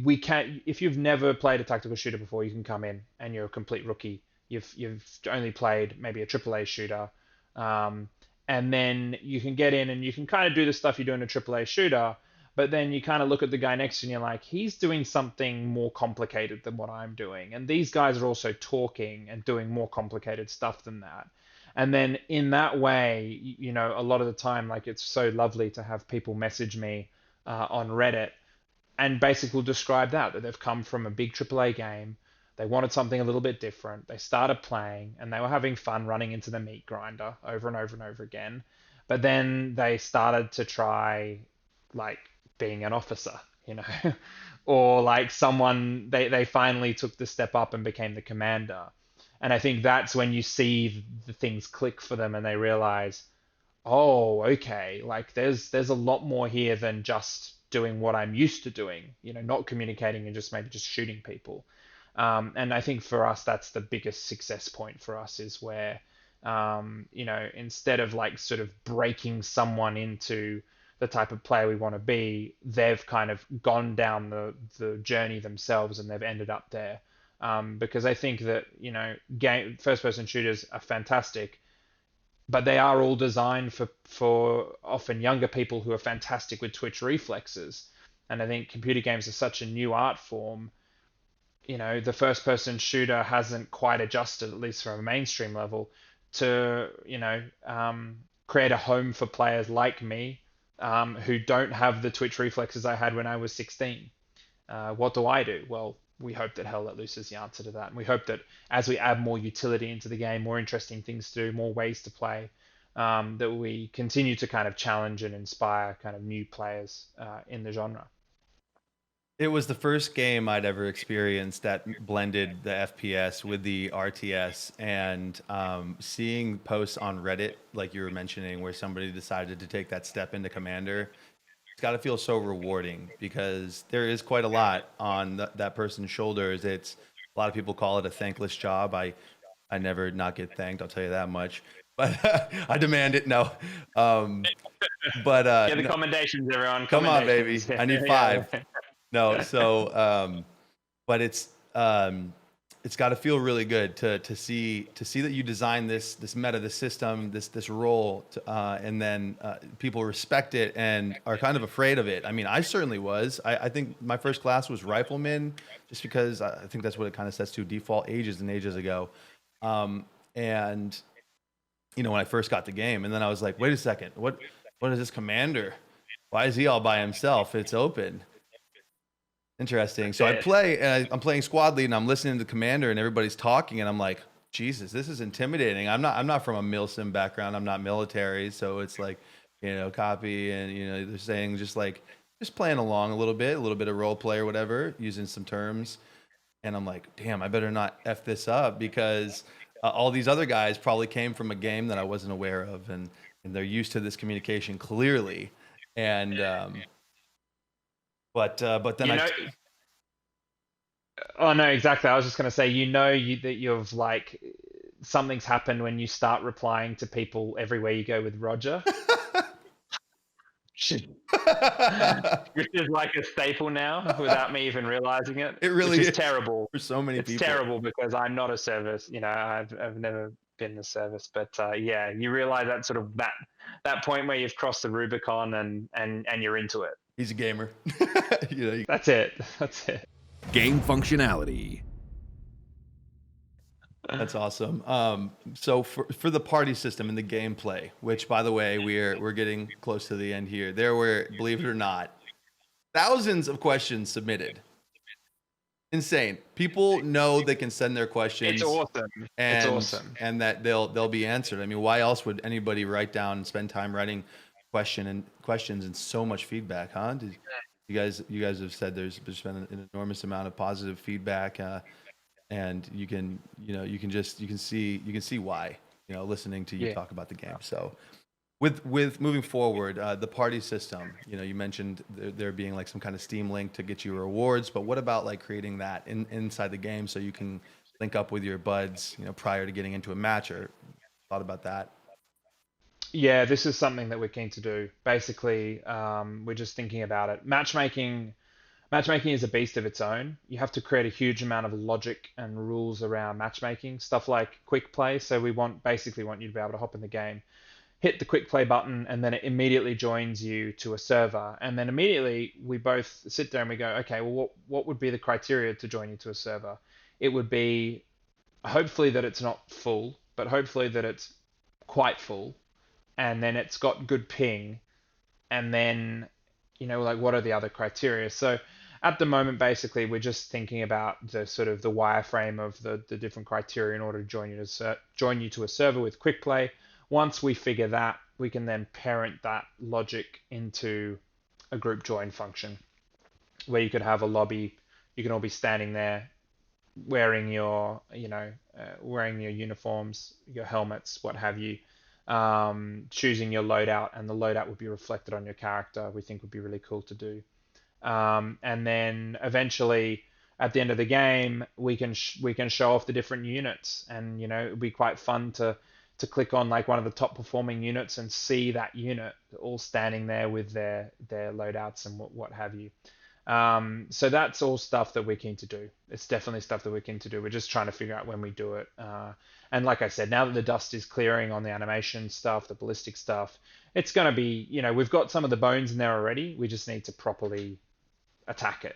we can, if you've never played a tactical shooter before, you can come in and you're a complete rookie. You've only played maybe a AAA shooter, um, and then you can get in and you can kind of do the stuff you do in a AAA shooter, but then you kind of look at the guy next to you and you're like, he's doing something more complicated than what I'm doing, and these guys are also talking and doing more complicated stuff than that. And then in that way, a lot of the time, like, it's so lovely to have people message me on Reddit and basically describe that they've come from a big AAA game. They wanted something a little bit different. They started playing and they were having fun running into the meat grinder over and over and over again. But then they started to try, like, being an officer, or like someone, they finally took the step up and became the commander. And I think that's when you see the things click for them and they realize, oh, okay, like there's a lot more here than just doing what I'm used to doing, not communicating and just maybe just shooting people. And I think for us, that's the biggest success point for us, is where, instead of like sort of breaking someone into the type of player we want to be, they've kind of gone down the journey themselves and they've ended up there. Because I think that, game first person shooters are fantastic, but they are all designed for often younger people who are fantastic with twitch reflexes. And I think computer games are such a new art form. The first person shooter hasn't quite adjusted, at least from a mainstream level, to create a home for players like me, who don't have the twitch reflexes I had when I was 16. What do? Well, we hope that Hell Let Loose is the answer to that. And we hope that as we add more utility into the game, more interesting things to do, more ways to play, that we continue to kind of challenge and inspire kind of new players in the genre. It was the first game I'd ever experienced that blended the FPS with the RTS, and seeing posts on Reddit, like you were mentioning, where somebody decided to take that step into Commander, it's got to feel so rewarding because there is quite a lot on that person's shoulders. It's a lot of people call it a thankless job. I never not get thanked. I'll tell you that much. But I demand it. No, but Yeah, the no, commendations, everyone. come on, baby. Commendations. I need Yeah. 5. No, so but it's got to feel really good to see that you designed this meta, this system, this role, and then people respect it and are kind of afraid of it. I mean, I certainly was. I think my first class was Rifleman, just because I think that's what it kind of sets to default ages and ages ago. And you know, when I first got the game, and then I was like, wait a second, what is this Commander? Why is he all by himself? It's open. Interesting. So I play, and I'm playing squad lead, and I'm listening to Commander, and everybody's talking, and I'm like, Jesus, this is intimidating. I'm not from a milsim background. I'm not military, so it's like, you know, copy, and you know, they're saying just playing along a little bit of role play or whatever, using some terms, and I'm like, damn, I better not f this up because all these other guys probably came from a game that I wasn't aware of, and they're used to this communication clearly, and but then You know, oh no, exactly. I was just going to say, that you've like something's happened when you start replying to people everywhere you go with Roger, which is like a staple now without me even realizing it. It really which is is terrible. for so many It's people. terrible because I'm not a service. You know, I've never been in the service, but yeah, you realize that sort of that point where you've crossed the Rubicon and you're into it. He's a gamer. You know, That's it. That's it. Game functionality. that's awesome. So for the party system and the gameplay, which by the way, we're getting close to the end here. There were, believe it or not, thousands of questions submitted. Insane. People know they can send their questions. It's awesome. And, It's awesome. and that they'll be answered. I mean, why else would anybody write down and spend time writing questions and so much feedback, huh? You guys have said there's been an enormous amount of positive feedback, and you can see why, you know, listening to you Yeah. talk about the game. So with moving forward, the party system, you know, you mentioned there being like some kind of Steam link to get you rewards, but what about like creating that inside the game so you can link up with your buds, you know, prior to getting into a match, or thought about that? Yeah, this is something that we're keen to do. Basically, we're just thinking about it. Matchmaking is a beast of its own. You have to create a huge amount of logic and rules around matchmaking, stuff like quick play. So we basically want you to be able to hop in the game, hit the quick play button, and then it immediately joins you to a server. And then immediately we both sit there and we go, okay, well, what would be the criteria to join you to a server? It would be hopefully that it's not full, but hopefully that it's quite full, and then it's got good ping, and then, you know, like what are the other criteria? So at the moment, basically, we're just thinking about the sort of the wireframe of the different criteria in order to join you to a server with quick play. Once we figure that, we can then parent that logic into a group join function where you could have a lobby. You can all be standing there wearing your, wearing your uniforms, your helmets, what have you, choosing your loadout, and the loadout would be reflected on your character. We think would be really cool to do. And then eventually, at the end of the game, we can show off the different units, and you know, it'd be quite fun to click on like one of the top performing units and see that unit all standing there with their loadouts and what have you. So that's all stuff that we're keen to do. It's definitely stuff that we're keen to do. We're just trying to figure out when we do it. And like I said, now that the dust is clearing on the animation stuff, the ballistic stuff, it's going to be, you know, we've got some of the bones in there already. We just need to properly attack it.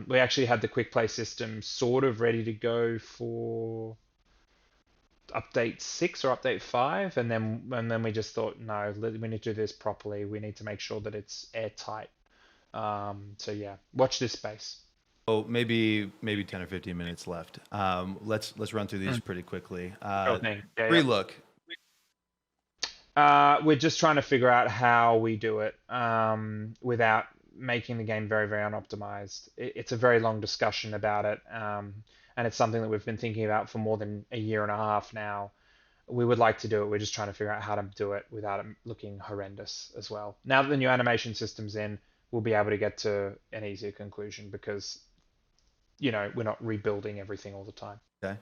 We actually had the quick play system sort of ready to go for update 6 or update 5, and then we just thought, no, we need to do this properly. We need to make sure that it's airtight. So yeah, watch this space. Oh, maybe 10 or 15 minutes left. Let's run through these Mm, pretty quickly. sure thing. Yeah, Free yeah. look. We're just trying to figure out how we do it without making the game very, very unoptimized. It's a very long discussion about it, and it's something that we've been thinking about for more than a year and a half now. We would like to do it. We're just trying to figure out how to do it without it looking horrendous as well. Now that the new animation system's in, we'll be able to get to an easier conclusion because, we're not rebuilding everything all the time. Okay.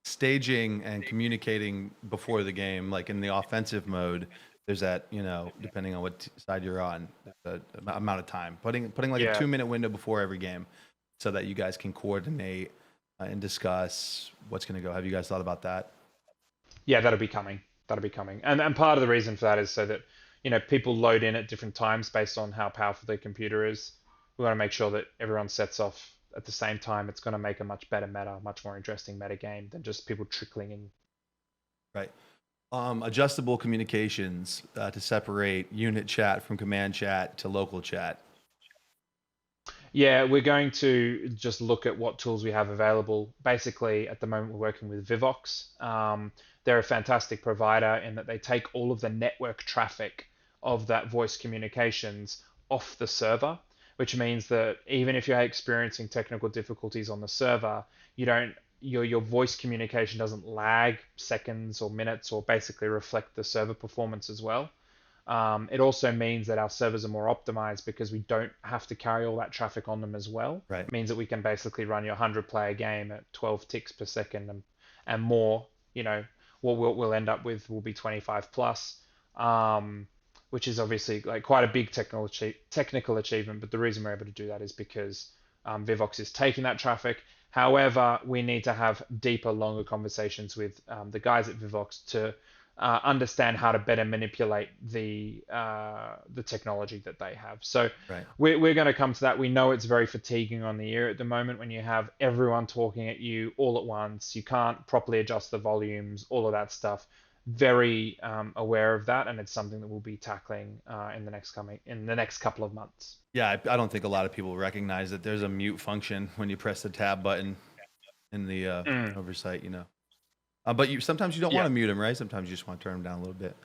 Staging and communicating before the game, like in the offensive mode, there's that, depending on what side you're on, the amount of time. Putting like a Yeah, 2 minute window before every game so that you guys can coordinate and discuss what's going to go. Have you guys thought about that? yeah, that'll be coming. That'll be coming. And part of the reason for that is so that, people load in at different times based on how powerful their computer is. We want to make sure that everyone sets off at the same time. It's going to make a much better meta, much more interesting meta game than just people trickling in. Right. Adjustable communications to separate unit chat from command chat to local chat. Yeah, we're going to just look at what tools we have available. Basically, at the moment, we're working with Vivox. They're a fantastic provider in that they take all of the network traffic of that voice communications off the server, which means that even if you're experiencing technical difficulties on the server, you don't your voice communication doesn't lag seconds or minutes or basically reflect the server performance as well. It also means that our servers are more optimized because we don't have to carry all that traffic on them as well. Right. It means that we can basically run your 100-player game at 12 ticks per second and more. What we'll end up with will be 25 plus, which is obviously like quite a big technical achievement. But the reason we're able to do that is because Vivox is taking that traffic. However, we need to have deeper, longer conversations with the guys at Vivox to understand how to better manipulate the technology that they have. So Right. we're going to come to that. We know it's very fatiguing on the ear at the moment when you have everyone talking at you all at once. You can't properly adjust the volumes, all of that stuff. Very aware of that, and it's something that we'll be tackling in the next couple of months. Yeah, I don't think a lot of people recognize that there's a mute function when you press the tab button in the Mm, oversight. But sometimes you don't want yeah. to mute them, right? Sometimes you just want to turn them down a little bit.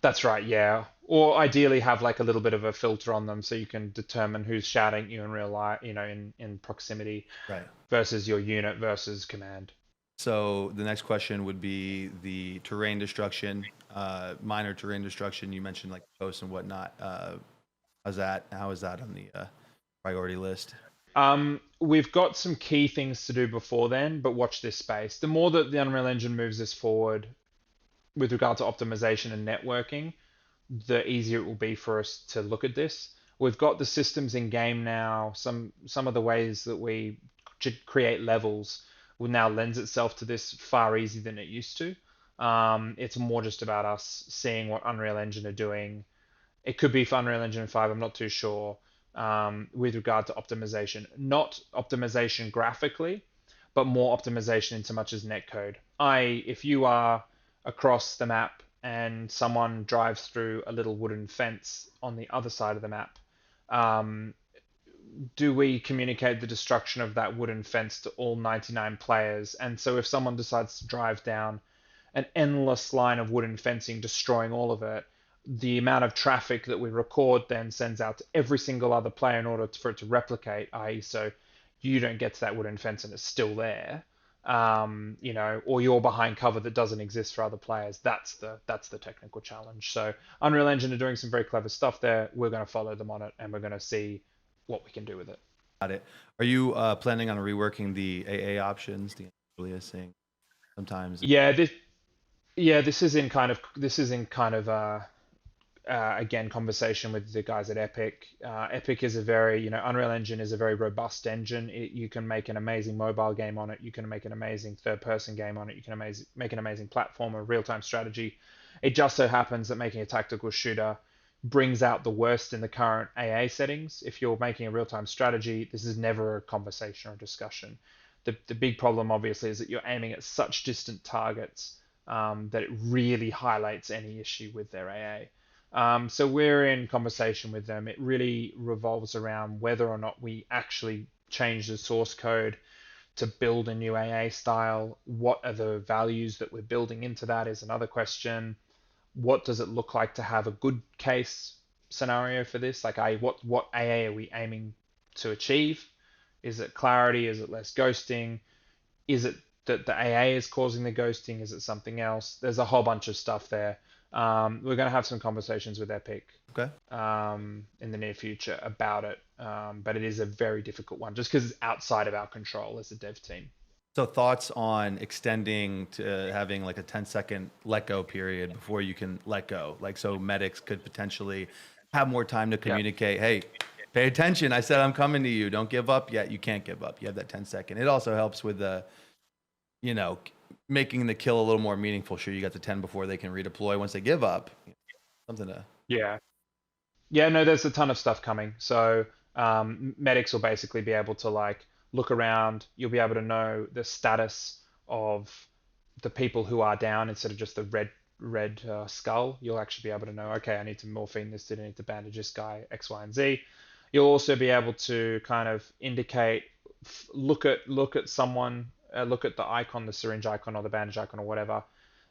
That's right, yeah. Or ideally have like a little bit of a filter on them so you can determine who's shouting at you in real life, in proximity Right. versus your unit versus command. So the next question would be the terrain destruction, minor terrain destruction. You mentioned like posts and whatnot. How is that on the priority list? We've got some key things to do before then, but watch this space. The more that the Unreal Engine moves us forward with regard to optimization and networking, the easier it will be for us to look at this. We've got the systems in game now. Some of the ways that we create levels will now lends itself to this far easier than it used to. It's more just about us seeing what Unreal Engine are doing. It could be for Unreal Engine 5, I'm not too sure, with regard to optimization. Not optimization graphically, but more optimization into much as netcode. If you are across the map and someone drives through a little wooden fence on the other side of the map, um, do we communicate the destruction of that wooden fence to all 99 players? And so if someone decides to drive down an endless line of wooden fencing, destroying all of it, the amount of traffic that we record then sends out to every single other player in order for it to replicate, i.e., so you don't get to that wooden fence and it's still there, or you're behind cover that doesn't exist for other players. That's the technical challenge. So Unreal Engine are doing some very clever stuff there. We're going to follow them on it, and we're going to see what we can do with it. Got it. Are you planning on reworking the AA options, the aliasing sometimes? This is in kind of again conversation with the guys at Epic. Epic is a very Unreal Engine is a very robust engine. You can make an amazing mobile game on it. You can make an amazing third-person game on it. You can make an amazing platform or real-time strategy. It just so happens that making a tactical shooter brings out the worst in the current AA settings. If you're making a real-time strategy, this is never a conversation or discussion. The big problem, obviously, is that you're aiming at such distant targets that it really highlights any issue with their AA. So we're in conversation with them. It really revolves around whether or not we actually change the source code to build a new AA style. What are the values that we're building into that is another question. What does it look like to have a good case scenario for this? Like, what AA are we aiming to achieve? Is it clarity? Is it less ghosting? Is it that the AA is causing the ghosting? Is it something else? There's a whole bunch of stuff there. We're going to have some conversations with Epic Okay. in the near future about it, but it is a very difficult one just because it's outside of our control as a dev team. So thoughts on extending to having like a 10-second let go period before you can let go? Like, so medics could potentially have more time to communicate. Hey, pay attention. I said I'm coming to you. Don't give up yet. You can't give up. You have that 10-second. It also helps with the, making the kill a little more meaningful. Sure, you got the 10 before they can redeploy once they give up. Something to. Yeah, no, there's a ton of stuff coming. So medics will basically be able to like look around. You'll be able to know the status of the people who are down instead of just the red skull. You'll actually be able to know, okay, I need to morphine this, I need to bandage this guy, X, Y, and Z. You'll also be able to kind of indicate, look at someone, look at the icon, the syringe icon or the bandage icon or whatever,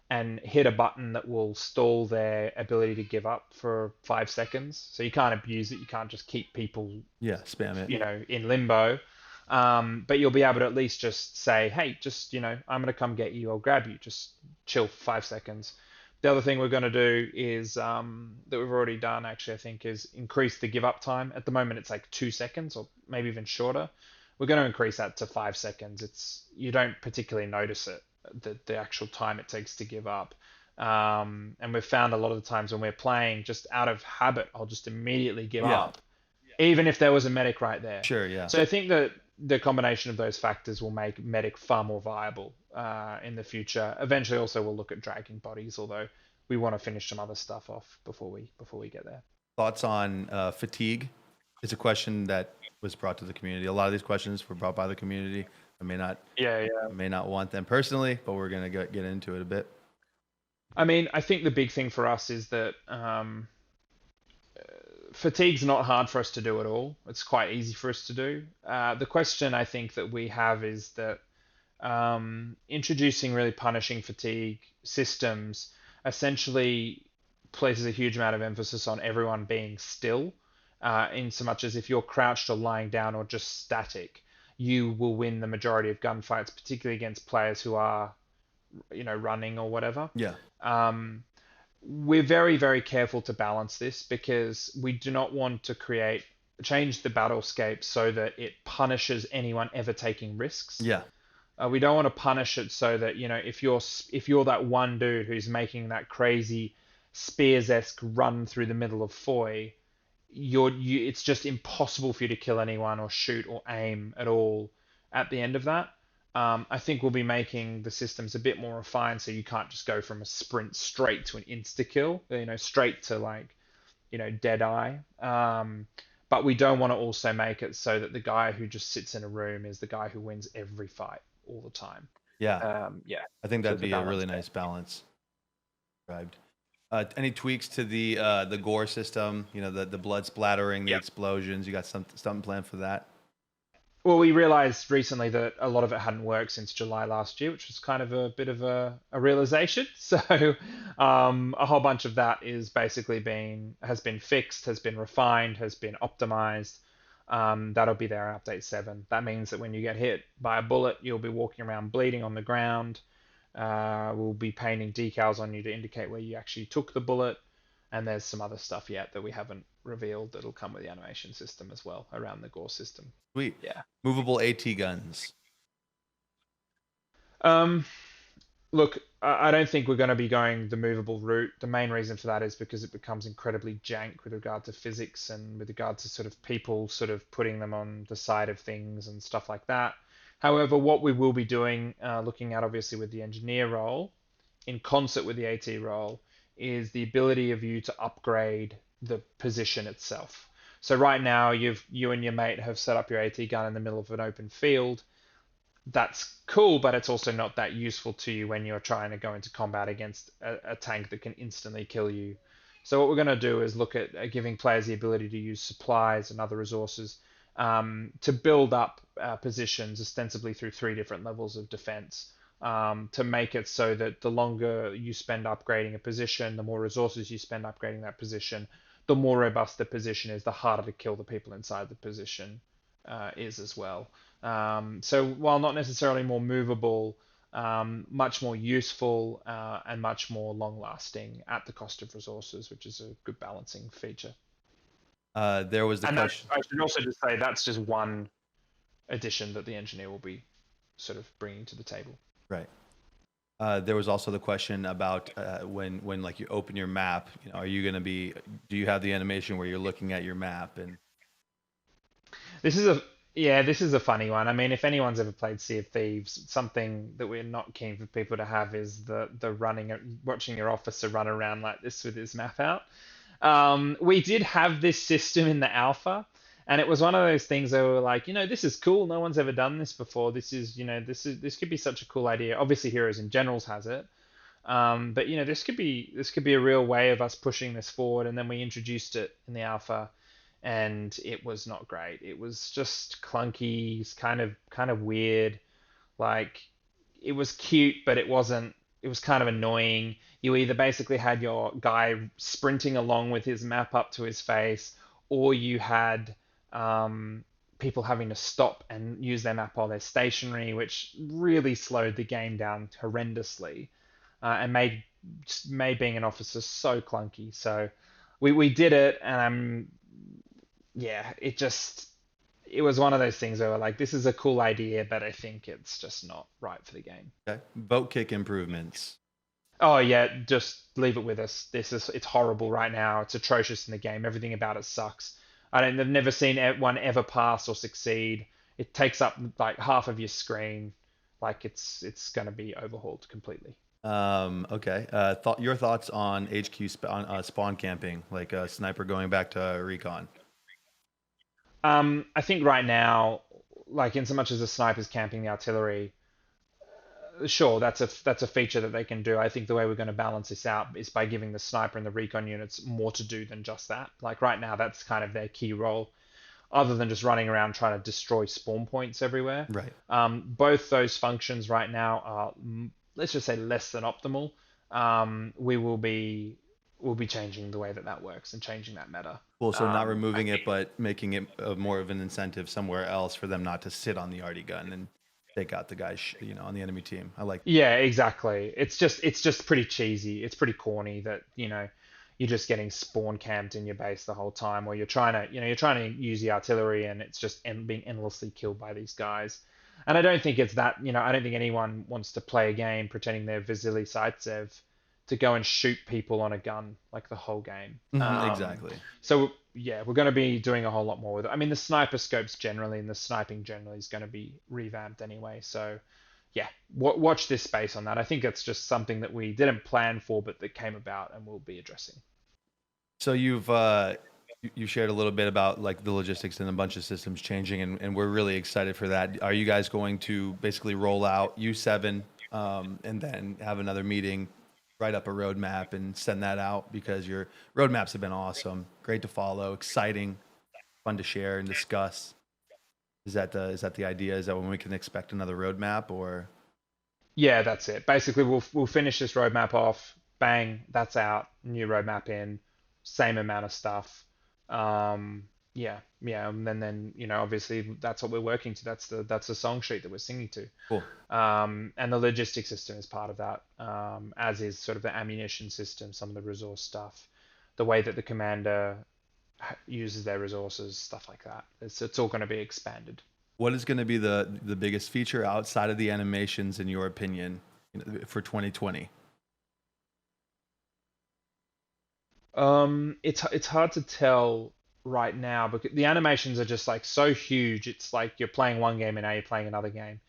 and hit a button that will stall their ability to give up for 5 seconds. So you can't abuse it. You can't just keep people, Spam it. In limbo. But you'll be able to at least just say, hey, just, I'm going to come get you. I'll grab you. Just chill for 5 seconds. The other thing we're going to do is that we've already done, actually, I think, is increase the give up time. At the moment, it's like 2 seconds or maybe even shorter. We're going to increase that to 5 seconds. You don't particularly notice it, the actual time it takes to give up. And we've found a lot of the times when we're playing, just out of habit, I'll just immediately give up, even if there was a medic right there. Sure, yeah. So I think that the combination of those factors will make medic far more viable in the future. Eventually, also we'll look at dragging bodies, although we want to finish some other stuff off before we get there. Thoughts on fatigue? It's a question that was brought to the community. A lot of these questions were brought by the community. I may not want them personally, but we're gonna get into it a bit. I mean, I think the big thing for us is that fatigue's not hard for us to do at all. It's quite easy for us to do. The question I think that we have is that introducing really punishing fatigue systems essentially places a huge amount of emphasis on everyone being still, in so much as if you're crouched or lying down or just static, you will win the majority of gunfights, particularly against players who are, running or whatever. Yeah. We're very, very careful to balance this because we do not want to change the battlescape so that it punishes anyone ever taking risks. Yeah. We don't want to punish it so that, if you're that one dude who's making that crazy Spears-esque run through the middle of Foy, it's just impossible for you to kill anyone or shoot or aim at all at the end of that. I think we'll be making the systems a bit more refined, so you can't just go from a sprint straight to an insta kill, straight to dead eye. But we don't want to also make it so that the guy who just sits in a room is the guy who wins every fight all the time. Yeah. I think that'd be a really nice balance. Right. Any tweaks to the gore system? The blood splattering, the explosions. You got something planned for that? Well, we realized recently that a lot of it hadn't worked since July last year, which was kind of a bit of a realization. So a whole bunch of that is basically has been fixed, has been refined, has been optimized. That'll be there in update 7. That means that when you get hit by a bullet, you'll be walking around bleeding on the ground. We'll be painting decals on you to indicate where you actually took the bullet. And there's some other stuff yet that we haven't revealed that'll come with the animation system as well around the gore system. Sweet. Yeah. Movable AT guns. Look, I don't think we're going to be going the movable route. The main reason for that is because it becomes incredibly jank with regard to physics and with regard to sort of people sort of putting them on the side of things and stuff like that. However, what we will be doing, looking at obviously with the engineer role, in concert with the AT role, is the ability of you to upgrade the position itself. So right now, you and your mate have set up your AT gun in the middle of an open field. That's cool, but it's also not that useful to you when you're trying to go into combat against a tank that can instantly kill you. So what we're going to do is look at giving players the ability to use supplies and other resources to build up positions ostensibly through three different levels of defense. To make it so that the longer you spend upgrading a position, the more resources you spend upgrading that position, the more robust the position is, the harder to kill the people inside the position is as well. So while not necessarily more movable, much more useful and much more long lasting at the cost of resources, which is a good balancing feature. There was the And that's, question. I should also just say that's just one addition that the engineer will be sort of bringing to the table. Right. There was also the question about when like you open your map, are you going to be, do you have the animation where you're looking at your map and This is a Yeah, this is a funny one. I mean, if anyone's ever played Sea of Thieves, something that we're not keen for people to have is the watching your officer run around like this with his map out. We did have this system in the alpha, and it was one of those things that were like, this is cool. No one's ever done this before. This could be such a cool idea. Obviously, Heroes and Generals has it, but this could be a real way of us pushing this forward. And then we introduced it in the alpha, and it was not great. It was just clunky, it's kind of weird. Like it was cute, but it wasn't. It was kind of annoying. You either basically had your guy sprinting along with his map up to his face, or you had people having to stop and use their map while they're stationary, which really slowed the game down horrendously and made being an officer so clunky. So we did it, and yeah, it was one of those things where we're like, this is a cool idea, but I think it's just not right for the game. okay. Boat kick improvements? Oh yeah, just leave it with us. It's horrible right now. It's atrocious in the game. Everything about it sucks. I've never seen one ever pass or succeed. It takes up like half of your screen. Like it's gonna be overhauled completely. Okay. Your thoughts on HQ on spawn camping, like a sniper going back to recon? I think right now, like in so much as the snipers camping the artillery, sure, that's a feature that they can do. I think the way we're going to balance this out is by giving the sniper and the recon units more to do than just that. Like right now, that's kind of their key role, other than just running around trying to destroy spawn points everywhere. Right. Both those functions right now are, let's just say, less than optimal. We'll be changing the way that works and changing that meta. Well, so not removing it, but making it more of an incentive somewhere else for them not to sit on the arty gun and take out the guys, on the enemy team. I like. Yeah, exactly. It's just pretty cheesy. It's pretty corny that, you're just getting spawn camped in your base the whole time, or you're trying to use the artillery and it's just being endlessly killed by these guys. And I don't think it's that, I don't think anyone wants to play a game pretending they're Vasily Zaitsev to go and shoot people on a gun like the whole game. Exactly. So yeah, we're going to be doing a whole lot more with it. I mean, the sniper scopes generally and the sniping generally is going to be revamped anyway. So yeah, watch this space on that. I think that's just something that we didn't plan for, but that came about and we'll be addressing. So you shared a little bit about like the logistics and a bunch of systems changing, and we're really excited for that. Are you guys going to basically roll out U7 and then have another meeting, write up a roadmap and send that out? Because your roadmaps have been awesome, great to follow, exciting, fun to share and discuss. Is that the idea? Is that when we can expect another roadmap, or? Yeah, that's it. Basically, we'll finish this roadmap off. Bang, that's out. New roadmap in. Same amount of stuff. Yeah, and then obviously that's what we're working to. That's the song sheet that we're singing to. Cool. And the logistics system is part of that, as is sort of the ammunition system, some of the resource stuff, the way that the commander uses their resources, stuff like that. It's all going to be expanded. What is going to be the biggest feature outside of the animations, in your opinion, for 2020? It's hard to tell right now because the animations are just like so huge. It's like you're playing one game and now you're playing another game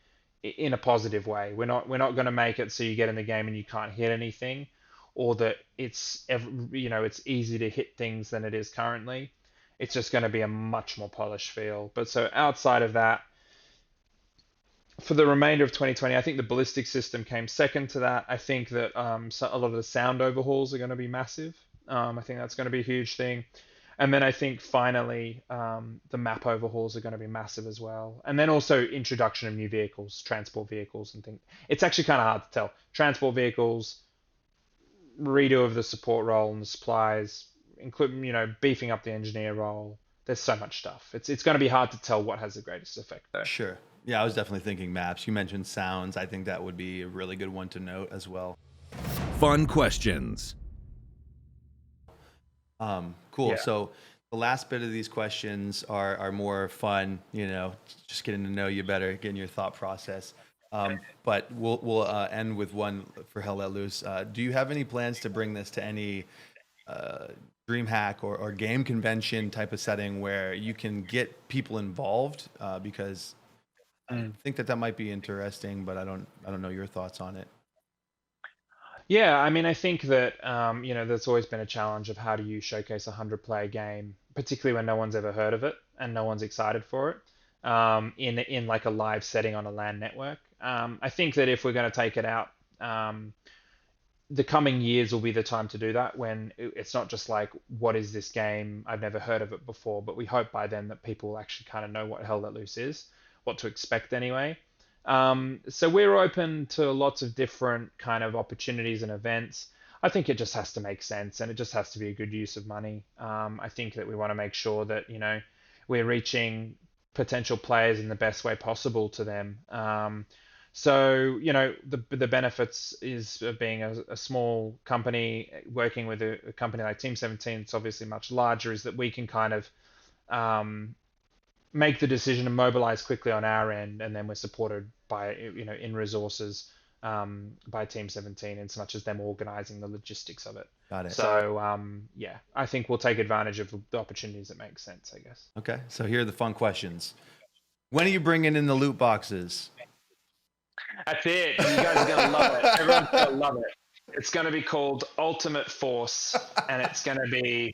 in a positive way. We're not going to make it so you get in the game and you can't hit anything, or that it's easy to hit things than it is currently. It's just going to be a much more polished feel. But so outside of that, for the remainder of 2020, I think the ballistic system came second to that. I think that a lot of the sound overhauls are going to be massive. I think that's going to be a huge thing. And then I think finally, the map overhauls are going to be massive as well. And then also introduction of new vehicles, transport vehicles, and things. It's actually kind of hard to tell. Transport vehicles, redo of the support role and the supplies, including beefing up the engineer role. There's so much stuff. It's going to be hard to tell what has the greatest effect though. Sure. Yeah, I was definitely thinking maps. You mentioned sounds. I think that would be a really good one to note as well. Fun questions. Cool. Yeah. So the last bit of these questions are more fun, just getting to know you better, getting your thought process. But we'll end with one for Hell Let Loose. Do you have any plans to bring this to any DreamHack or game convention type of setting where you can get people involved? Because I think that might be interesting, but I don't know your thoughts on it. Yeah, I mean, I think that there's always been a challenge of how do you showcase a 100-player game, particularly when no one's ever heard of it and no one's excited for it, in like a live setting on a LAN network. I think that if we're going to take it out, the coming years will be the time to do that when it's not just like, what is this game? I've never heard of it before, but we hope by then that people will actually kind of know what Hell Let Loose is, what to expect anyway. So we're open to lots of different kind of opportunities and events. I think it just has to make sense and it just has to be a good use of money. I think that we want to make sure that, we're reaching potential players in the best way possible to them. So, the benefits is of being a small company working with a company like Team 17, it's obviously much larger, is that we can kind of make the decision and mobilize quickly on our end, and then we're supported by, in resources by Team 17, in so much as them organizing the logistics of it. Got it. So, yeah, I think we'll take advantage of the opportunities that make sense, I guess. Okay. So here are the fun questions. When are you bringing in the loot boxes? That's it. You guys are gonna love it. Everyone's gonna love it. It's gonna be called Ultimate Force, and it's gonna be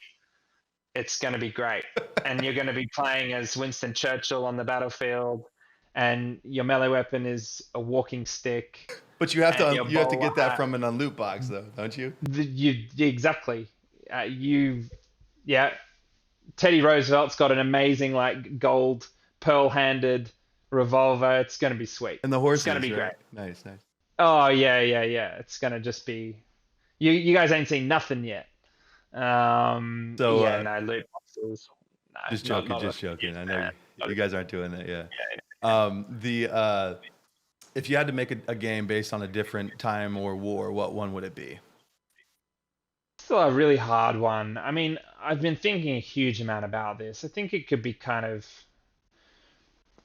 great. And you're gonna be playing as Winston Churchill on the battlefield, and your melee weapon is a walking stick. But you have And to your you have to bowler get that hat. from an unloot box though, don't you? Exactly. Yeah. Teddy Roosevelt's got an amazing like gold pearl-handed revolver. It's gonna be sweet. And the horses, It's gonna be right? great. Nice. Oh yeah. It's gonna just be. You guys ain't seen nothing yet. So Yeah, no loot boxes. No, just not joking, not just a joking. huge I know fan. you guys aren't doing that, yeah. If you had to make a game based on a different time or war, what one would it be? Still a really hard one. I mean, I've been thinking a huge amount about this. I think it could be kind of.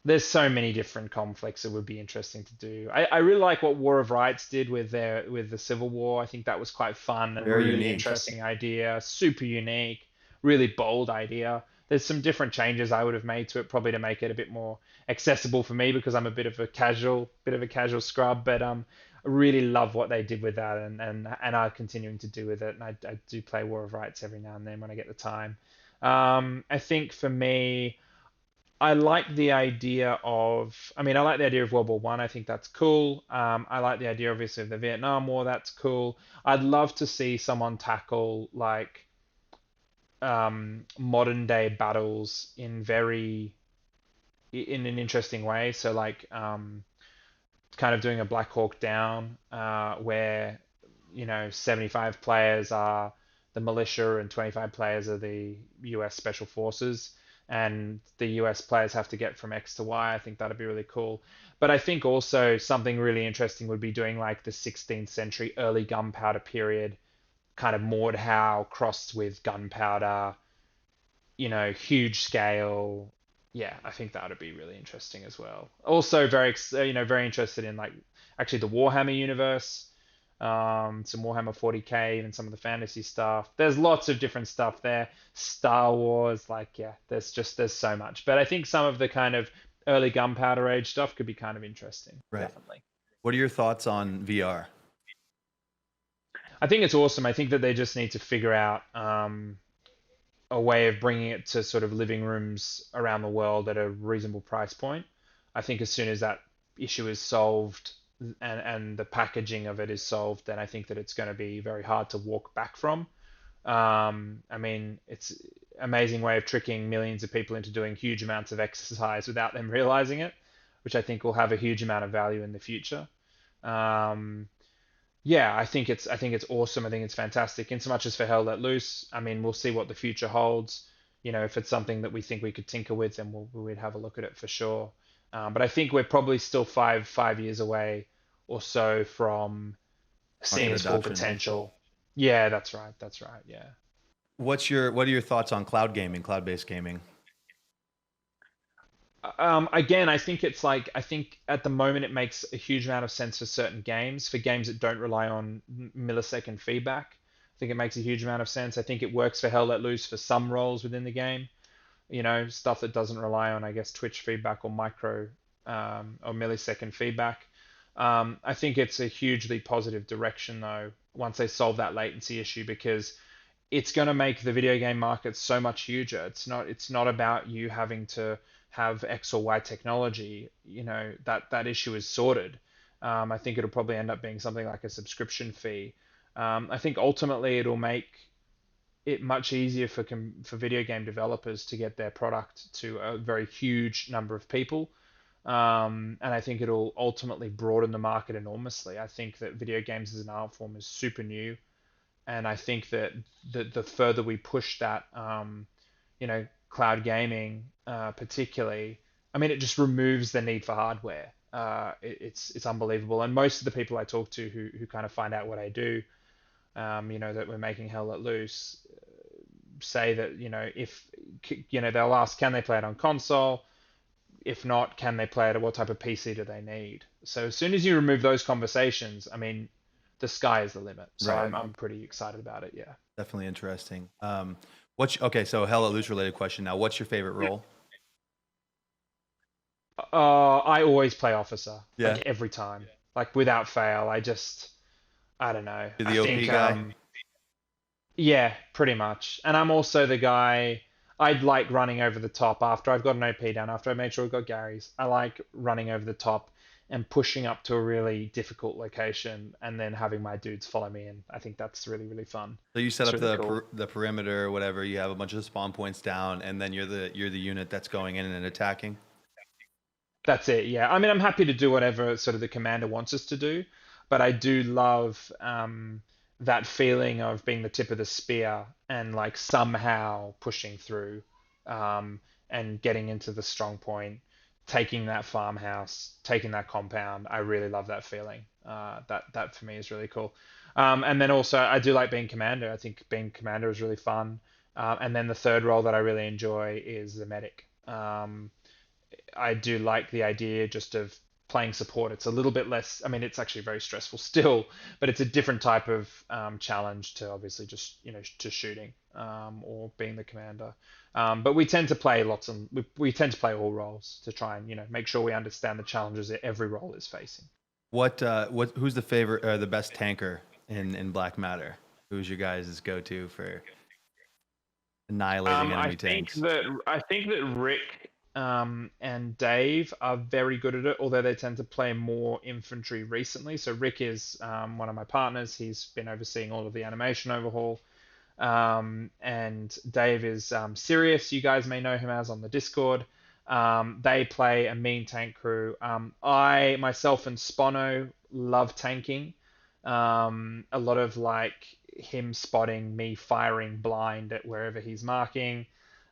There's so many different conflicts that would be interesting to do. I really like what War of Rights did with the Civil War. I think that was quite fun and Very really unique. interesting idea, super unique, really bold idea. There's some different changes I would have made to it, probably to make it a bit more accessible for me because I'm a bit of a casual scrub. But I really love what they did with that and are continuing to do with it. And I do play War of Rights every now and then when I get the time. I think for me. I like the idea I like the idea of World War One. I think that's cool. I like the idea, obviously, of the Vietnam War. That's cool. I'd love to see someone tackle like modern day battles in an interesting way. So like kind of doing a Black Hawk Down, where 75 players are the militia and 25 players are the U.S. Special Forces, and the US players have to get from X to Y. I think that'd be really cool. But I think also something really interesting would be doing like the 16th century early gunpowder period, kind of Mordhau crossed with gunpowder, huge scale. Yeah, I think that would be really interesting as well. Also, very interested in like actually the Warhammer universe, some Warhammer 40K, and some of the fantasy stuff. There's lots of different stuff there. Star Wars, like yeah, there's so much. But I think some of the kind of early Gunpowder Age stuff could be kind of interesting. Right. Definitely. What are your thoughts on VR? I think it's awesome. I think that they just need to figure out a way of bringing it to sort of living rooms around the world at a reasonable price point. I think as soon as that issue is solved and the packaging of it is solved, then I think that it's going to be very hard to walk back from. I mean, amazing way of tricking millions of people into doing huge amounts of exercise without them realizing it, which I think will have a huge amount of value in the future. Um, yeah, I think it's awesome. I think it's fantastic. In so much as for Hell Let Loose, I mean, we'll see what the future holds. You know, if it's something that we think we could tinker with, then we'd have a look at it for sure. But I think we're probably still five years away or so from seeing Market its full adoption. potential. Yeah, that's right. That's right. Yeah. What are your thoughts on cloud gaming, cloud-based gaming? Again, I think it's like I think at the moment it makes a huge amount of sense for certain games, for games that don't rely on millisecond feedback. I think it makes a huge amount of sense. I think it works for Hell Let Loose for some roles within the game. You know, stuff that doesn't rely on, I guess, Twitch feedback or micro or millisecond feedback. I think it's a hugely positive direction though, once they solve that latency issue, because it's going to make the video game market so much huger. It's not about you having to have X or Y technology. You know, that issue is sorted. I think it'll probably end up being something like a subscription fee. I think ultimately it'll make it much easier for video game developers to get their product to a very huge number of people. And I think it'll ultimately broaden the market enormously. I think that video games as an art form is super new, and I think that the further we push that, you know, cloud gaming, particularly, I mean, it just removes the need for hardware. It's unbelievable, and most of the people I talk to who kind of find out what I do, you know, that we're making Hell Let Loose, say that, you know, if you know, they'll ask, can they play it on console? If not, can they play it? What type of PC do they need? So as soon as you remove those conversations, I mean, the sky is the limit. So Right. I'm pretty excited about it. Yeah. Definitely interesting. Okay, so Hell Let Loose related question now. What's your favorite role? I always play officer, Yeah. like every time, like without fail. I don't know. You're I the OP think, guy? yeah, pretty much. And I'm also the guy, I'd like running over the top after I've got an OP down, after I made sure we got Gary's. I like running over the top and pushing up to a really difficult location and then having my dudes follow me in. I think that's really, really fun. So you set It's up really cool. the perimeter or whatever. You have a bunch of spawn points down, and then you're the unit that's going in and attacking. That's it, yeah. I mean, I'm happy to do whatever sort of the commander wants us to do, but I do love that feeling of being the tip of the spear and like somehow pushing through and getting into the strong point, taking that farmhouse, taking that compound. I really love that feeling. That for me is really cool. And then also, I do like being commander. I think being commander is really fun. And then the third role that I really enjoy is the medic. I do like the idea just of playing support. It's a little bit less, I mean, it's actually very stressful still, but it's a different type of challenge to obviously just, you know, to shooting or being the commander. But we tend to play we tend to play all roles to try and, you know, make sure we understand the challenges that every role is facing. Who's the favorite or the best tanker in Black Matter? Who's your guys' go-to for annihilating enemy tanks? I think that Rick and Dave are very good at it, although they tend to play more infantry recently. So Rick is one of my partners. He's been overseeing all of the animation overhaul. And Dave is Sirius. You guys may know him as on the Discord. They play a mean tank crew. I myself and Spono love tanking. A lot of like him spotting me firing blind at wherever he's marking.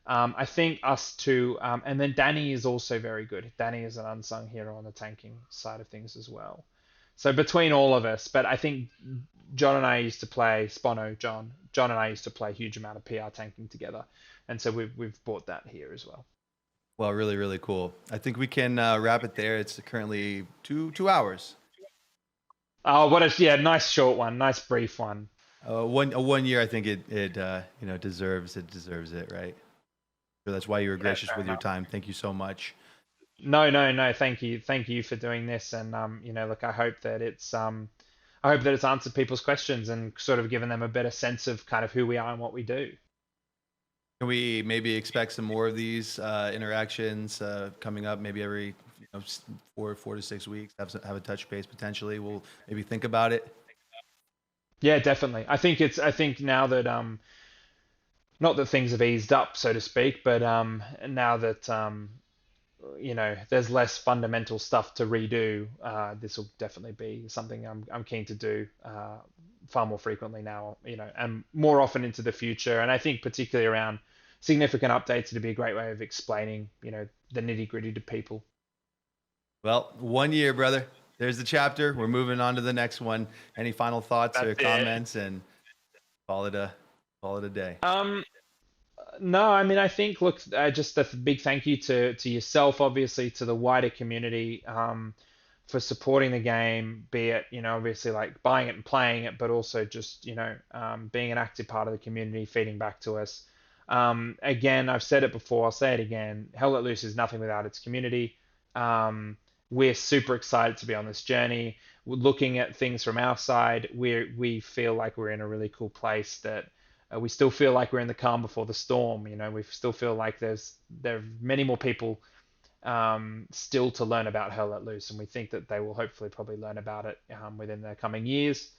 I think us two, and then Danny is also very good. Danny is an unsung hero on the tanking side of things as well. So between all of us, but I think John and I used to play Spono. John and I used to play a huge amount of PR tanking together, and so we've brought that here as well. Well, really, really cool. I think we can wrap it there. It's currently 2 hours. Oh, yeah, nice short one, nice brief one. 1 year, I think it you know, deserves it, right? So that's why you were gracious with your time. Thank you so much. No. Thank you for doing this, and you know, look, I hope that it's answered people's questions and sort of given them a better sense of kind of who we are and what we do. Can we maybe expect some more of these interactions coming up? Maybe every, you know, 4 to 6 weeks. Have a touch base potentially. We'll maybe think about it. Yeah, definitely. I think now that not that things have eased up, so to speak, but now that there's less fundamental stuff to redo, this will definitely be something I'm keen to do far more frequently now, and more often into the future. And I think particularly around significant updates, it'd be a great way of explaining, the nitty gritty to people. Well, 1 year, brother. There's the chapter. We're moving on to the next one. Any final thoughts or That's it. comments, and call it a day. No, I mean, I think, look, just a big thank you to yourself, obviously, to the wider community, for supporting the game, be it, obviously like buying it and playing it, but also just, being an active part of the community, feeding back to us. Again, I've said it before, I'll say it again. Hell Let Loose is nothing without its community. We're super excited to be on this journey. We're looking at things from our side. We feel like we're in a really cool place, that we still feel like we're in the calm before the storm. We still feel like there are many more people still to learn about Hell Let Loose, and we think that they will hopefully probably learn about it within the coming years.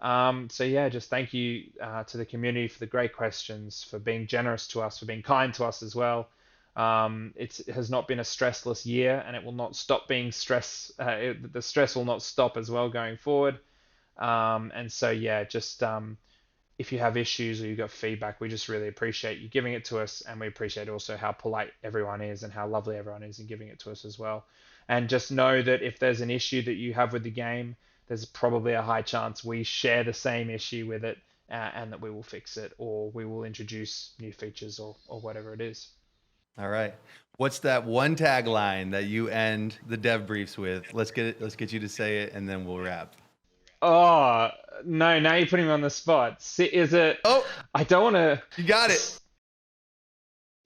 So yeah, just thank you to the community for the great questions, for being generous to us, for being kind to us as well. It has not been a stressless year, and it will not stop being the stress will not stop as well going forward. And so yeah, just if you have issues or you got feedback, we just really appreciate you giving it to us, and we appreciate also how polite everyone is and how lovely everyone is in giving it to us as well. And just know that if there's an issue that you have with the game, there's probably a high chance we share the same issue with it, and that we will fix it, or we will introduce new features, or whatever it is. All right. What's that one tagline that you end the dev briefs with? Let's get you to say it, and then we'll wrap. Oh, no, now you're putting me on the spot. Is it? Oh, I don't want to. you got it.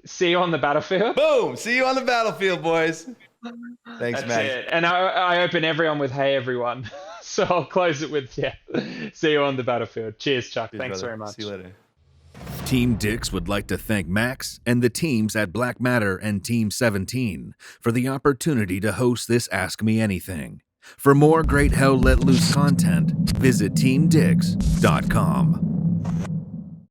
See you on the battlefield. Boom. See you on the battlefield, boys. Thanks, That's Max. it. And I open everyone with "Hey, everyone." So I'll close it with, yeah. See you on the battlefield. Cheers, Chuck. Cheers, Thanks brother. very much. See you later. Team Dix would like to thank Max and the teams at Black Matter and Team 17 for the opportunity to host this Ask Me Anything. For more great Hell Let Loose content, visit teamdix.com.